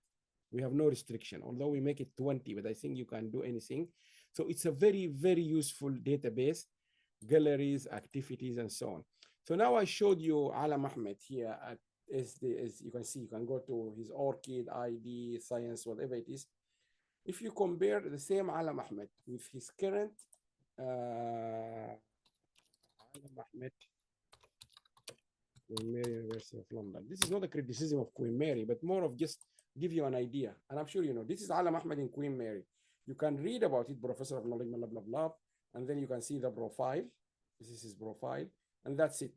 We have no restriction, although we make it 20, but I think you can do anything. So it's a very, very useful database, galleries, activities, and so on. So now I showed you Alam Ahmed here at SD, as you can see, you can go to his ORCID, ID, science, whatever it is. If you compare the same Alam Ahmed with his current Alam Ahmed, Queen Mary University of London. This is not a criticism of Queen Mary, but more of just give you an idea. And I'm sure you know, this is Alam Ahmed in Queen Mary. You can read about it, Professor of Knowledge, blah, blah, blah, and then you can see the profile. This is his profile, and that's it.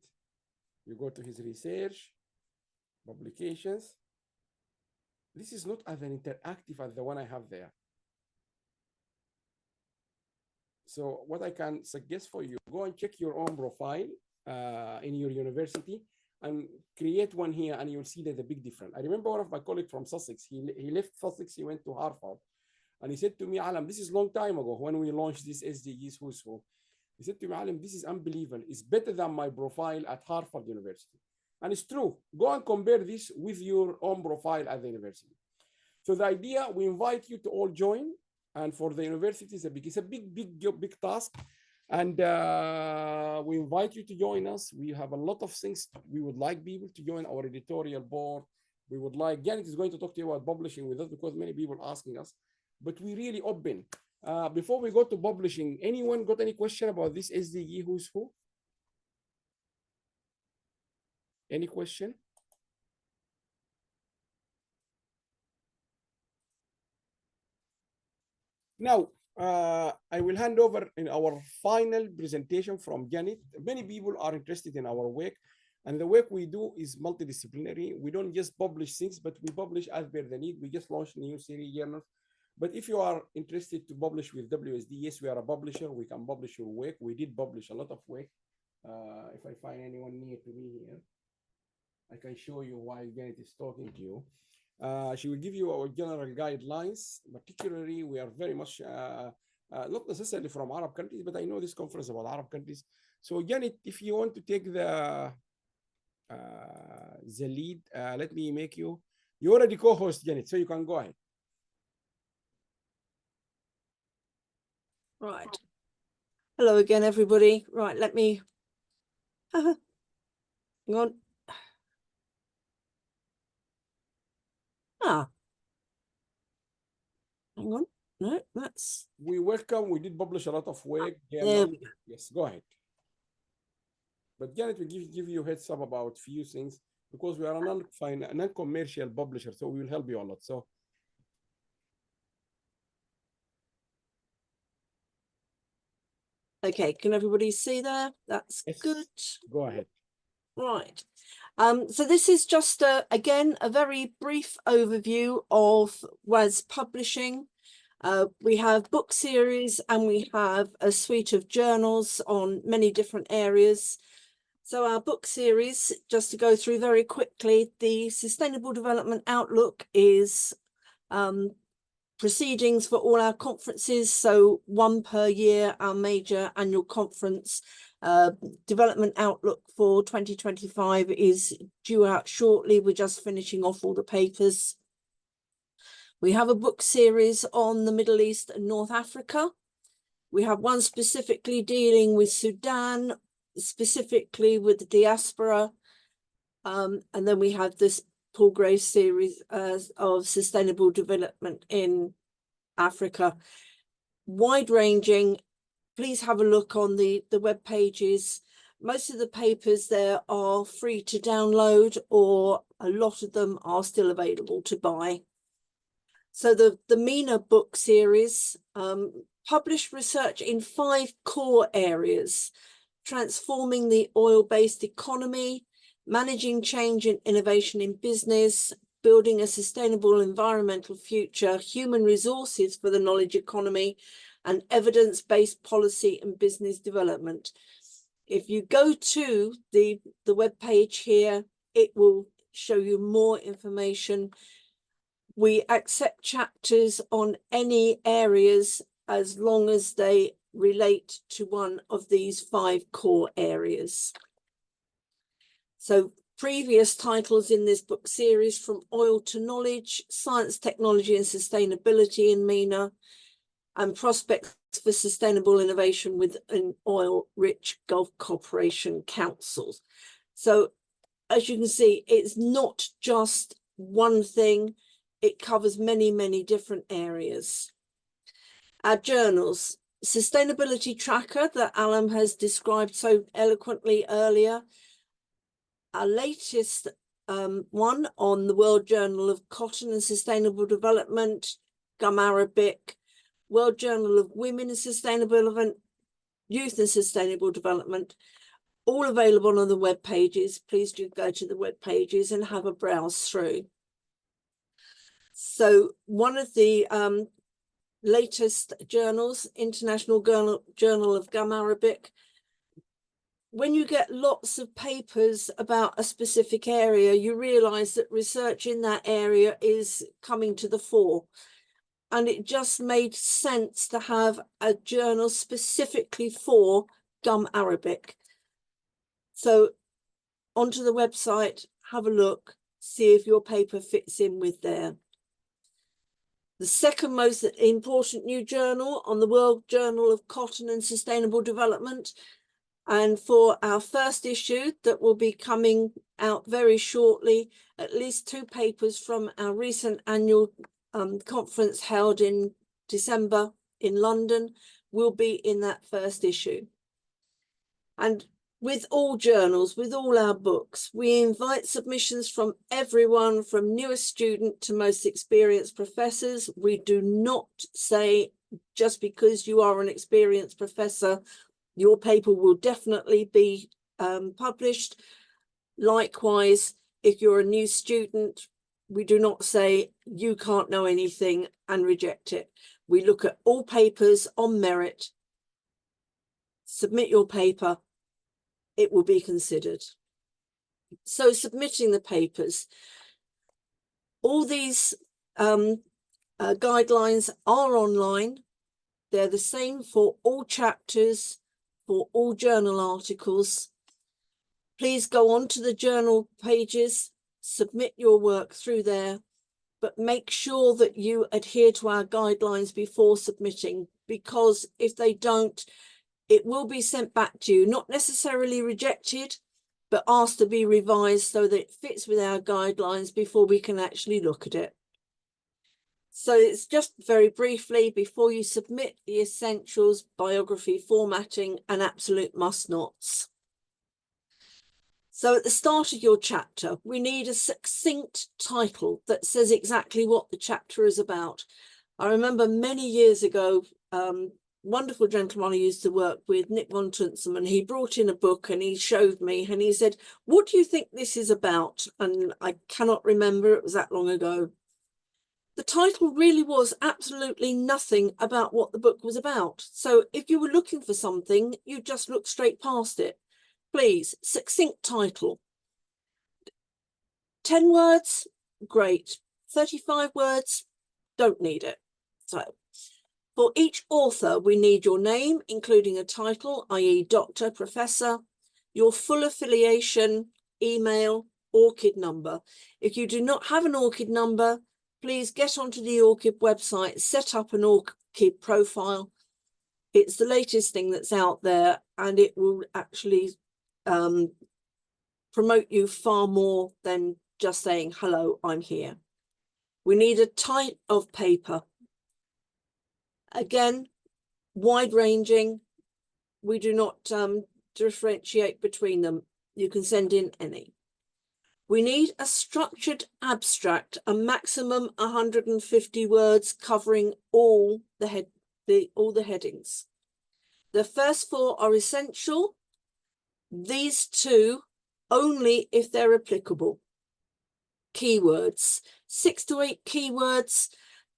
You go to his research, publications. This is not as an interactive as the one I have there. So what I can suggest for you, go and check your own profile in your university and create one here, and you'll see there's a big difference. I remember one of my colleagues from Sussex, he left Sussex, he went to Harvard, and he said to me, Alam, this is a long time ago when we launched this SDGs Who's Who. He said to me, Alam, this is unbelievable. It's better than my profile at Harvard University. And it's true. Go and compare this with your own profile at the university. So the idea, we invite you to all join. And for the university, it's a big task. And we invite you to join us. We have a lot of things. We would like people to join our editorial board. We would like, Janet is going to talk to you about publishing with us because many people are asking us. But we really open. Before we go to publishing, anyone got any question about this SDG Who's Who? Any question? Now, I will hand over in our final presentation from Janet. Many people are interested in our work, and the work we do is multidisciplinary. We don't just publish things, but we publish as per the need. We just launched a new series journals. But if you are interested to publish with WSD, yes, we are a publisher. We can publish your work. We did publish a lot of work. If I find anyone near to me here, I can show you while Janet is talking to you. She will give you our general guidelines. Particularly, we are very much, not necessarily from Arab countries, but I know this conference about Arab countries. So Janet, if you want to take the lead, let me make you already co-host, Janet, so you can go ahead. Right. Hello again, everybody. Right, let me, hang on. Hang on. No, that's. We welcome. We did publish a lot of work. Yes, go ahead. But Janet will give you a heads up about a few things because we are a non-commercial publisher, so we will help you a lot. So. Okay, can everybody see there? That's yes. Good. Go ahead. Right. So this is just, again, a very brief overview of WAS Publishing. We have book series and we have a suite of journals on many different areas. So our book series, just to go through very quickly, the Sustainable Development Outlook is proceedings for all our conferences. So one per year, our major annual conference. Development Outlook for 2025 is due out shortly. We're just finishing off all the papers. We have a book series on the Middle East and North Africa. We have one specifically dealing with Sudan, specifically with the diaspora. And then we have this Paul Grace series of sustainable development in Africa. Wide-ranging. Please have a look on the web pages Most of the papers there are free to download, or a lot of them are still available to buy. So the MENA book series published research in 5 core areas: transforming the oil-based economy, managing change and innovation in business, building a sustainable environmental future, human resources for the knowledge economy, and evidence-based policy and business development. If you go to the web page here, it will show you more information. We accept chapters on any areas as long as they relate to one of these 5 core areas. So previous titles in this book series: From Oil to Knowledge, Science, Technology and Sustainability in MENA, and Prospects for Sustainable Innovation with an Oil-Rich Gulf Cooperation Council. So as you can see, it's not just one thing. It covers many, many different areas. Our journals: Sustainability Tracker that Alam has described so eloquently earlier. Our latest one on the World Journal of Cotton and Sustainable Development, Gum Arabic, World Journal of Women and Sustainable Development, Youth and Sustainable Development, all available on the web pages. Please do go to the web pages and have a browse through. So one of the latest journals, International Journal of Gum Arabic. When you get lots of papers about a specific area, you realize that research in that area is coming to the fore. And it just made sense to have a journal specifically for Gum Arabic. So onto the website, have a look, see if your paper fits in with there. The second most important new journal on the World Journal of Cotton and Sustainable Development. And for our first issue that will be coming out very shortly, at least 2 papers from our recent annual conference held in December in London will be in that first issue. And with all journals, with all our books, we invite submissions from everyone, from newest student to most experienced professors. We do not say just because you are an experienced professor, your paper will definitely be published. Likewise, if you're a new student, we do not say you can't know anything and reject it. We look at all papers on merit. Submit your paper, it will be considered. So submitting the papers, all these guidelines are online. They're the same for all chapters, for all journal articles. Please go on to the journal pages, submit your work through there, but make sure that you adhere to our guidelines before submitting, because if they don't, it will be sent back to you, not necessarily rejected, but asked to be revised so that it fits with our guidelines before we can actually look at it. So it's just very briefly, before you submit the essentials, biography, formatting, and absolute must-nots. So at the start of your chapter, we need a succinct title that says exactly what the chapter is about. I remember many years ago, wonderful gentleman I used to work with, Nick von Tunzemann, he brought in a book and he showed me and he said, "What do you think this is about?" And I cannot remember, it was that long ago. The title really was absolutely nothing about what the book was about. So if you were looking for something, you just look straight past it. Please, succinct title. 10 words, great. 35 words, don't need it. So for each author, we need your name, including a title, i.e. doctor, professor, your full affiliation, email, ORCID number. If you do not have an ORCID number, please get onto the ORCID website, set up an ORCID profile. It's the latest thing that's out there, and it will actually promote you far more than just saying, "Hello, I'm here." We need a type of paper. Again, wide-ranging. We do not differentiate between them. You can send in any. We need a structured abstract, a maximum 150 words covering all the headings. The first 4 are essential. These 2 only if they're applicable. Keywords, 6 to 8 keywords.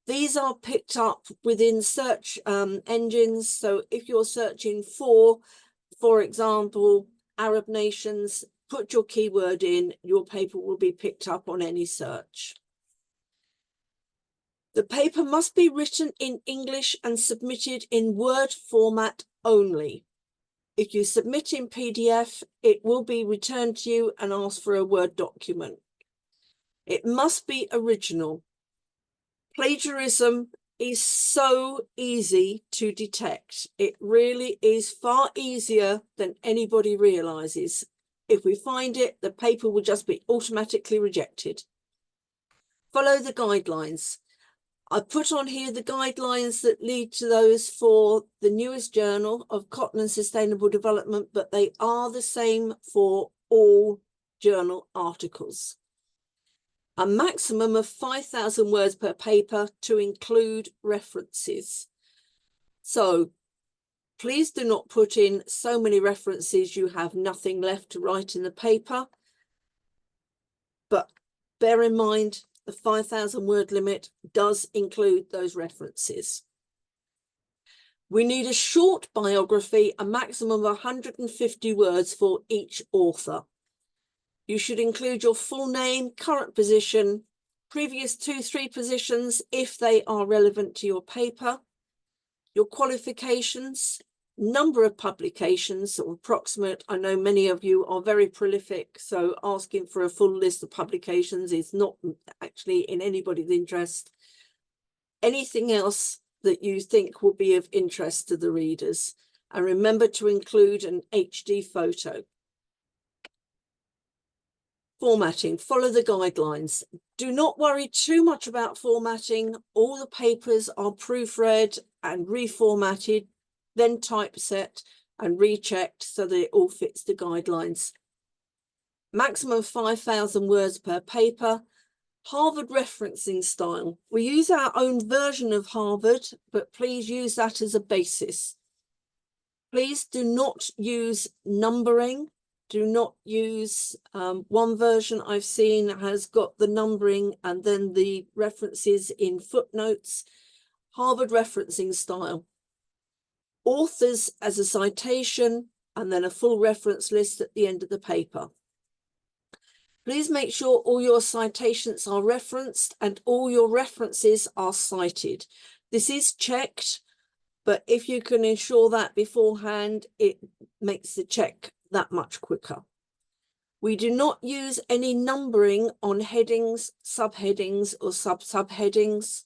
These are picked up within search engines. So if you're searching for example, Arab nations, put your keyword in, your paper will be picked up on any search. The paper must be written in English and submitted in Word format only. If you submit in PDF, it will be returned to you and asked for a Word document. It must be original. Plagiarism is so easy to detect. It really is far easier than anybody realizes. If we find it, the paper will just be automatically rejected. Follow the guidelines. I put on here the guidelines that lead to those for the newest journal of Cotton and Sustainable Development, but they are the same for all journal articles. A maximum of 5,000 words per paper to include references. So please do not put in so many references you have nothing left to write in the paper. But bear in mind, the 5,000 word limit does include those references. We need a short biography, a maximum of 150 words for each author. You should include your full name, current position, previous 2-3 positions if they are relevant to your paper, your qualifications, number of publications, or approximate. I know many of you are very prolific, so asking for a full list of publications is not actually in anybody's interest. Anything else that you think will be of interest to the readers. And remember to include an HD photo. Formatting, follow the guidelines. Do not worry too much about formatting. All the papers are proofread and reformatted, then typeset and rechecked so that it all fits the guidelines. Maximum 5,000 words per paper. Harvard referencing style. We use our own version of Harvard, but please use that as a basis. Please do not use numbering. Do not use one version I've seen has got the numbering and then the references in footnotes. Harvard referencing style. Authors as a citation and then a full reference list at the end of the paper. Please make sure all your citations are referenced and all your references are cited. This is checked, but if you can ensure that beforehand, it makes the check that much quicker. We do not use any numbering on headings, subheadings, or subheadings.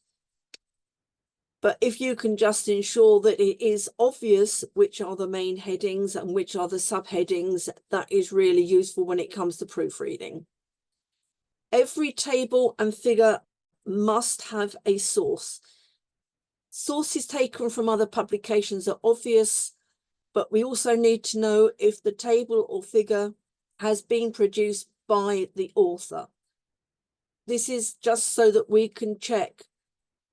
But if you can just ensure that it is obvious which are the main headings and which are the subheadings, that is really useful when it comes to proofreading. Every table and figure must have a source. Sources taken from other publications are obvious, but we also need to know if the table or figure has been produced by the author. This is just so that we can check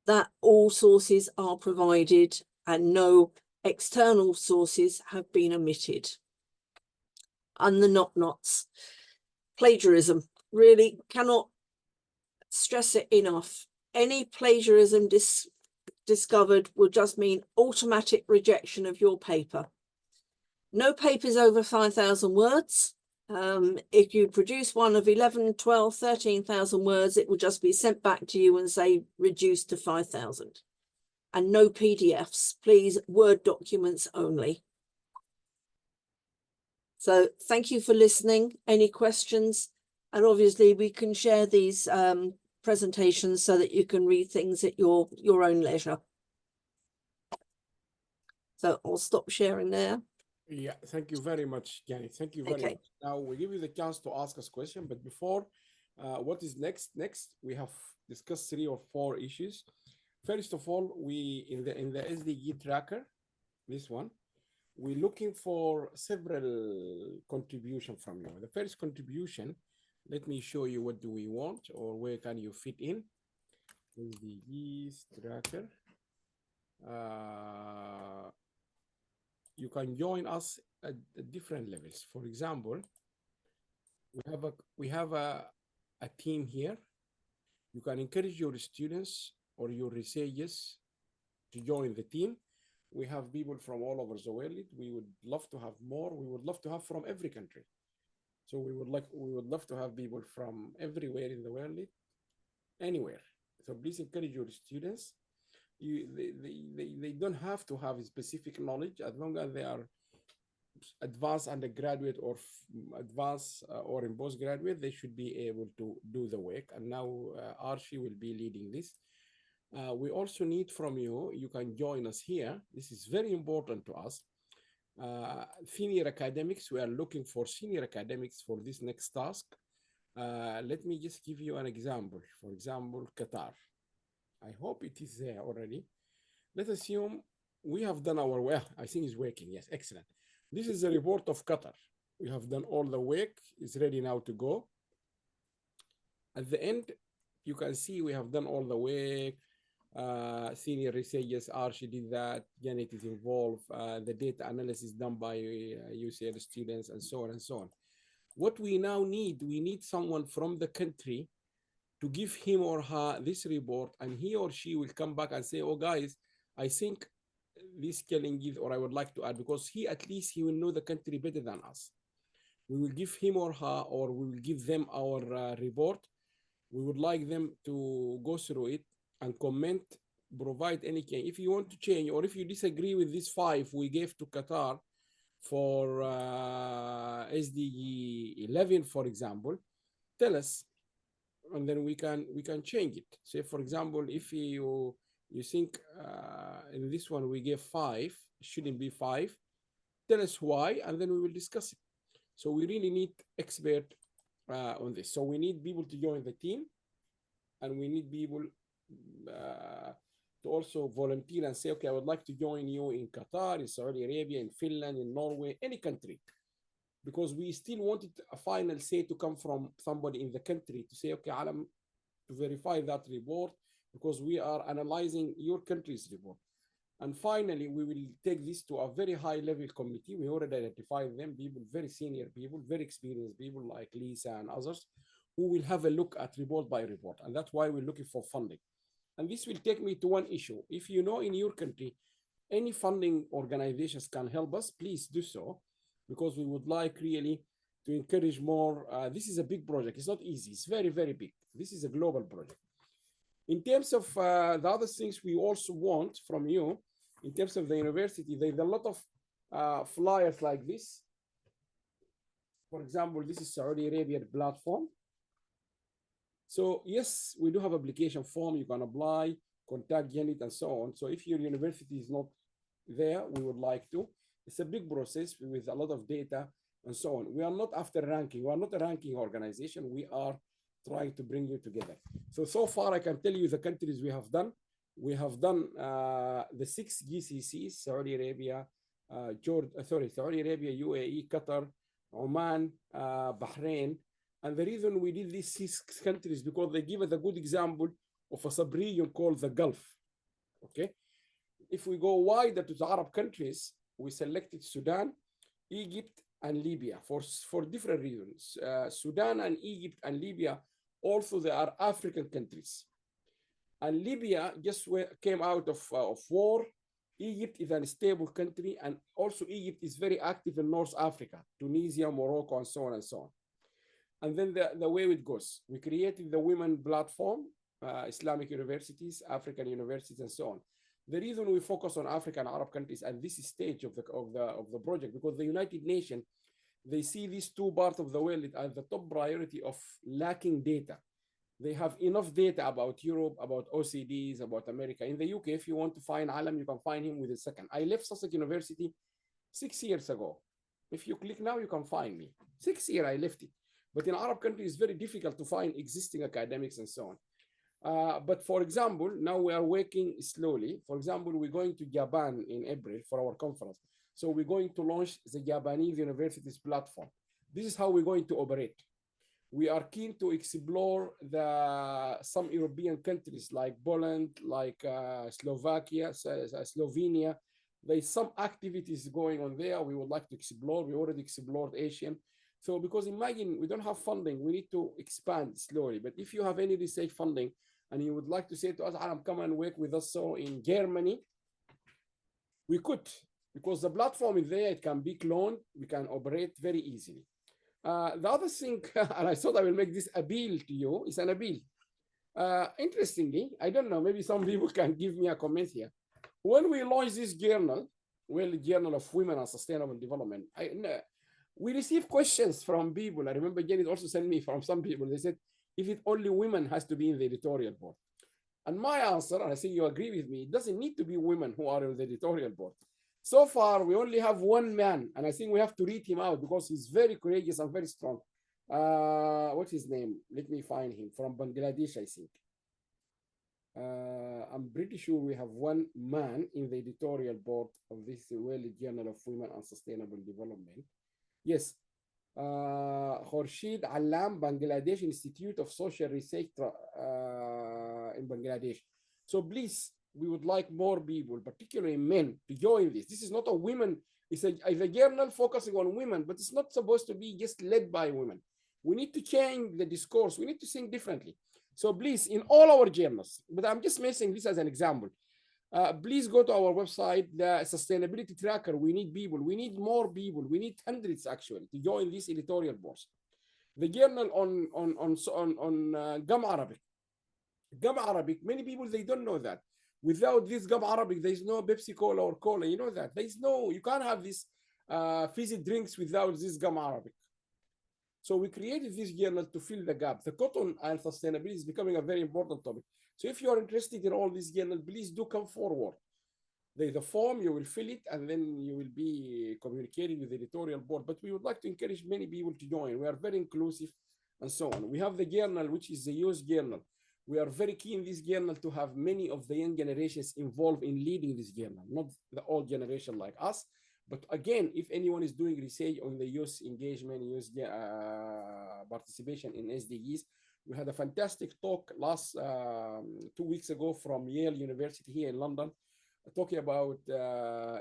that all sources are provided and no external sources have been omitted. And the not-nots. Plagiarism, really cannot stress it enough. Any plagiarism discovered will just mean automatic rejection of your paper. No papers over 5,000 words. If you produce one of 11, 12, 13,000 words, it will just be sent back to you and say reduced to 5,000. And no PDFs, please, Word documents only. So thank you for listening. Any questions? And obviously we can share these presentations so that you can read things at your own leisure. So I'll stop sharing there. Yeah, thank you very much, Jenny. Thank you very much. Now we give you the chance to ask us question, but before, what is next? Next, we have discussed 3 or 4 issues. First of all, we in the SDG tracker, this one, we're looking for several contribution from you. The first contribution, let me show you what do we want or where can you fit in. SDGs tracker. You can join us at different levels. For example, we have a team here. You can encourage your students or your researchers to join the team. We have people from all over the world. We would love to have more. We would love to have from every country. So we would love to have people from everywhere in the world, anywhere. So please encourage your students. They don't have to have specific knowledge as long as they are advanced undergraduate or advanced or in postgraduate, they should be able to do the work. And now Archie will be leading this. We also need from you, you can join us here. This is very important to us. Senior academics, we are looking for senior academics for this next task. Let me just give you an example. For example, Qatar. I hope it is there already. Let's assume we have done our work. I think it's working. Yes, excellent. This is the report of Qatar. We have done all the work. It's ready now to go. At the end, you can see we have done all the work. Senior researchers, Archie did that. Janet is involved. The data analysis done by UCL students and so on and so on. What we now need, we need someone from the country to give him or her this report, and he or she will come back and say, oh guys, I think this challenge, or I would like to add, because at least he will know the country better than us. We will give him or her, or we will give them our report. We would like them to go through it and comment, provide any change. If you want to change, or if you disagree with these 5 we gave to Qatar for SDG 11, for example, tell us, and then we can change it. Say, for example, if you think in this one we gave 5, it shouldn't be 5, tell us why, and then we will discuss it. So we really need expert on this. So we need people to join the team, and we need people to also volunteer and say, okay, I would like to join you in Qatar, in Saudi Arabia, in Finland, in Norway, any country. Because we still wanted a final say to come from somebody in the country to say, okay, Alam, to verify that report, because we are analyzing your country's report. And finally, we will take this to a very high level committee. We already identified them, people, very senior people, very experienced people like Lisa and others, who will have a look at report by report. And that's why we're looking for funding. And this will take me to one issue. If you know in your country, any funding organizations can help us, please do so, because we would like really to encourage more. This is a big project. It's not easy. It's very, very big. This is a global project. In terms of the other things we also want from you, in terms of the university, there's a lot of flyers like this. For example, this is Saudi Arabian platform. So yes, we do have application form. You can apply, contact Janet and so on. So if your university is not there, we would like to. It's a big process with a lot of data and so on. We are not after ranking. We are not a ranking organization. We are trying to bring you together. So far I can tell you the countries we have done. We have done the 6 GCCs, Saudi Arabia, Saudi Arabia, UAE, Qatar, Oman, Bahrain. And the reason we did these 6 countries because they give us a good example of a sub-region called the Gulf. Okay. If we go wider to the Arab countries, we selected Sudan, Egypt, and Libya for different reasons. Sudan and Egypt and Libya, also they are African countries. And Libya just came out of war. Egypt is a stable country, and also Egypt is very active in North Africa, Tunisia, Morocco, and so on and so on. And then the way it goes, we created the women platform, Islamic universities, African universities, and so on. The reason we focus on African and Arab countries at this stage of the project, because the United Nations, they see these 2 parts of the world as the top priority of lacking data. They have enough data about Europe, about OCDs, about America. In the UK, if you want to find Alam, you can find him within a second. I left Sussex University 6 years ago. If you click now, you can find me. 6 years I left it. But in Arab countries, it's very difficult to find existing academics and so on. But for example, now we are working slowly. For example, we're going to Japan in April for our conference. So we're going to launch the Japanese universities platform. This is how we're going to operate. We are keen to explore some European countries like Poland, like Slovakia, Slovenia. There's some activities going on there we would like to explore. We already explored Asian. So because imagine we don't have funding, we need to expand slowly. But if you have any research funding and you would like to say to us, Aram, come and work with us so in Germany, we could, because the platform is there, it can be cloned, we can operate very easily. The other thing, and I thought I will make this appeal to you, is an appeal. Interestingly, I don't know, maybe some people can give me a comment here. When we launched this journal, well, Journal of Women and Sustainable Development, we received questions from people. I remember Janet also sent me from some people. They said, if it only women has to be in the editorial board. And my answer, and I think you agree with me, it doesn't need to be women who are in the editorial board. So far, we only have one man, and I think we have to read him out because he's very courageous and very strong. What's his name? Let me find him. From Bangladesh, I think. I'm pretty sure we have one man in the editorial board of this World Journal of Women and Sustainable Development. Yes, Khurshid Alam, Bangladesh Institute of Social Research in Bangladesh. So please, we would like more people, particularly men, to join this. This is not a women, it's a journal focusing on women, but it's not supposed to be just led by women. We need to change the discourse. We need to think differently. So please, in all our journals, but I'm just mentioning this as an example, please go to our website, the sustainability tracker. We need people. We need more people. We need hundreds actually to join these editorial boards. The journal on Gum Arabic. Gum Arabic, many people, they don't know that. Without this Gum Arabic, there's no Pepsi Cola or Cola. You know that. There's no, you can't have this fizzy drinks without this Gum Arabic. So we created this journal to fill the gap. The cotton and sustainability is becoming a very important topic. So if you are interested in all this journal, please do come forward. There's a form, you will fill it, and then you will be communicating with the editorial board. But we would like to encourage many people to join. We are very inclusive and so on. We have the journal, which is the youth journal. We are very keen this journal to have many of the young generations involved in leading this journal, not the old generation like us. But again, if anyone is doing research on the youth engagement, youth participation in SDGs, we had a fantastic talk last 2 weeks ago from Yale University here in London, talking about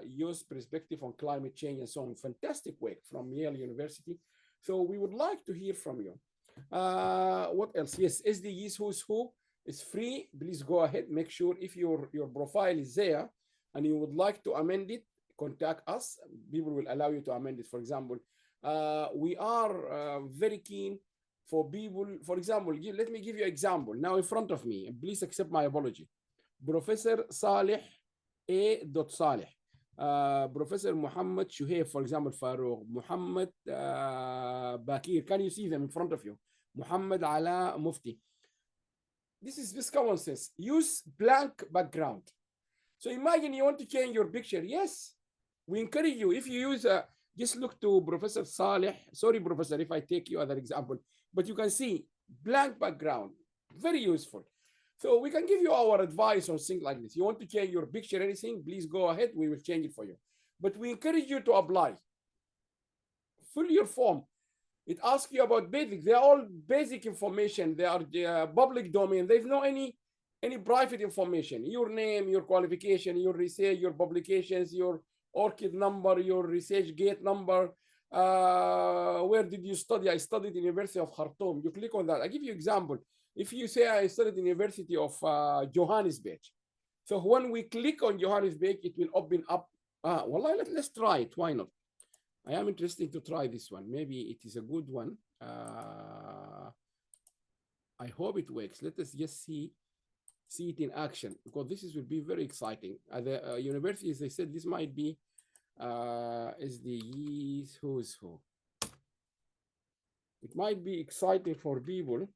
youth perspective on climate change and so on. Fantastic work from Yale University. So we would like to hear from you. What else? Yes, SDGs Who's Who is free. Please go ahead. Make sure if your profile is there and you would like to amend it, contact us. People will allow you to amend it. For example, we are very keen for people. For example, let me give you an example now in front of me. Please accept my apology. Professor Saleh A. Saleh, Professor Muhammad Shuhaib, for example, Farouk, Muhammad Bakir. Can you see them in front of you? Muhammad Ala Mufti. This is just common sense. Use blank background. So imagine you want to change your picture. Yes, we encourage you. If you use just look to Professor Saleh. Sorry, Professor, if I take you other example, but you can see blank background, very useful. So we can give you our advice on things like this. You want to change your picture, anything, please go ahead. We will change it for you. But we encourage you to apply. Fill your form. It asks you about basic. They are all basic information. They are public domain. There's no any private information. Your name, your qualification, your research, your publications, your ORCID number, your research gate number. Where did you study? I studied University of Khartoum. You click on that. I give you example. If you say I studied University of Johannesburg. So when we click on Johannesburg, it will open up. Well, let's try it. Why not? I am interested to try this one. Maybe it is a good one. I hope it works. Let us just see it in action, because this will be very exciting. At the universities, they said this might be SDGs Who's Who. It might be exciting for people.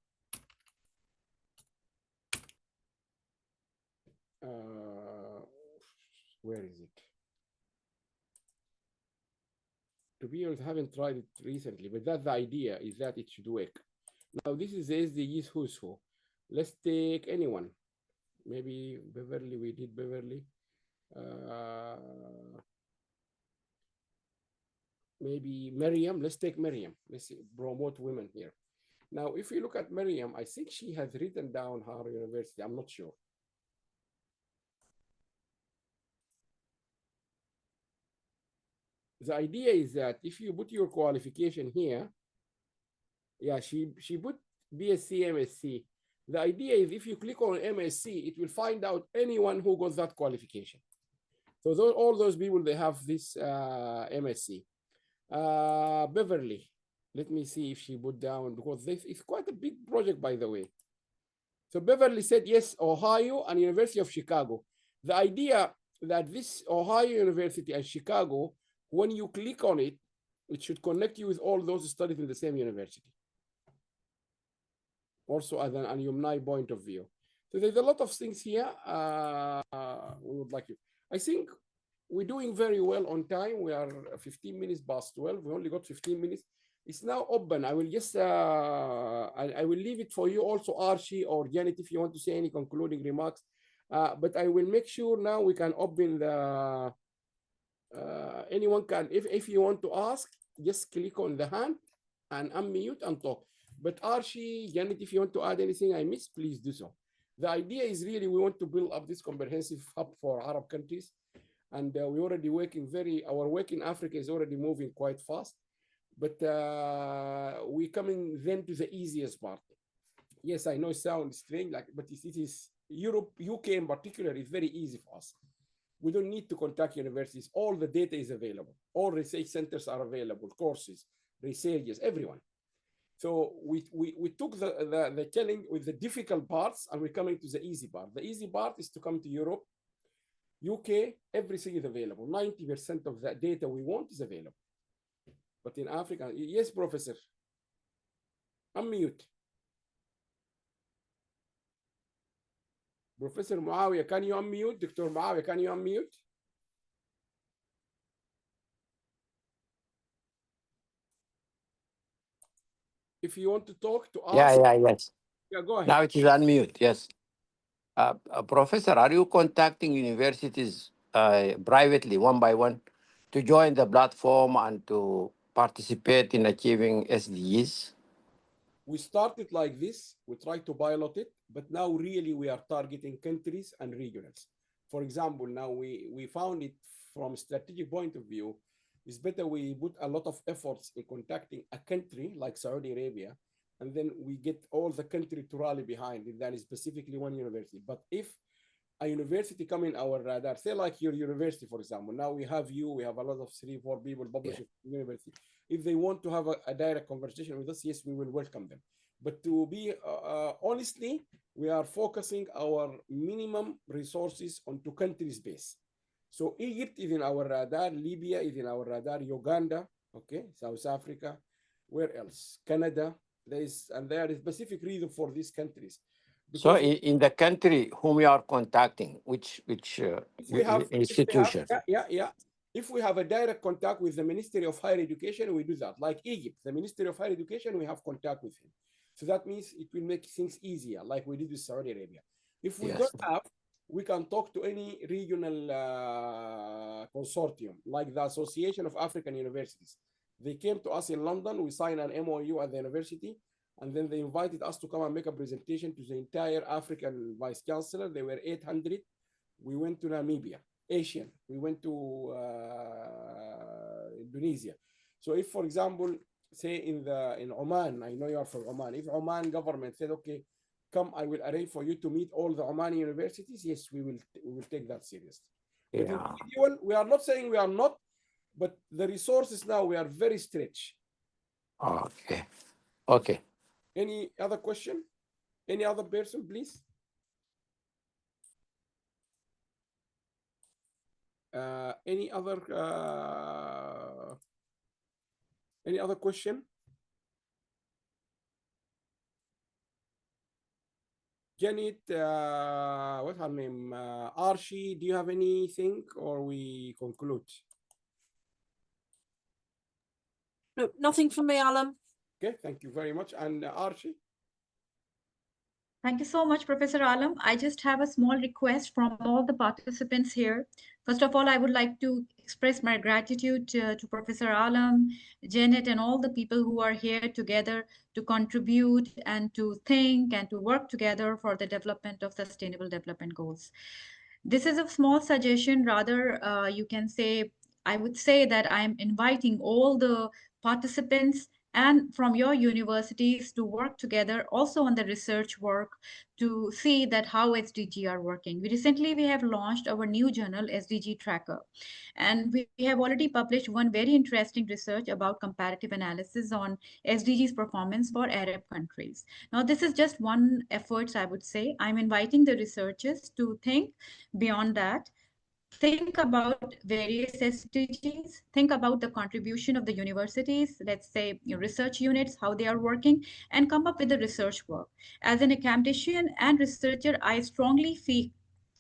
Where is it? To be honest, I haven't tried it recently, but that's the idea, is that it should work. Now, this is the SDGs Who's Who. Let's take anyone. Maybe Beverly, we did Beverly. maybe Miriam. Let's take Miriam. Let's promote women here. Now, if you look at Miriam, I think she has written down her university. I'm not sure. The idea is that if you put your qualification here, yeah, she put BSc, MSc. The idea is if you click on MSc, it will find out anyone who got that qualification. So all those people, they have this MSc. Beverly, let me see if she put down, because this is quite a big project, by the way. So Beverly said, yes, Ohio and University of Chicago. The idea that this Ohio University and Chicago, when you click on it, it should connect you with all those studies in the same university. Also as an alumni point of view. So there's a lot of things here we would like you. I think we're doing very well on time. We are 15 minutes past 12. We only got 15 minutes. It's now open. I will just, I will leave it for you also, Archie or Janet, if you want to say any concluding remarks. But I will make sure now we can open the, anyone can, if you want to ask, just click on the hand and unmute and talk. But Archie, Janet, if you want to add anything I missed, please do so. The idea is really we want to build up this comprehensive hub for Arab countries. And we're already working our work in Africa is already moving quite fast. But we're coming then to the easiest part. Yes, I know it sounds strange, but it is Europe, UK in particular, is very easy for us. We don't need to contact universities. All the data is available. All research centers are available, courses, researchers, everyone. So we took the challenge with the difficult parts and we're coming to the easy part. The easy part is to come to Europe, UK, everything is available. 90% of the data we want is available. But in Africa, yes, Professor. Unmute. Professor Muawiyah, can you unmute? Dr. Muawiyah, can you unmute? If you want to talk to us. Yes. Yeah, go ahead. Now it is unmute, yes. Professor, are you contacting universities privately, one by one, to join the platform and to participate in achieving SDGs? We started like this. We tried to pilot it, but now really we are targeting countries and regionals. For example, now we found it from a strategic point of view, it's better we put a lot of efforts in contacting a country like Saudi Arabia, and then we get all the country to rally behind it. That is specifically one university. But if a university come in our radar, say like your university, for example, now we have we have a lot of 3-4 people publishing university. If they want to have a direct conversation with us, yes, we will welcome them. But to be honestly, we are focusing our minimum resources onto countries based. So Egypt is in our radar, Libya is in our radar, Uganda, okay, South Africa, where else? Canada. There is a specific reason for these countries. So in the country whom we are contacting, which institution? If we have a direct contact with the Ministry of Higher Education, we do that. Like Egypt, the Ministry of Higher Education, we have contact with him. So that means it will make things easier, like we did with Saudi Arabia. If we don't have, we can talk to any regional consortium, like the Association of African Universities. They came to us in London, we signed an MOU at the university, and then they invited us to come and make a presentation to the entire African Vice Chancellor. There were 800. We went to Namibia, Asian. We went to Indonesia. So if, for example, say in Oman, I know you are from Oman, if Oman government said, okay, come, I will arrange for you to meet all the Omani universities, yes, we will take that seriously. But individual, we are not saying we are not, but the resources now, we are very stretched. Okay. Any other question? Any other person, please? Any other question? Janet, what's her name? Archie, do you have anything or we conclude? No, nothing from me, Alan. Okay, thank you very much. And Archie? Thank you so much, Professor Alam. I just have a small request from all the participants here. First of all, I would like to express my gratitude to Professor Alam, Janet, and all the people who are here together to contribute and to think and to work together for the development of Sustainable Development Goals. This is a small suggestion, rather, you can say, I would say that I'm inviting all the participants and from your universities to work together also on the research work to see that how SDG are working. We have launched our new journal, SDG Tracker, and we have already published one very interesting research about comparative analysis on SDGs performance for Arab countries. Now, this is just one effort, I would say. I'm inviting the researchers to think beyond that. Think about various SDGs, think about the contribution of the universities, let's say research units, how they are working, and come up with the research work. As an academician and researcher, I strongly feel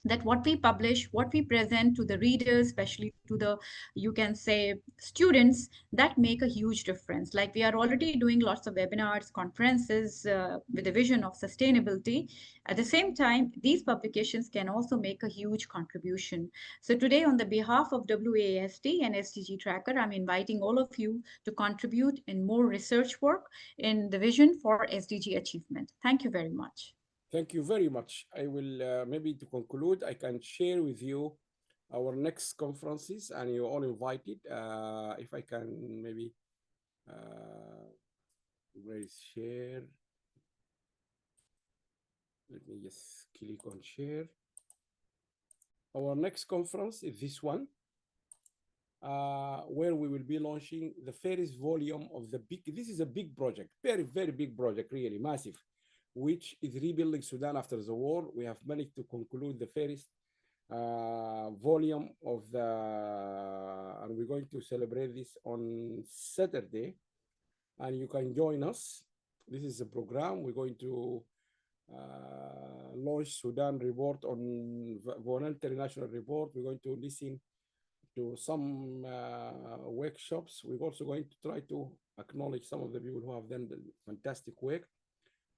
that what we publish, what we present to the readers, especially to the, you can say, students, that make a huge difference. Like we are already doing lots of webinars, conferences with the vision of sustainability. At the same time, these publications can also make a huge contribution. So today, on the behalf of WASD and SDG Tracker, I'm inviting all of you to contribute in more research work in the vision for SDG achievement. Thank you very much. Thank you very much. I will maybe to conclude, I can share with you our next conferences, and you're all invited. If I can maybe share. Let me just click on share. Our next conference is this one, where we will be launching the first volume of the big, this is a big project, very, very big project, really massive, which is rebuilding Sudan after the war. We have managed to conclude the first volume of the, and we're going to celebrate this on Saturday, and you can join us. This is a program. We're going to launch Sudan report on voluntary national report. We're going to listen to some workshops. We're also going to try to acknowledge some of the people who have done the fantastic work.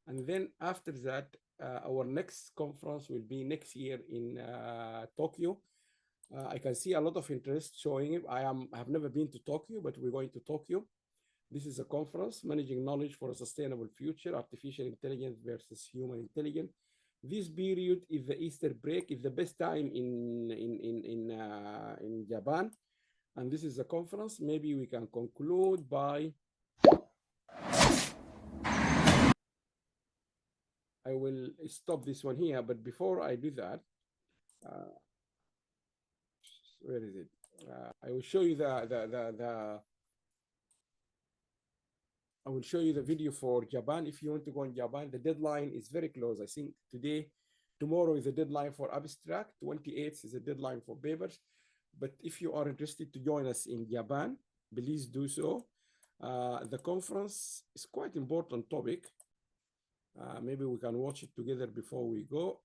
And then after that, our next conference will be next year in Tokyo. I can see a lot of interest showing it. I have never been to Tokyo, but we're going to Tokyo. This is a conference, Managing Knowledge for a Sustainable Future, Artificial Intelligence versus Human Intelligence. This period is the Easter break, is the best time in Japan. And this is a conference. Maybe we can conclude by, I will stop this one here, but before I do that, where is it? I will show you I will show you the video for Japan. If you want to go in Japan, the deadline is very close. I think tomorrow is the deadline for abstract, 28th is the deadline for papers. But if you are interested to join us in Japan, please do so. The conference is quite important topic. Maybe we can watch it together before we go.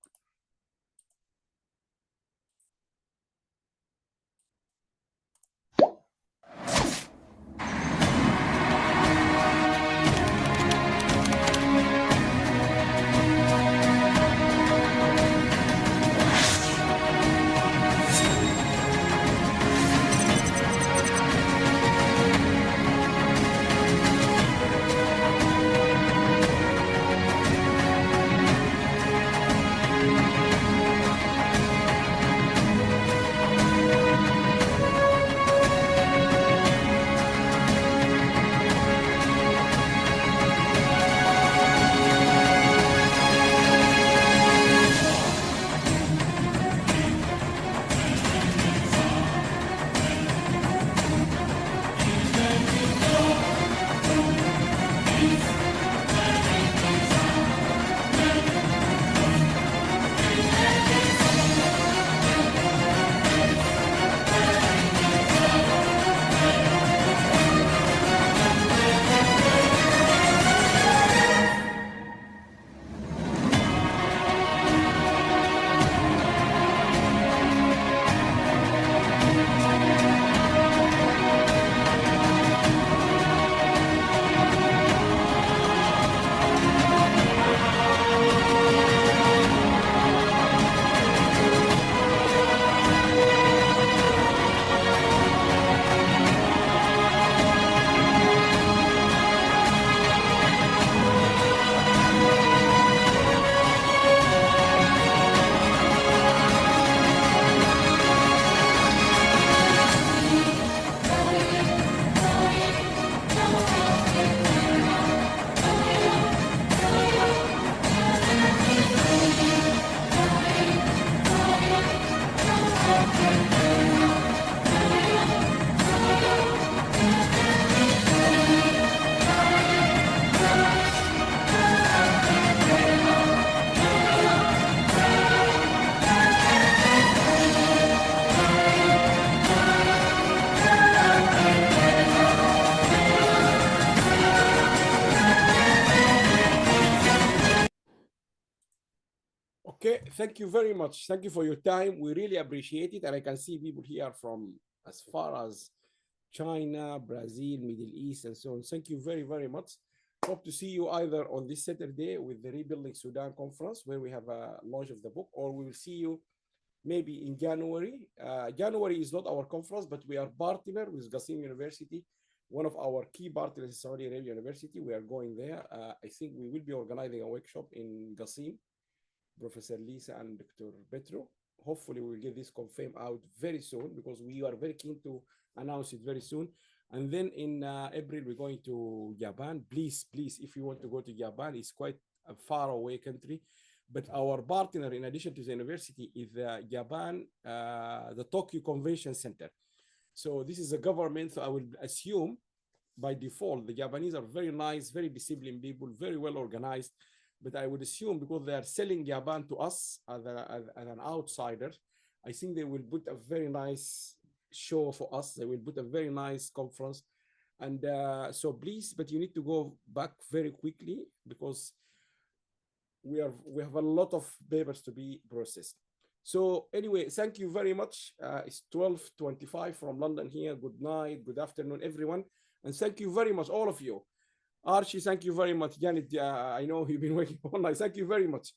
Okay, thank you very much. Thank you for your time. We really appreciate it. And I can see people here from as far as China, Brazil, Middle East, and so on. Thank you very, very much. Hope to see you either on this Saturday with the Rebuilding Sudan conference, where we have a launch of the book, or we will see you maybe in January. January is not our conference, but we are partner with Qasim University, one of our key partners is Saudi Arabia University. We are going there. I think we will be organizing a workshop in Qasim, Professor Lisa and Dr. Petro. Hopefully we will get this confirmed out very soon, because we are very keen to announce it very soon. And then in April, we're going to Japan. Please, if you want to go to Japan, it's quite a far away country. But our partner, in addition to the university, is Japan, the Tokyo Convention Center. So this is a government, so I will assume by default, the Japanese are very nice, very disciplined people, very well organized. But I would assume because they are selling Japan to us as an outsider, I think they will put a very nice show for us. They will put a very nice conference. And so please, but you need to go back very quickly, because we have a lot of papers to be processed. So anyway, thank you very much. It's 12:25 from London here. Good night, good afternoon, everyone. And thank you very much, all of you. Archie, thank you very much. Janet, I know you've been working all night. Thank you very much.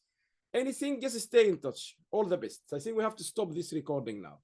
Anything, just stay in touch. All the best. I think we have to stop this recording now.